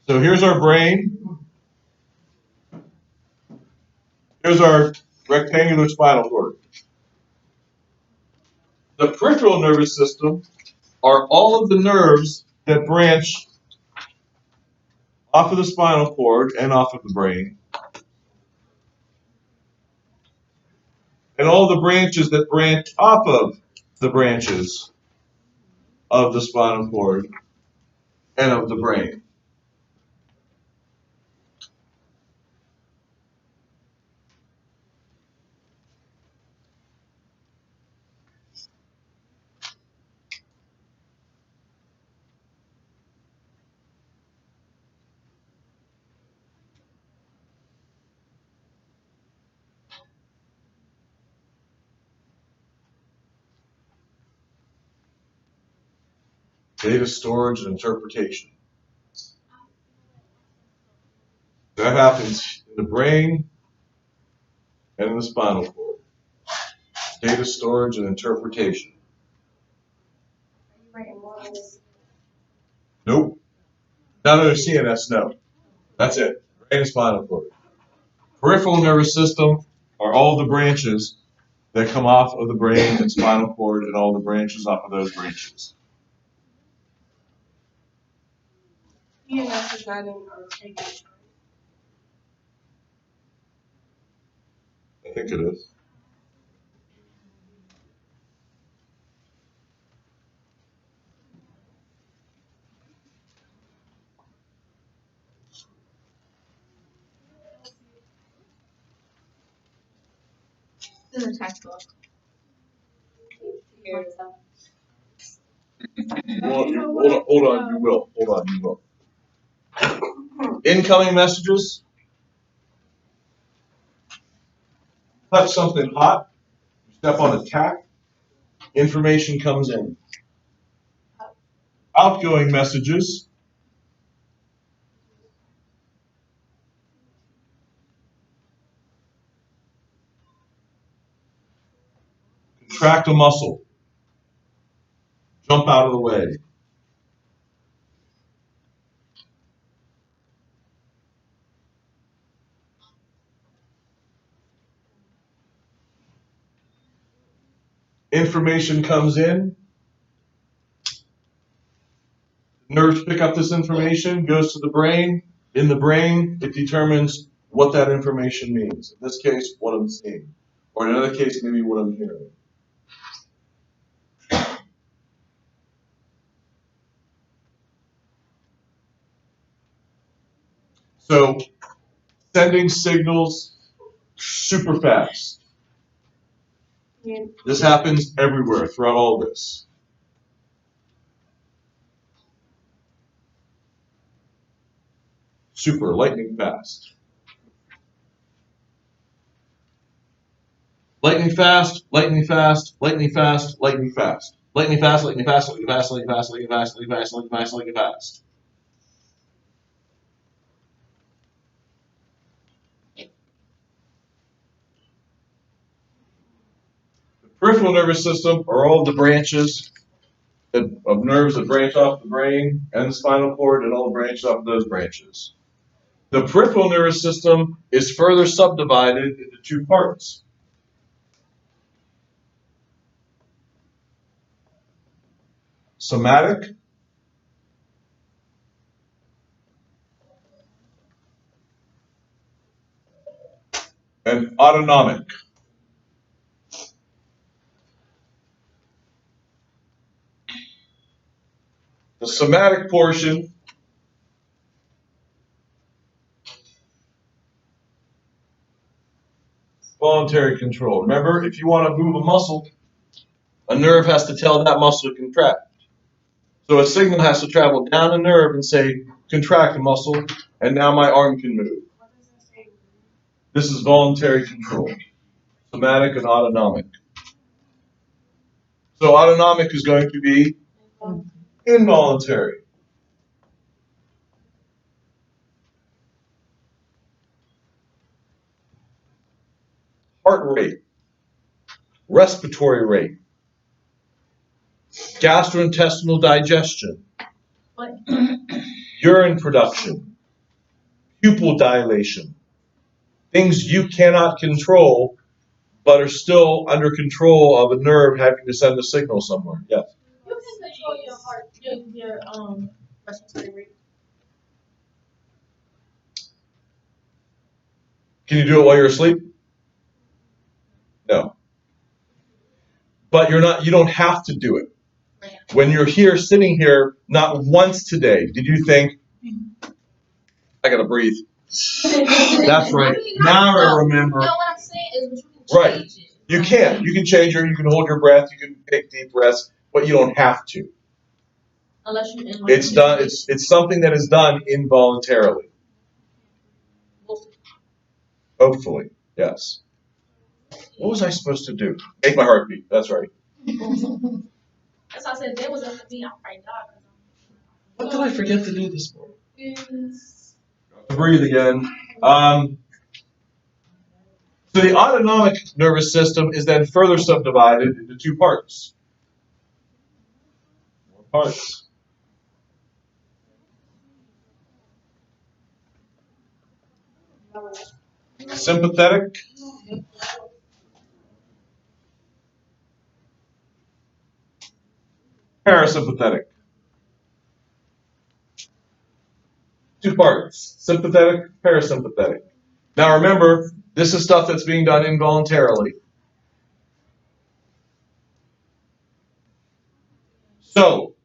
So here's our brain. Here's our rectangular spinal cord. The peripheral nervous system are all of the nerves that branch off of the spinal cord and off of the brain and all the branches that branch off of the branches of the spinal cord and of the brain. Data storage and interpretation. That happens in the brain and in the spinal cord. Data storage and interpretation. Nope. None of the CNS, no. That's it. Brain and spinal cord. Peripheral nervous system are all the branches that come off of the brain and spinal cord and all the branches off of those branches. EMS is not in our figures. I think it is. This is a textbook. Here. Hold on, you will. Hold on, you will. Incoming messages. Touch something hot. Step on a tack. Information comes in. Outgoing messages. Contract a muscle. Jump out of the way. Information comes in. Nerves pick up this information, goes to the brain. In the brain, it determines what that information means. In this case, what I'm seeing. Or in another case, maybe what I'm hearing. So, sending signals super fast. Yeah. This happens everywhere throughout all this. Super, lightning fast. Lightning fast, lightning fast, lightning fast, lightning fast. Lightning fast, lightning fast, lightning fast, lightning fast, lightning fast, lightning fast, lightning fast, lightning fast. The peripheral nervous system are all the branches of nerves that branch off the brain and the spinal cord and all the branches off of those branches. The peripheral nervous system is further subdivided into two parts. Somatic and autonomic. The somatic portion voluntary control. Remember, if you want to move a muscle, a nerve has to tell that muscle to contract. So a signal has to travel down a nerve and say, contract the muscle, and now my arm can move. This is voluntary control. Somatic and autonomic. So autonomic is going to be involuntary. Heart rate, respiratory rate, gastrointestinal digestion, urine production, pupil dilation, things you cannot control but are still under control of a nerve having to send a signal somewhere. Yes? You can control your heart, your respiratory rate. Can you do it while you're asleep? No. But you don't have to do it. When you're here, sitting here, not once today did you think, I gotta breathe. That's right. Now I remember. No, what I'm saying is, Right. change it. You can. You can change it. You can hold your breath. You can take deep breaths, but you don't have to. Unless you. It's done. It's something that is done involuntarily. Hopefully, yes. What was I supposed to do? Make my heart beat. That's right. That's why I said there was up to me. I'm afraid God. What did I forget to do this morning? Breathe again. So the autonomic nervous system is then further subdivided into two parts. More parts. Sympathetic. Parasympathetic. Two parts. Sympathetic, parasympathetic. Now remember, this is stuff that's being done involuntarily. So,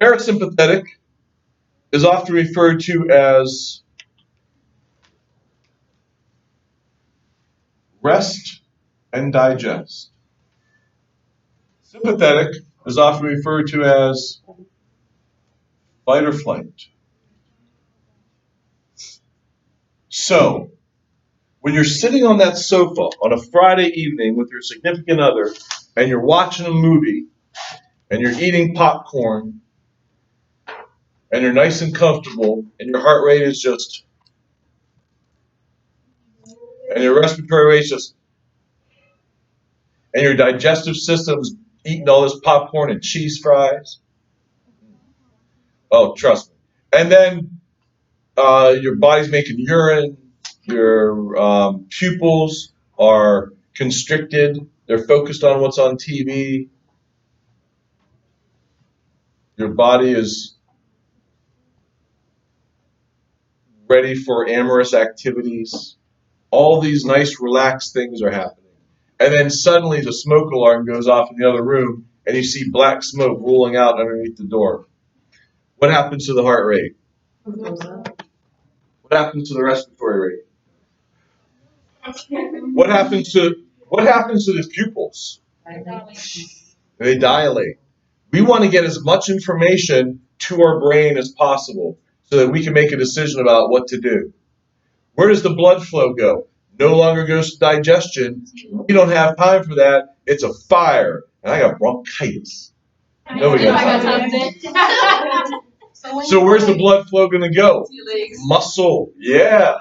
parasympathetic is often referred to as rest and digest. Sympathetic is often referred to as fight or flight. So, when you're sitting on that sofa on a Friday evening with your significant other and you're watching a movie and you're eating popcorn and you're nice and comfortable and your heart rate is just, and your respiratory rate is just, and your digestive system's eating all this popcorn and cheese fries. Oh, trust me. And then your body's making urine, your pupils are constricted, they're focused on what's on TV, your body is ready for amorous activities. All these nice relaxed things are happening. And then suddenly the smoke alarm goes off in the other room and you see black smoke rolling out underneath the door. What happens to the heart rate? What happens to the respiratory rate? What happens to the pupils? They dilate. We want to get as much information to our brain as possible so that we can make a decision about what to do. Where does the blood flow go? No longer goes to digestion. We don't have time for that. It's a fire. And I got bronchitis. Nobody got time. So where's the blood flow going to go? Muscle. Yeah.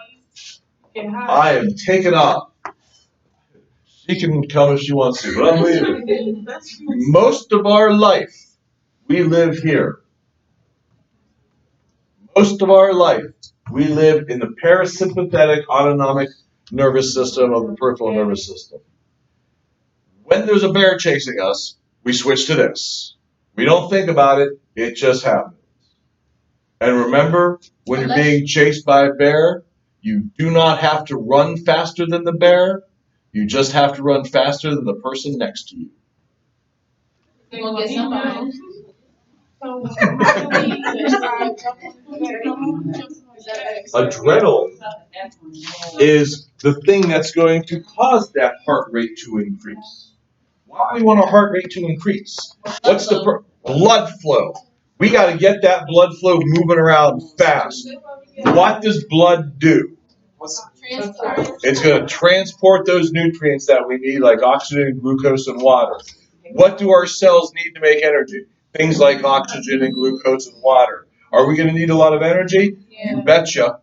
I am taken off. She can come if she wants to, but I'm leaving. Most of our life, we live here. Most of our life, we live in the parasympathetic autonomic nervous system of the peripheral nervous system. When there's a bear chasing us, we switch to this. We don't think about it, it just happens. And remember, when you're being chased by a bear, you do not have to run faster than the bear, you just have to run faster than the person next to you. You're gonna get somebody. Adrenaline is the thing that's going to cause that heart rate to increase. Why do we want our heart rate to increase? What's the blood flow? We got to get that blood flow moving around fast. What does blood do? It's going to transport those nutrients that we need, like oxygen, glucose, and water. What do our cells need to make energy? Things like oxygen and glucose and water. Are we going to need a lot of energy? You betcha.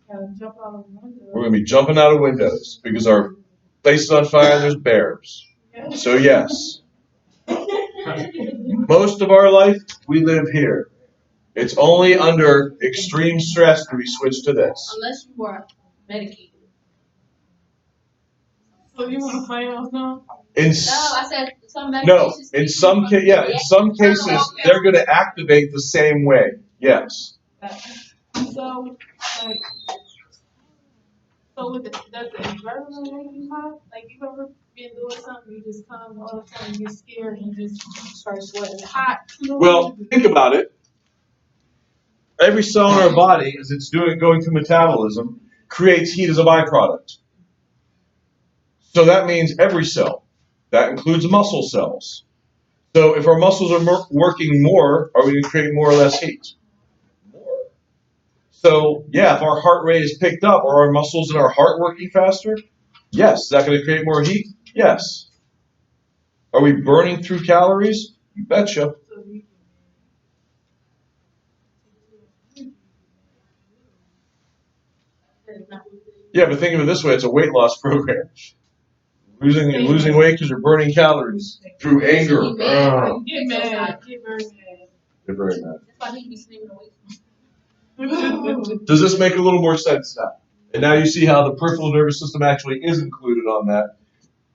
We're going to be jumping out of windows because our place is on fire and there's bears. So yes, most of our life we live here. It's only under extreme stress do we switch to this. Unless you are medicated. So you want to fight us now? In some cases they're going to activate the same way. Yes. So, like, So with the, does the adrenaline make you hot? Like you ever been doing something, you just come all of a sudden you get scared and just start sweating hot? Well, think about it. Every cell in our body, as it's going through metabolism, creates heat as a byproduct. So that means every cell. That includes muscle cells. So if our muscles are working more, are we going to create more or less heat? More. So yeah, if our heart rate is picked up, are our muscles in our heart working faster? Yes. Is that going to create more heat? Yes. Are we burning through calories? You betcha. Yeah, but think of it this way: it's a weight loss program. Losing weight because you're burning calories through anger. Get mad. Get very mad. Get very mad. That's why he'd be sleeping away. Does this make a little more sense now? And now you see how the peripheral nervous system actually is included on that.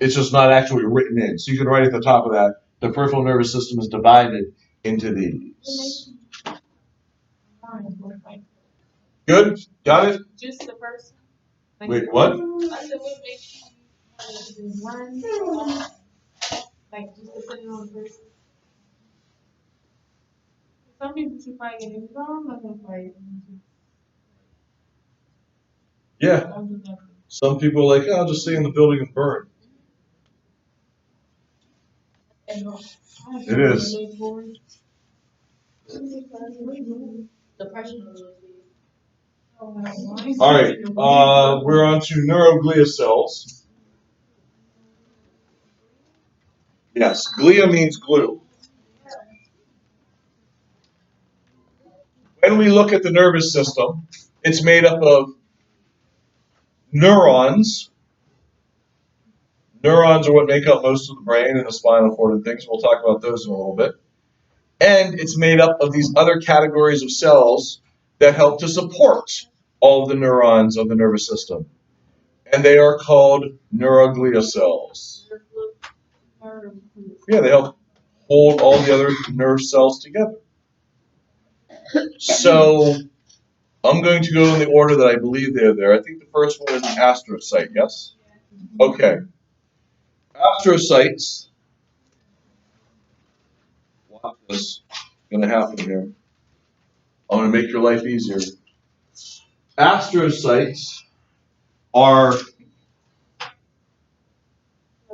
It's just not actually written in. So you can write at the top of that, the peripheral nervous system is divided into these. Good? Got it? Just the person. Wait, what? I said, what makes you want to learn? Like, just depending on the person. Some people should probably get it wrong, I'm not gonna fight. Yeah. Some people are like, oh, I'll just stay in the building and burn. It is. All right, we're on to neuroglia cells. Yes, glia means glue. When we look at the nervous system, it's made up of neurons. Neurons are what make up most of the brain and the spinal cord and things. We'll talk about those in a little bit. And it's made up of these other categories of cells that help to support all of the neurons of the nervous system. And they are called neuroglia cells. Yeah, they help hold all the other nerve cells together. So I'm going to go in the order that I believe they're there. I think the first one is the astrocyte, yes? Okay. Astrocytes. Watch this. It's going to happen here. I'm going to make your life easier. Astrocytes are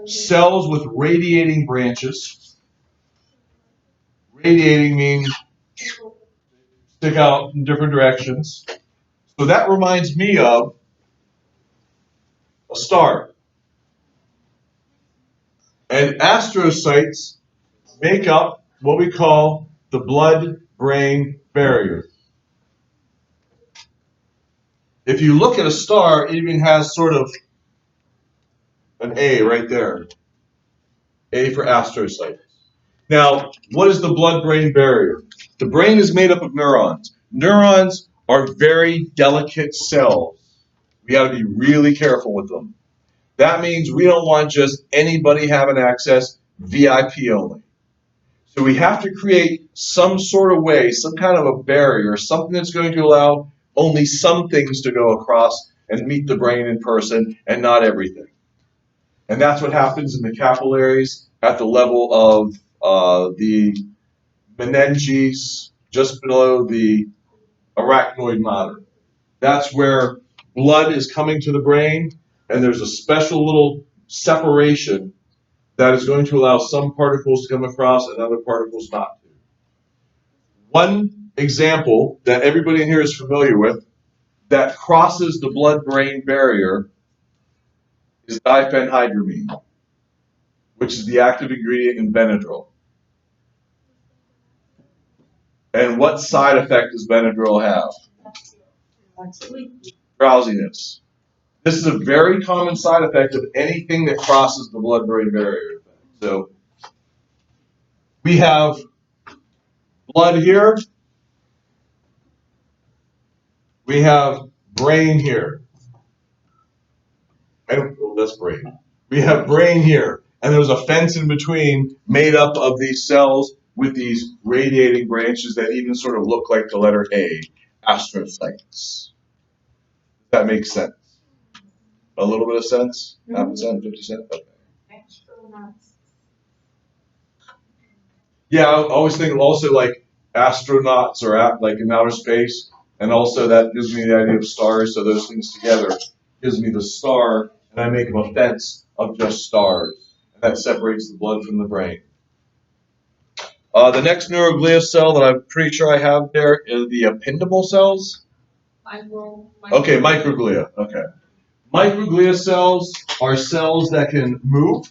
cells with radiating branches. Radiating means stick out in different directions. So that reminds me of a star. And astrocytes make up what we call the blood-brain barrier. If you look at a star, it even has sort of an A right there. A for astrocytes. Now, what is the blood-brain barrier? The brain is made up of neurons. Neurons are very delicate cells. We got to be really careful with them. That means we don't want just anybody having access, VIP only. So we have to create some sort of way, some kind of a barrier, something that's going to allow only some things to go across and meet the brain in person and not everything. And that's what happens in the capillaries at the level of the meninges, just below the arachnoid mater. That's where blood is coming to the brain, and there's a special little separation that is going to allow some particles to come across and other particles not to. One example that everybody in here is familiar with that crosses the blood-brain barrier is diphenhydramine, which is the active ingredient in Benadryl. And what side effect does Benadryl have? Drowsiness. This is a very common side effect of anything that crosses the blood-brain barrier. So we have blood here. We have brain here. And well, that's brain. We have brain here. And there's a fence in between made up of these cells with these radiating branches that even sort of look like the letter A, astrocytes. That makes sense. A little bit of cents? Half a cent, 50 cents? Okay. Astronauts. Yeah, I always think also like astronauts or like in outer space, and also that gives me the idea of stars. So those things together gives me the star, and I make a fence of just stars, and that separates the blood from the brain. The next neuroglia cell that I'm pretty sure I have there is the ependymal cells. Okay, microglia. Okay, microglia cells are cells that can move.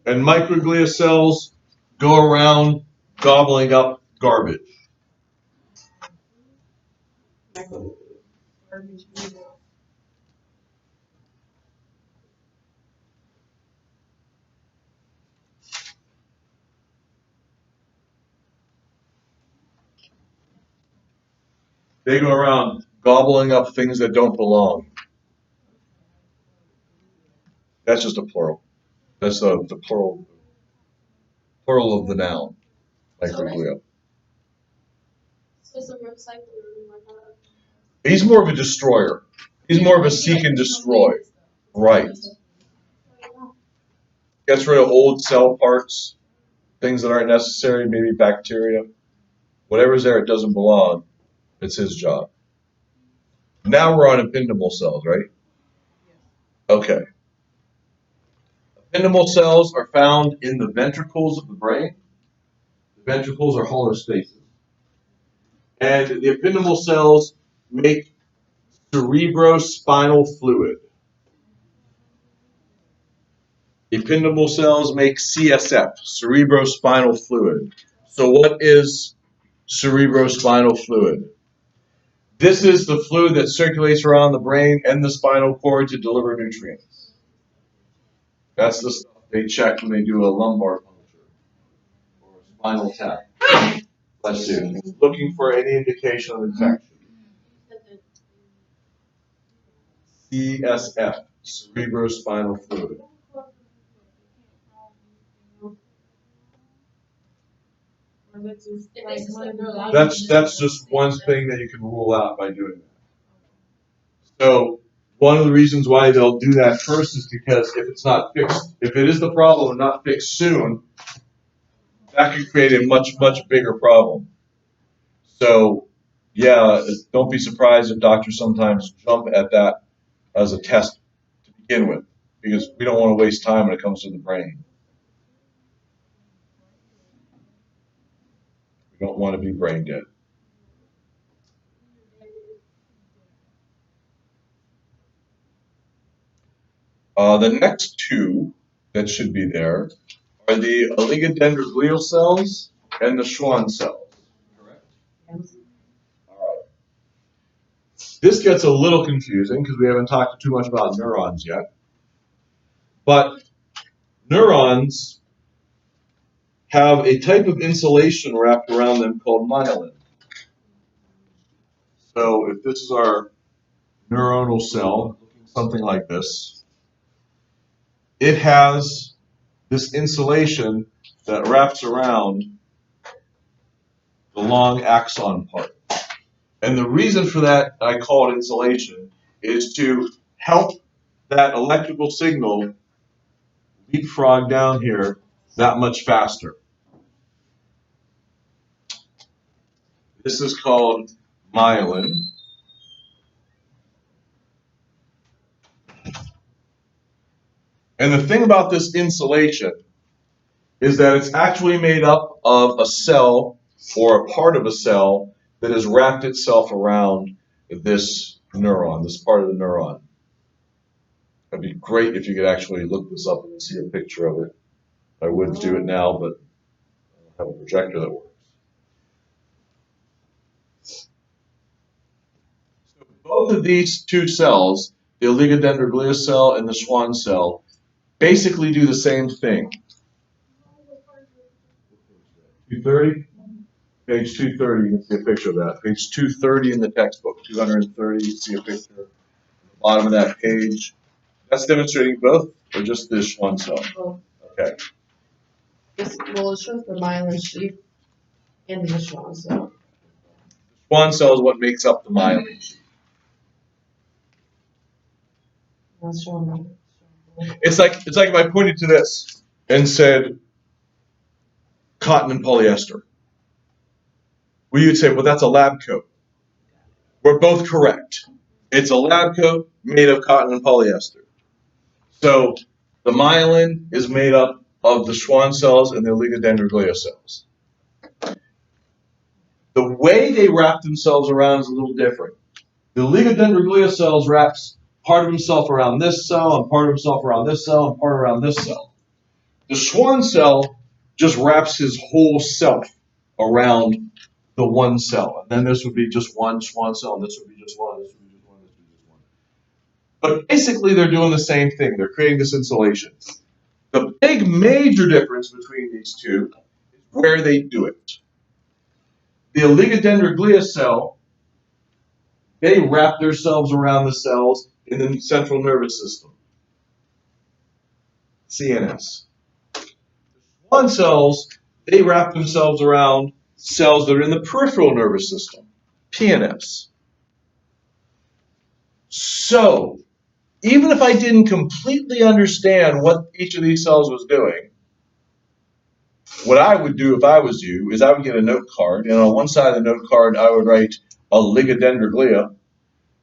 And microglia cells go around gobbling up garbage. They go around gobbling up things that don't belong. That's just a plural. That's the plural of the noun, microglia. So it's a recycler. He's more of a destroyer. He's more of a seek and destroy. Right. Gets rid of old cell parts, things that aren't necessary, maybe bacteria. Whatever's there, it doesn't belong. It's his job. Now we're on ependymal cells, right? Okay. Ependymal cells are found in the ventricles of the brain. The ventricles are hollow spaces. And the ependymal cells make cerebrospinal fluid. Ependymal cells make CSF, cerebrospinal fluid. So what is cerebrospinal fluid? This is the fluid that circulates around the brain and the spinal cord to deliver nutrients. That's the stuff they check when they do a lumbar puncture or a spinal tap. Let's see. Looking for any indication of infection. CSF, cerebrospinal fluid. That's just one thing that you can rule out by doing that. So one of the reasons why they'll do that first is because if it's not fixed, if it is the problem and not fixed soon, that could create a much, much bigger problem. So yeah, don't be surprised if doctors sometimes jump at that as a test to begin with, because we don't want to waste time when it comes to the brain. We don't want to be brain dead. The next two that should be there are the oligodendroglial cells and the Schwann cells. Correct? Yes. All right. This gets a little confusing because we haven't talked too much about neurons yet. But neurons have a type of insulation wrapped around them called myelin. So if this is our neuronal cell, looking something like this, it has this insulation that wraps around the long axon part. And the reason for that, I call it insulation, is to help that electrical signal leapfrog down here that much faster. This is called myelin. And the thing about this insulation is that it's actually made up of a cell or a part of a cell that has wrapped itself around this neuron, this part of the neuron. It'd be great if you could actually look this up and see a picture of it. I would do it now, but I don't have a projector that works. So both of these two cells, the oligodendroglial cell and the Schwann cell, basically do the same thing. 230? Page 230, you can see a picture of that. Page 230 in the textbook, 230, you see a picture at the bottom of that page. That's demonstrating both, or just this one cell? Both. Okay. Well, it shows the myelin sheath and the Schwann cell. Schwann cell is what makes up the myelin sheath. It's like if I pointed to this and said cotton and polyester. Well, you'd say, well, that's a lab coat. We're both correct. It's a lab coat made of cotton and polyester. So the myelin is made up of the Schwann cells and the oligodendroglial cells. The way they wrap themselves around is a little different. The oligodendroglial cells wraps part of himself around this cell, and part of himself around this cell, and part around this cell. The Schwann cell just wraps his whole self around the one cell. And then this would be just one Schwann cell, and this would be just one, this would be just one, this would be just one. But basically they're doing the same thing. They're creating this insulation. The big major difference between these two is where they do it. The oligodendroglial cell, they wrap themselves around the cells in the central nervous system, CNS. Schwann cells, they wrap themselves around cells that are in the peripheral nervous system, PNS. So, even if I didn't completely understand what each of these cells was doing, what I would do if I was you is I would get a note card, and on one side of the note card I would write oligodendroglia,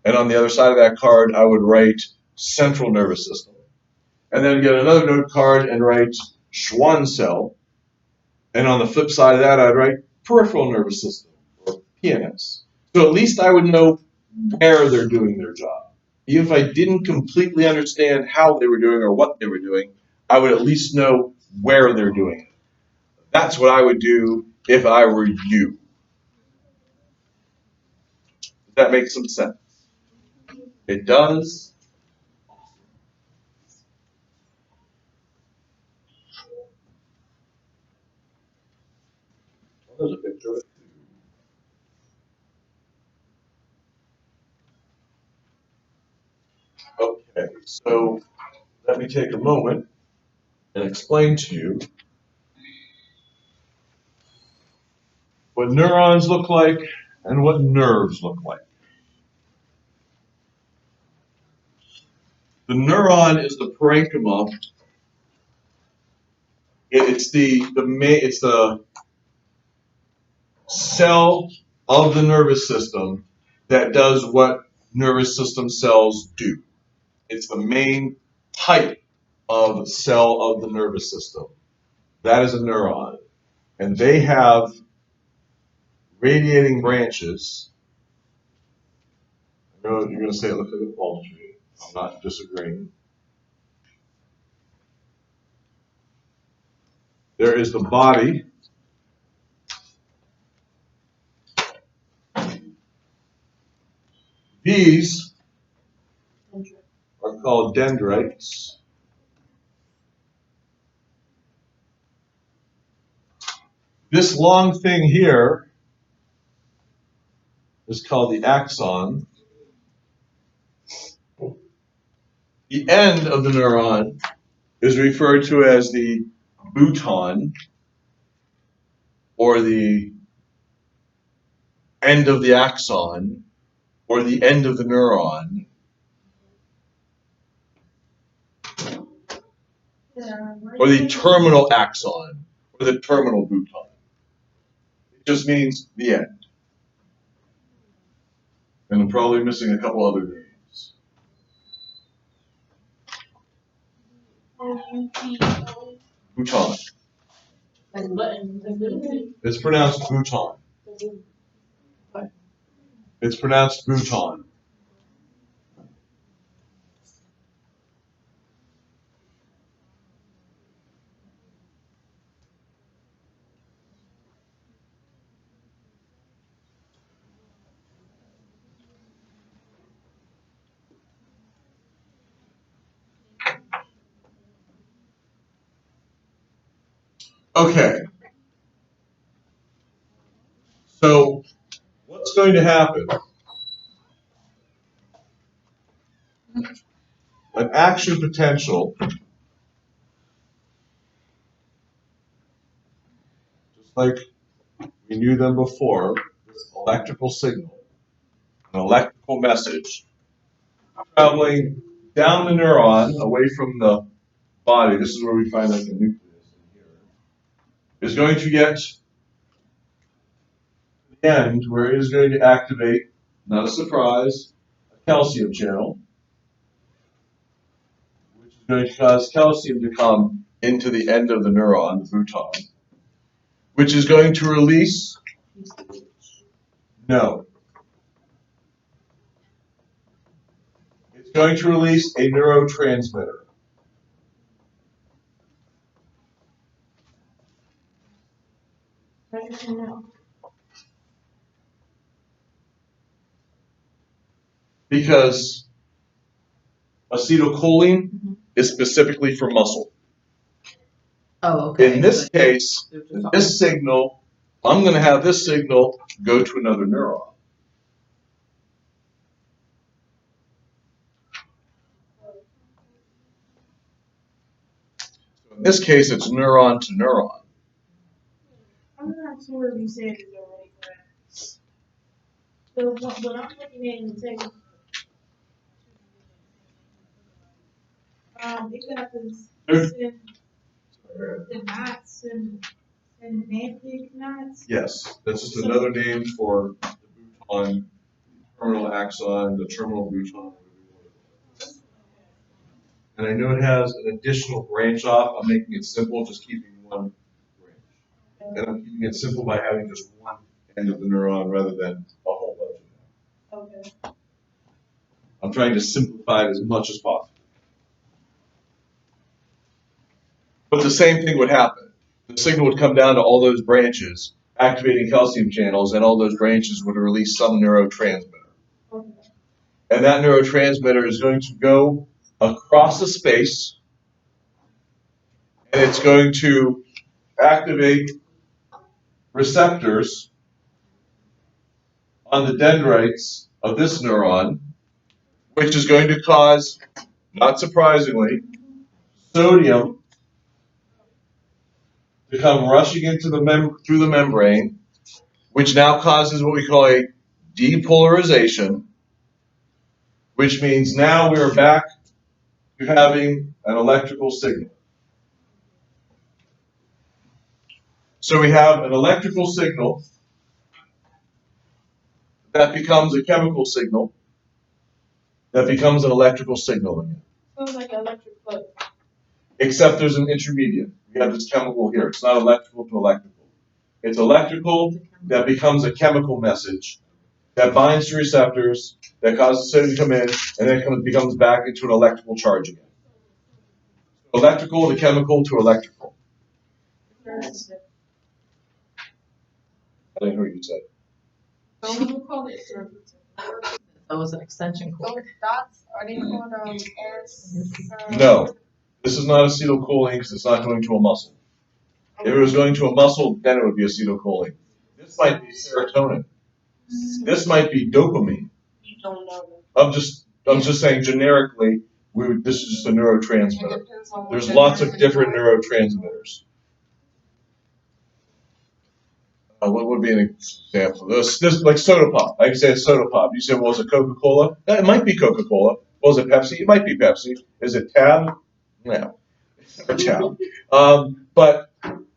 and on the other side of that card I would write central nervous system. And then get another note card and write Schwann cell, and on the flip side of that I'd write peripheral nervous system, or PNS. So at least I would know where they're doing their job. Even if I didn't completely understand how they were doing or what they were doing, I would at least know where they're doing it. That's what I would do if I were you. Does that make some sense? It does. There's a picture of it. Okay, so let me take a moment and explain to you what neurons look like and what nerves look like. The neuron is the parenchyma. It's the cell of the nervous system that does what nervous system cells do. It's the main type of cell of the nervous system. That is a neuron. And they have radiating branches. I know you're going to say it looks like a palm tree. I'm not disagreeing. There is the body. These are called dendrites. This long thing here is called the axon. The end of the neuron is referred to as the bouton, or the end of the axon, or the end of the neuron. Or the terminal axon, or the terminal bouton. It just means the end. And I'm probably missing a couple other names. Bouton. It's pronounced bouton. It's pronounced bouton. Okay. So what's going to happen? An action potential, just like we knew them before, this electrical signal, an electrical message, traveling down the neuron away from the body. This is where we find like the nucleus in here. Is going to get to the end where it is going to activate, not a surprise, a calcium channel, which is going to cause calcium to come into the end of the neuron, the bouton, which is going to release, no, it's going to release a neurotransmitter. Because acetylcholine is specifically for muscle. Oh, okay. In this case, this signal, I'm going to have this signal go to another neuron. So in this case, it's neuron to neuron. I'm not sure if you said it already, but what I'm looking at in the text, it got the knots and semantic knots. Yes, that's just another name for the bouton, the terminal axon, the terminal bouton. And I know it has an additional branch off. I'm making it simple, just keeping one branch. And I'm keeping it simple by having just one end of the neuron rather than a whole bunch of them. Okay. I'm trying to simplify it as much as possible. But the same thing would happen. The signal would come down to all those branches, activating calcium channels, and all those branches would release some neurotransmitter. Okay. And that neurotransmitter is going to go across the space, and it's going to activate receptors on the dendrites of this neuron, which is going to cause, not surprisingly, sodium to come rushing into the through the membrane, which now causes what we call a depolarization, which means now we're back to having an electrical signal. So we have an electrical signal that becomes a chemical signal that becomes an electrical signal again. Sounds like an electric boat. Except there's an intermediate. We have this chemical here. It's not electrical to electrical. It's electrical that becomes a chemical message that binds to receptors, that causes sodium to come in, and then becomes back into an electrical charge again. Electrical to chemical to electrical. I didn't hear what you said. So we call it That was an extension those cord. dots, are they called S? No, this is not acetylcholine because it's not going to a muscle. If it was going to a muscle, then it would be acetylcholine. This might be serotonin. This might be dopamine. You don't know. I'm just saying generically, this is just a neurotransmitter. There's lots of different neurotransmitters. What would be an example? This like soda pop. I can say it's soda pop. You say, well, is it Coca-Cola? It might be Coca-Cola. Well, is it Pepsi? It might be Pepsi. Is it Tab? No. Or Tab. But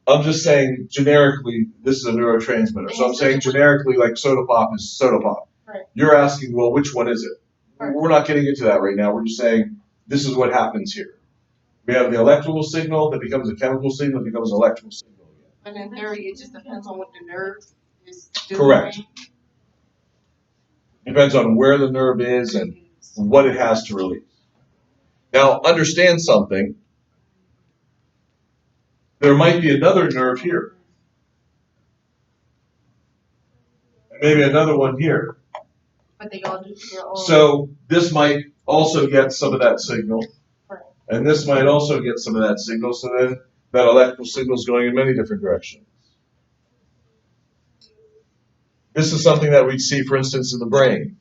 I'm just saying generically, this is a neurotransmitter. So I'm saying generically, like soda pop is soda pop. Right. You're asking, well, which one is it? Right. We're not getting into that right now. We're just saying this is what happens here. We have the electrical signal that becomes a chemical signal that becomes an electrical signal. But in theory, it just depends on what the nerve is doing. Correct. Depends on where the nerve is and what it has to release. Now, understand something. There might be another nerve here. And maybe another one here. But they all do their own. So this might also get some of that signal. Right. And this might also get some of that signal. So then that electrical signal is going in many different directions. This is something that we'd see, for instance, in the brain.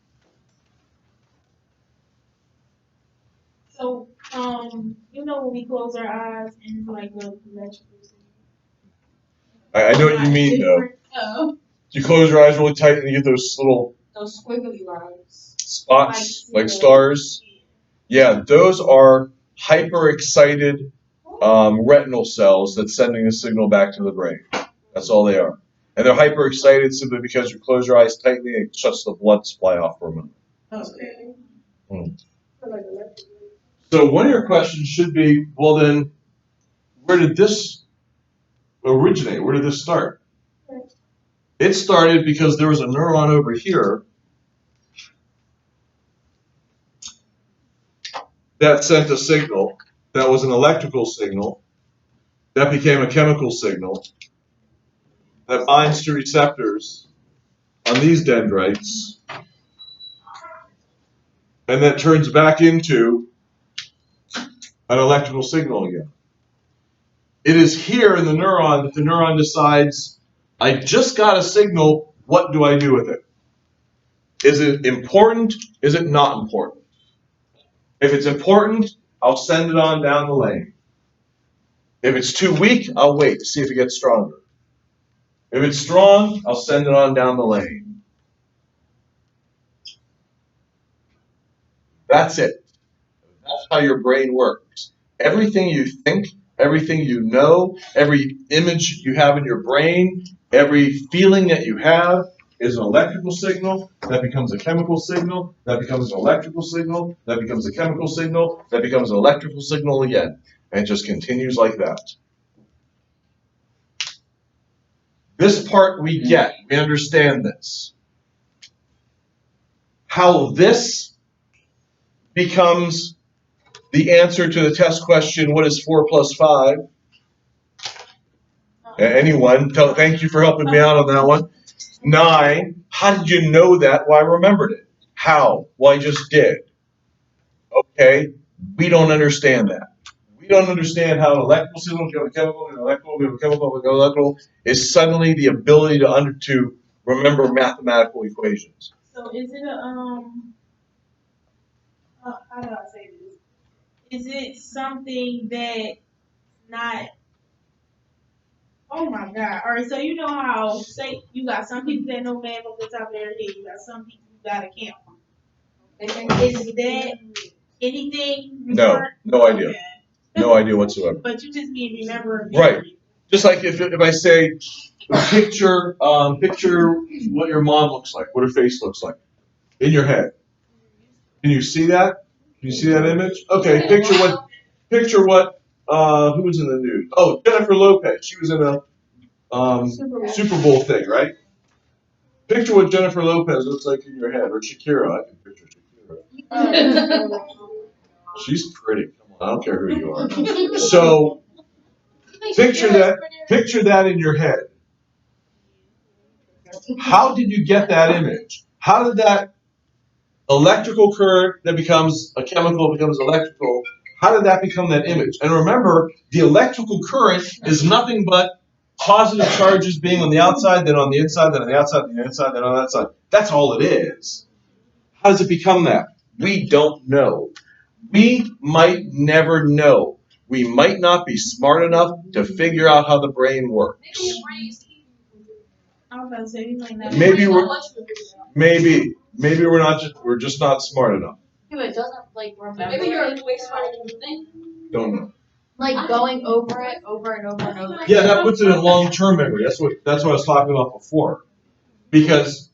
So, when we close our eyes and like the electrical signal. I know what you mean, though. Oh. You close your eyes really tight and you get those little Those squiggly lines. spots like stars. Yeah, those are hyperexcited retinal cells that's sending a signal back to the brain. That's all they are. And they're hyperexcited simply because you close your eyes tightly and it shuts the blood supply off for a minute. Okay. So one of your questions should be, well then, where did this originate? Where did this start? It started because there was a neuron over here that sent a signal that was an electrical signal that became a chemical signal that binds to receptors on these dendrites and then turns back into an electrical signal again. It is here in the neuron that the neuron decides, I just got a signal, what do I do with it? Is it important? Is it not important? If it's important, I'll send it on down the lane. If it's too weak, I'll wait to see if it gets stronger. If it's strong, I'll send it on down the lane. That's it. That's how your brain works. Everything you think, everything you know, every image you have in your brain, every feeling that you have is an electrical signal that becomes a chemical signal, that becomes an electrical signal, that becomes a chemical signal, that becomes an electrical signal again. And it just continues like that. This part we get, we understand this. How this becomes the answer to the test question, what is 4 plus 5? Anyone, thank you for helping me out on that one. 9, how did you know that? Well, I remembered it. How? Well, I just did. Okay, we don't understand that. We don't understand how an electrical signal become a chemical, and an electrical become a chemical, and an electrical is suddenly the ability to remember mathematical equations. So is it how do I say this? Is it something that not, oh my God. All right, so you know how, say, you got some people that know math off the top of their head, you got some people who got to count. Is that anything? No idea. Okay. No idea whatsoever. But you just mean remember. Right. Just like if I say, picture what your mom looks like, what her face looks like, in your head. Can you see that? Can you see that image? Okay, picture what who was in the news? Oh, Jennifer Lopez. She was in a Super Bowl thing, right? Picture what Jennifer Lopez looks like in your head, or Shakira. I can picture Shakira. She's pretty. Come on, I don't care who you are. So picture that in your head. How did you get that image? How did that electrical current that becomes a chemical becomes electrical, how did that become that image? And remember, the electrical current is nothing but positive charges being on the outside, then on the inside, then on the outside, then on the inside, then on the outside. That's all it is. How does it become that? We don't know. We might never know. We might not be smart enough to figure out how the brain works. Maybe we're just not smart enough. Yeah, but it doesn't like remember. Maybe you're way smarter than you think. Don't know. Like going over it over and over and over. Yeah, that puts it in long-term memory. That's what I was talking about before. Because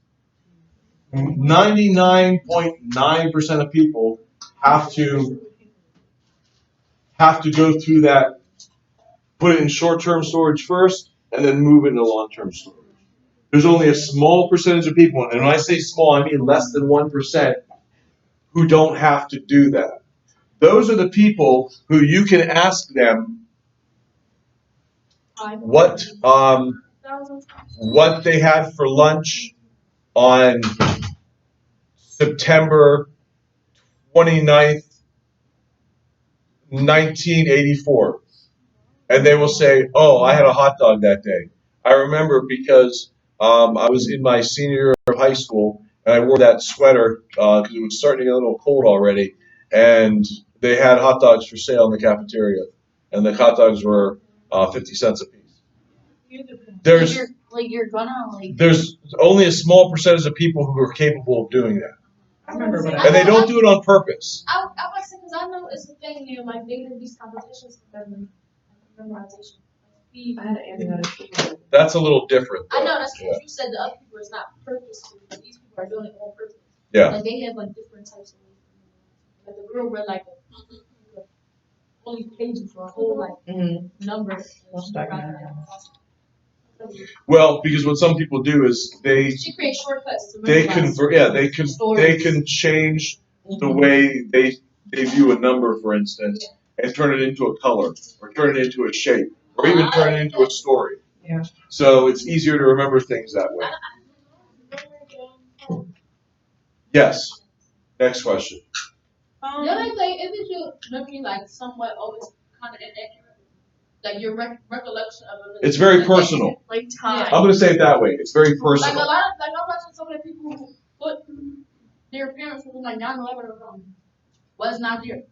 99.9% of people have to go through that, put it in short-term storage first, and then move it into long-term storage. There's only a small percentage of people, and when I say small, I mean less than 1%, who don't have to do that. Those are the people who you can ask them what they had for lunch on September 29th, 1984. And they will say, oh, I had a hot dog that day. I remember because I was in my senior year of high school, and I wore that sweater because it was starting to get a little cold already, and they had hot dogs for sale in the cafeteria, and the hot dogs were 50 cents a piece. There's you're gonna there's only a small percentage of people who are capable of doing that, I remember when and they don't do it on purpose. I was saying, because I know it's a thing, you know, like they do these competitions for memorization. I had an antibiotic. That's a little different. I Though. know, that's because Yeah. you said the other people is not purposeful, but these people are doing it on purpose. Yeah. Like they have like different types of like the girl read like only pages for a whole like number. Well, because what some people do is She creates shortcuts to they memorize. convert. Yeah, they can change the way they view a number, for instance, and turn it into a color, or turn it into a shape, or even turn it into a story. Yeah. So it's easier to remember things that way. Yes. Next question. The other thing, isn't your memory like somewhat always kind of inaccurate? Like your recollection of it. It's very personal. Like time. I'm going to say it that way. It's very Like a personal. lot of, like I'm watching some of the people who put their parents who like 9/11 or something was not there.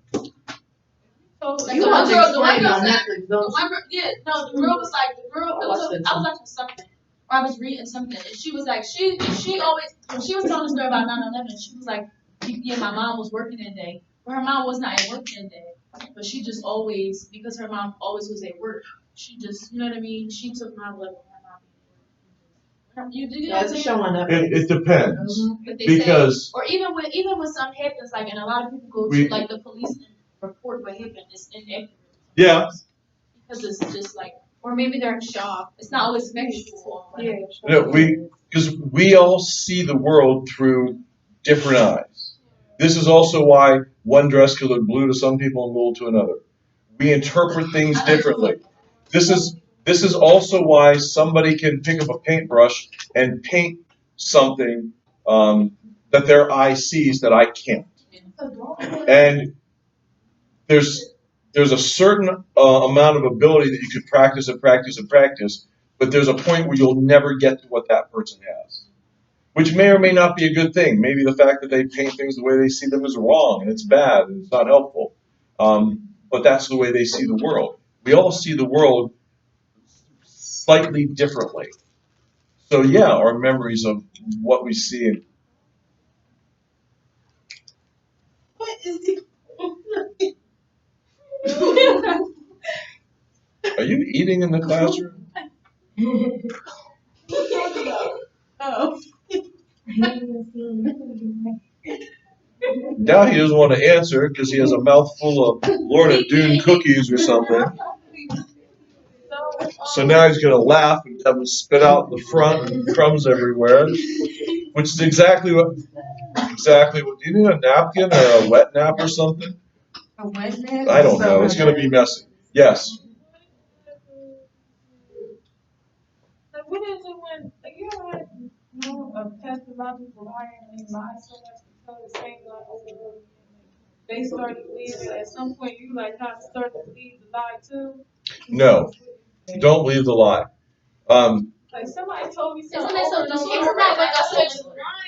So like You the want one to girl, the one explain girl on said, Netflix, the don't one girl, yeah, no, the girl was like, the girl, I was watching something, or I was reading something, and she was like, she always, when she was telling the story about 9/11, she was like, yeah, my mom was working that day, but her mom was not at work that day, but she just always, because her mom always was at work, she just, you know what I mean, she took 9/11. You do Yeah, it's a show on Netflix. It depends. But they Because say, or even when something happens, like, and a lot of people go to like the police and report what happened, it's inaccurate. yeah, Because it's just like, or maybe they're in shock. It's not always factual. no, because we all see the world through different eyes. This is also why one dress could look blue to some people and blue to another. We interpret things differently. This is also why somebody can pick up a paintbrush and paint something that their eye sees that I can't. And there's a certain amount of ability that you could practice and practice and practice, but there's a point where you'll never get to what that person has, which may or may not be a good thing. Maybe the fact that they paint things the way they see them is wrong and it's bad and it's not helpful. But that's the way they see the world. We all see the world slightly differently. So yeah, our memories of what we see. What is the Are you eating in the classroom? Oh. Now he doesn't want to answer because he has a mouthful of Lorna Doone cookies or something. So now he's going to laugh and have them spit out the front and crumbs everywhere, which is exactly what. Do you need a napkin or a wet nap or something? A wet nap? I don't know. It's going to be messy. Yes. So what is it when you ever know a pathological liar and they lie so much because the same lie over and over again? They start to believe it. At some point, you like kind of start to believe the lie too. No. Don't believe the lie. Like somebody told me Isn't something. that so? Isn't that like I said?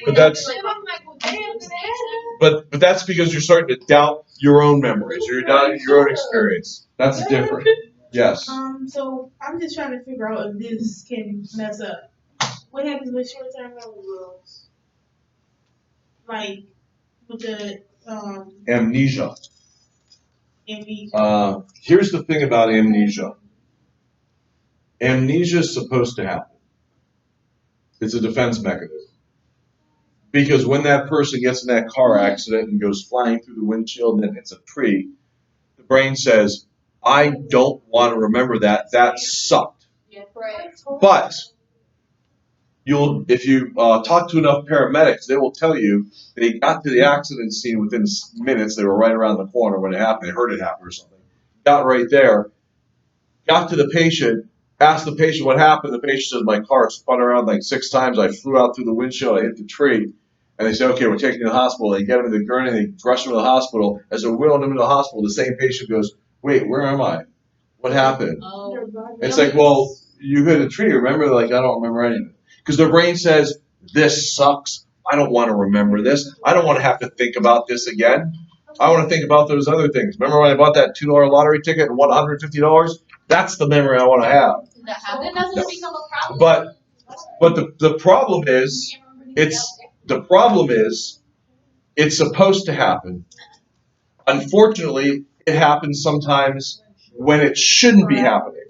But that's. And I'm like, well, damn, it happened. But that's because you're starting to doubt your own memories or you're doubting your own experience. That's different. Yes. So I'm just trying to figure out if this can mess up. What happens with short-term memory loss? Like with the Amnesia. amnesia. Here's the thing about amnesia. Amnesia is supposed to happen. It's a defense mechanism. Because when that person gets in that car accident and goes flying through the windshield and then hits a tree, the brain says, I don't want to remember that. That sucked. Yeah, right. But if you talk to enough paramedics, they will tell you they got to the accident scene within minutes. They were right around the corner when it happened. They heard it happen or something. Got right there, got to the patient, asked the patient what happened. The patient said, my car spun around like 6 times. I flew out through the windshield. I hit the tree. And they say, okay, we're taking you to the hospital. They get him in the gurney. They rush him to the hospital. As they're wheeling him to the hospital, the same patient goes, wait, where am I? What happened? Oh. It's like, well, you hit a tree. Remember? Like, I don't remember anything. Because their brain says, this sucks. I don't want to remember this. I don't want to have to think about this again. I want to think about those other things. Remember when I bought that $2 lottery ticket and won $150? That's the memory I want to have. that happen, that's gonna become a problem. But the problem is, it's supposed to happen. Unfortunately, it happens sometimes when it shouldn't be happening.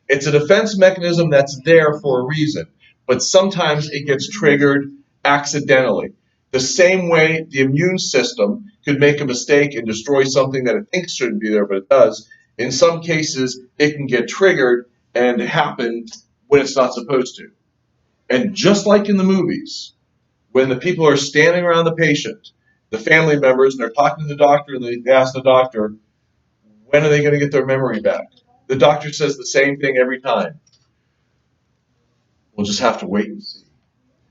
It's a defense mechanism that's there for a reason, but sometimes it gets triggered accidentally. The same way the immune system could make a mistake and destroy something that it thinks shouldn't be there, but it does. In some cases, it can get triggered and happen when it's not supposed to. And just like in the movies, when the people are standing around the patient, the family members, and they're talking to the doctor, and they ask the doctor, when are they going to get their memory back? The doctor says the same thing every time. We'll just have to wait and see.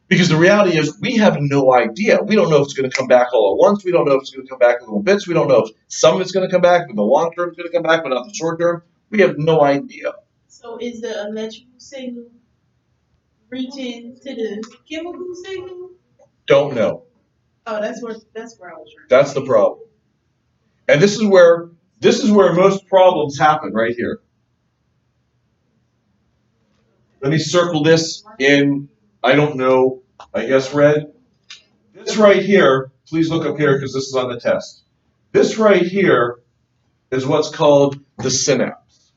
Because the reality is, we have no idea. We don't know if it's going to come back all at once. We don't know if it's going to come back in little bits. We don't know if some of it's going to come back, but the long term is going to come back, but not the short term. We have no idea. So is the electrical signal reaching to the chemical signal? Don't know. Oh, that's where I was trying. That's the problem. And this is where most problems happen, right here. Let me circle this in, I don't know, I guess red. This right here, please look up here because this is on the test. This right here is what's called the synapse.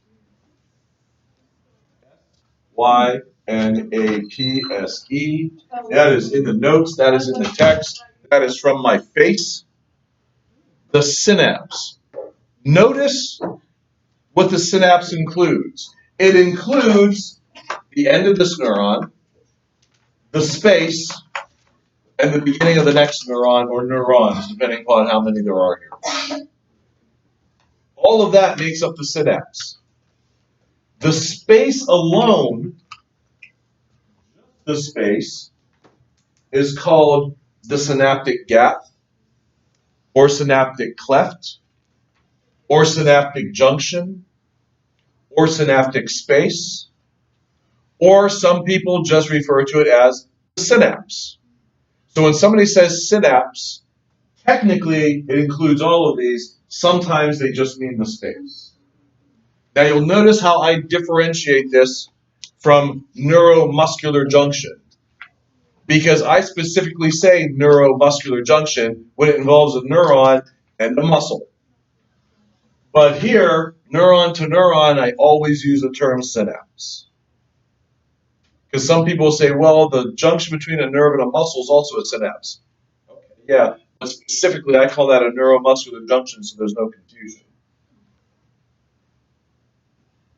Y-N-A-P-S-E. That is in the notes, that is in the text, that is from my face. The synapse. Notice what the synapse includes. It includes the end of this neuron, the space, and the beginning of the next neuron or neurons, depending upon how many there are here. All of that makes up the synapse. The space alone, the space, is called the synaptic gap, or synaptic cleft, or synaptic junction, or synaptic space, or some people just refer to it as the synapse. So when somebody says synapse, technically it includes all of these. Sometimes they just mean the space. Now you'll notice how I differentiate this from neuromuscular junction, because I specifically say neuromuscular junction when it involves a neuron and a muscle. But here, neuron to neuron, I always use the term synapse. Because some people say, well, the junction between a nerve and a muscle is also a synapse. Okay, yeah, but specifically I call that a neuromuscular junction, so there's no confusion.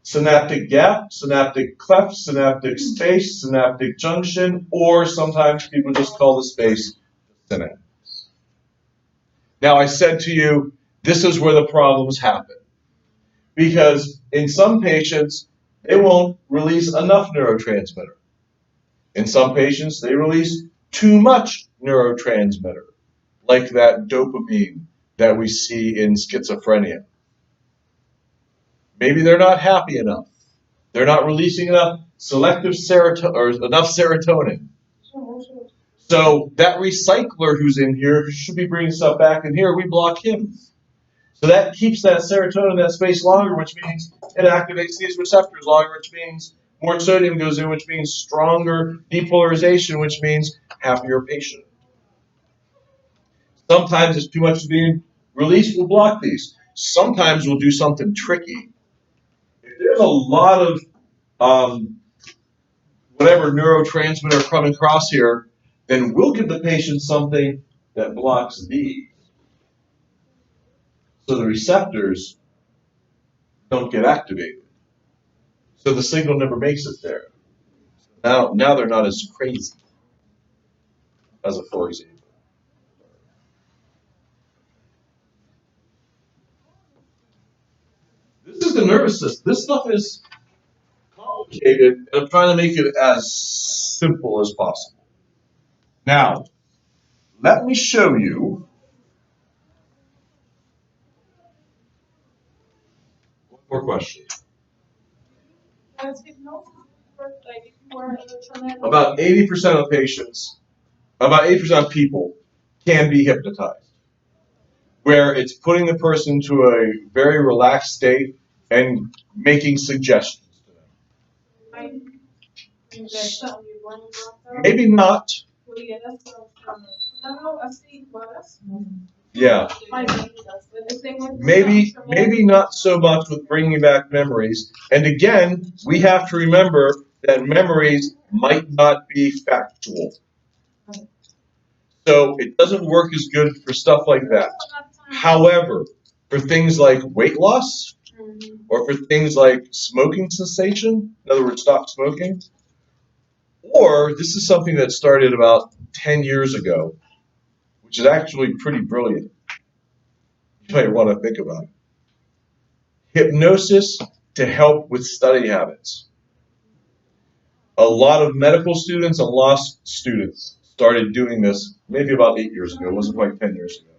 Synaptic gap, synaptic cleft, synaptic space, synaptic junction, or sometimes people just call the space synapse. Now I said to you, this is where the problems happen. Because in some patients, they won't release enough neurotransmitter. In some patients, they release too much neurotransmitter, like that dopamine that we see in schizophrenia. Maybe they're not happy enough. They're not releasing enough selective serotonin or enough serotonin. So that recycler who's in here should be bringing stuff back in here. We block him. So that keeps that serotonin in that space longer, which means it activates these receptors longer, which means more sodium goes in, which means stronger depolarization, which means happier patient. Sometimes it's too much is being released, we'll block these. Sometimes we'll do something tricky. If there's a lot of whatever neurotransmitter coming across here, then we'll give the patient something that blocks these. So the receptors don't get activated. So the signal never makes it there. Now they're not as crazy as a for example. This is the nervous system. This stuff is complicated, and I'm trying to make it as simple as possible. Now, let me show you one more question. About 80% of patients, about 80% of people can be hypnotized, where it's putting the person to a very relaxed state and making suggestions to them. Maybe not. Well, yeah, that's what I'm trying to. No, I see. Well, that's. Yeah. Maybe not so much with bringing back memories. And again, we have to remember that memories might not be factual. So it doesn't work as good for stuff like that. However, for things like weight loss, or for things like smoking cessation, in other words, stop smoking, or this is something that started about 10 years ago, which is actually pretty brilliant. You might want to think about it. Hypnosis to help with study habits. A lot of medical students and law students started doing this maybe about 8 years ago. It wasn't quite 10 years ago.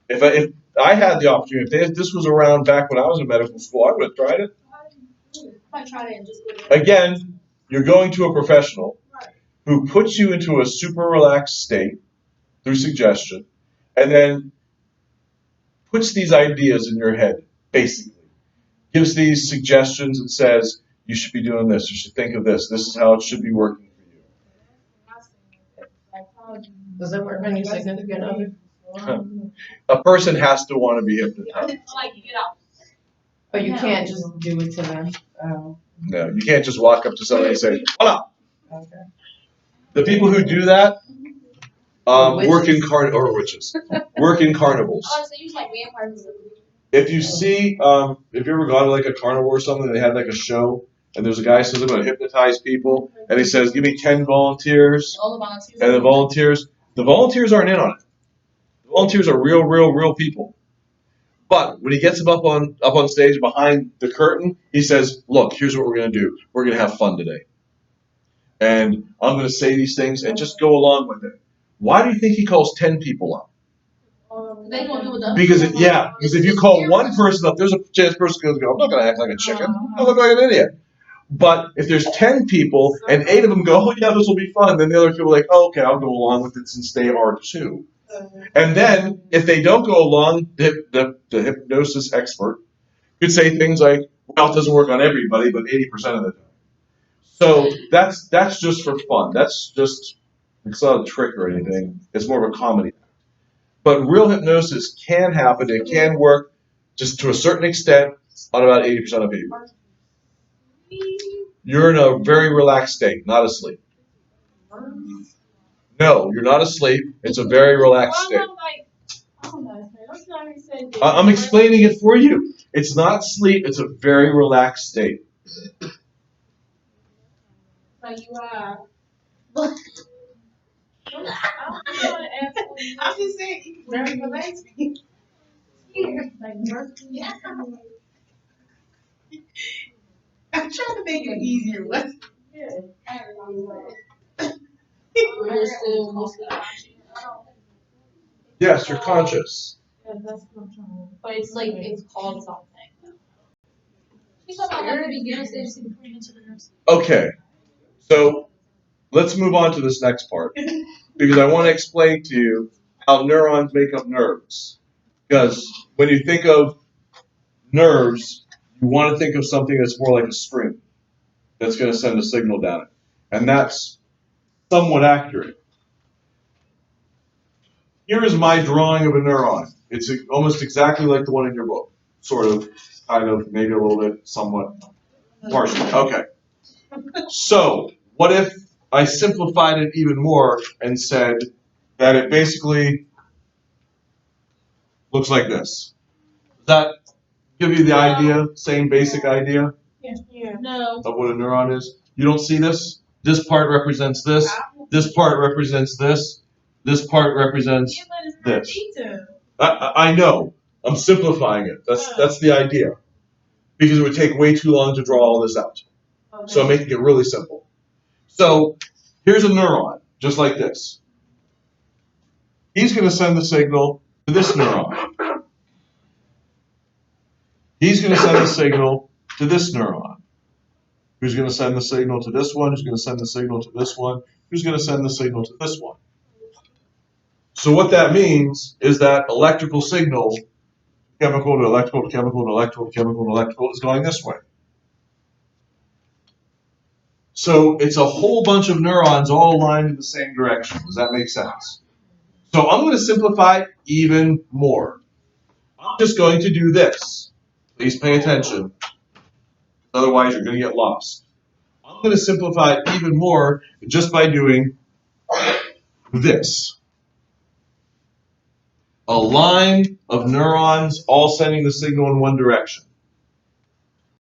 If I had the opportunity, if this was around back when I was in medical school, I would have tried it. Again, you're going to a professional who puts you into a super relaxed state through suggestion, and then puts these ideas in your head, basically. Gives these suggestions and says, you should be doing this, you should think of this, this is how it should be working for you. Does it work on your significant other? A person has to want to be hypnotized. But you can't just do it to them. No, you can't just walk up to somebody and say, voila. Okay. The people who do that work in work in carnivals. Oh, so you like vampires. If you see, if you ever gone to like a carnival or something, and they had like a show, and there's a guy who says, I'm going to hypnotize people, and he says, give me 10 volunteers, All the volunteers. and the volunteers aren't in on it. The volunteers are real people. But when he gets them up on stage behind the curtain, he says, look, here's what we're going to do. We're going to have fun today. And I'm going to say these things and just go along with it. Why do you think he calls 10 people up? They gonna do it. Because if you call one person up, there's a chance person goes, I'm not going to act like a chicken. I look like an idiot. But if there's 10 people and 8 of them go, oh yeah, this will be fun, then the other people are like, oh, okay, I'll go along with it since they are too. And then if they don't go along, the hypnosis expert could say things like, well, it doesn't work on everybody, but 80% of the time. So that's just for fun. It's not a trick or anything. It's more of a comedy. But real hypnosis can happen. It can work just to a certain extent on about 80% of people. You're in a very relaxed state, not asleep. No, you're not asleep. It's a very relaxed state. I'm explaining it for you. It's not sleep. It's a very relaxed state. Like you are. I'm just saying, he's very relaxed. I'm trying to make it easier. What? Yes, you're conscious. But it's like it's called something. She's talking about the beginner stage into the nurse. Okay, so let's move on to this next part because I want to explain to you how neurons make up nerves. Because when you think of nerves, you want to think of something that's more like a string that's going to send a signal down it. And that's somewhat accurate. Here is my drawing of a neuron. It's almost exactly like the one in your book. Sort of, kind of, maybe a little bit, somewhat, partially. Okay. So, what if I simplified it even more and said that it basically looks like this? Does that give you the idea, same basic idea No. of what a neuron is? You don't see this? This part represents this. This part represents this. This part represents this. I know. I'm simplifying it. That's the idea. Because it would take way too long to draw all this out. So I'm making it really simple. So here's a neuron, just like this. He's going to send the signal to this neuron. He's going to send the signal to this neuron. Who's going to send the signal to this one? Who's going to send the signal to this one? Who's going to send the signal to this one? So what that means is that electrical signal, chemical to electrical, to chemical, to electrical, to chemical, to electrical, is going this way. So it's a whole bunch of neurons all aligned in the same direction. Does that make sense? So I'm going to simplify it even more. I'm just going to do this. Please pay attention. Otherwise, you're going to get lost. I'm going to simplify it even more just by doing this. A line of neurons all sending the signal in one direction.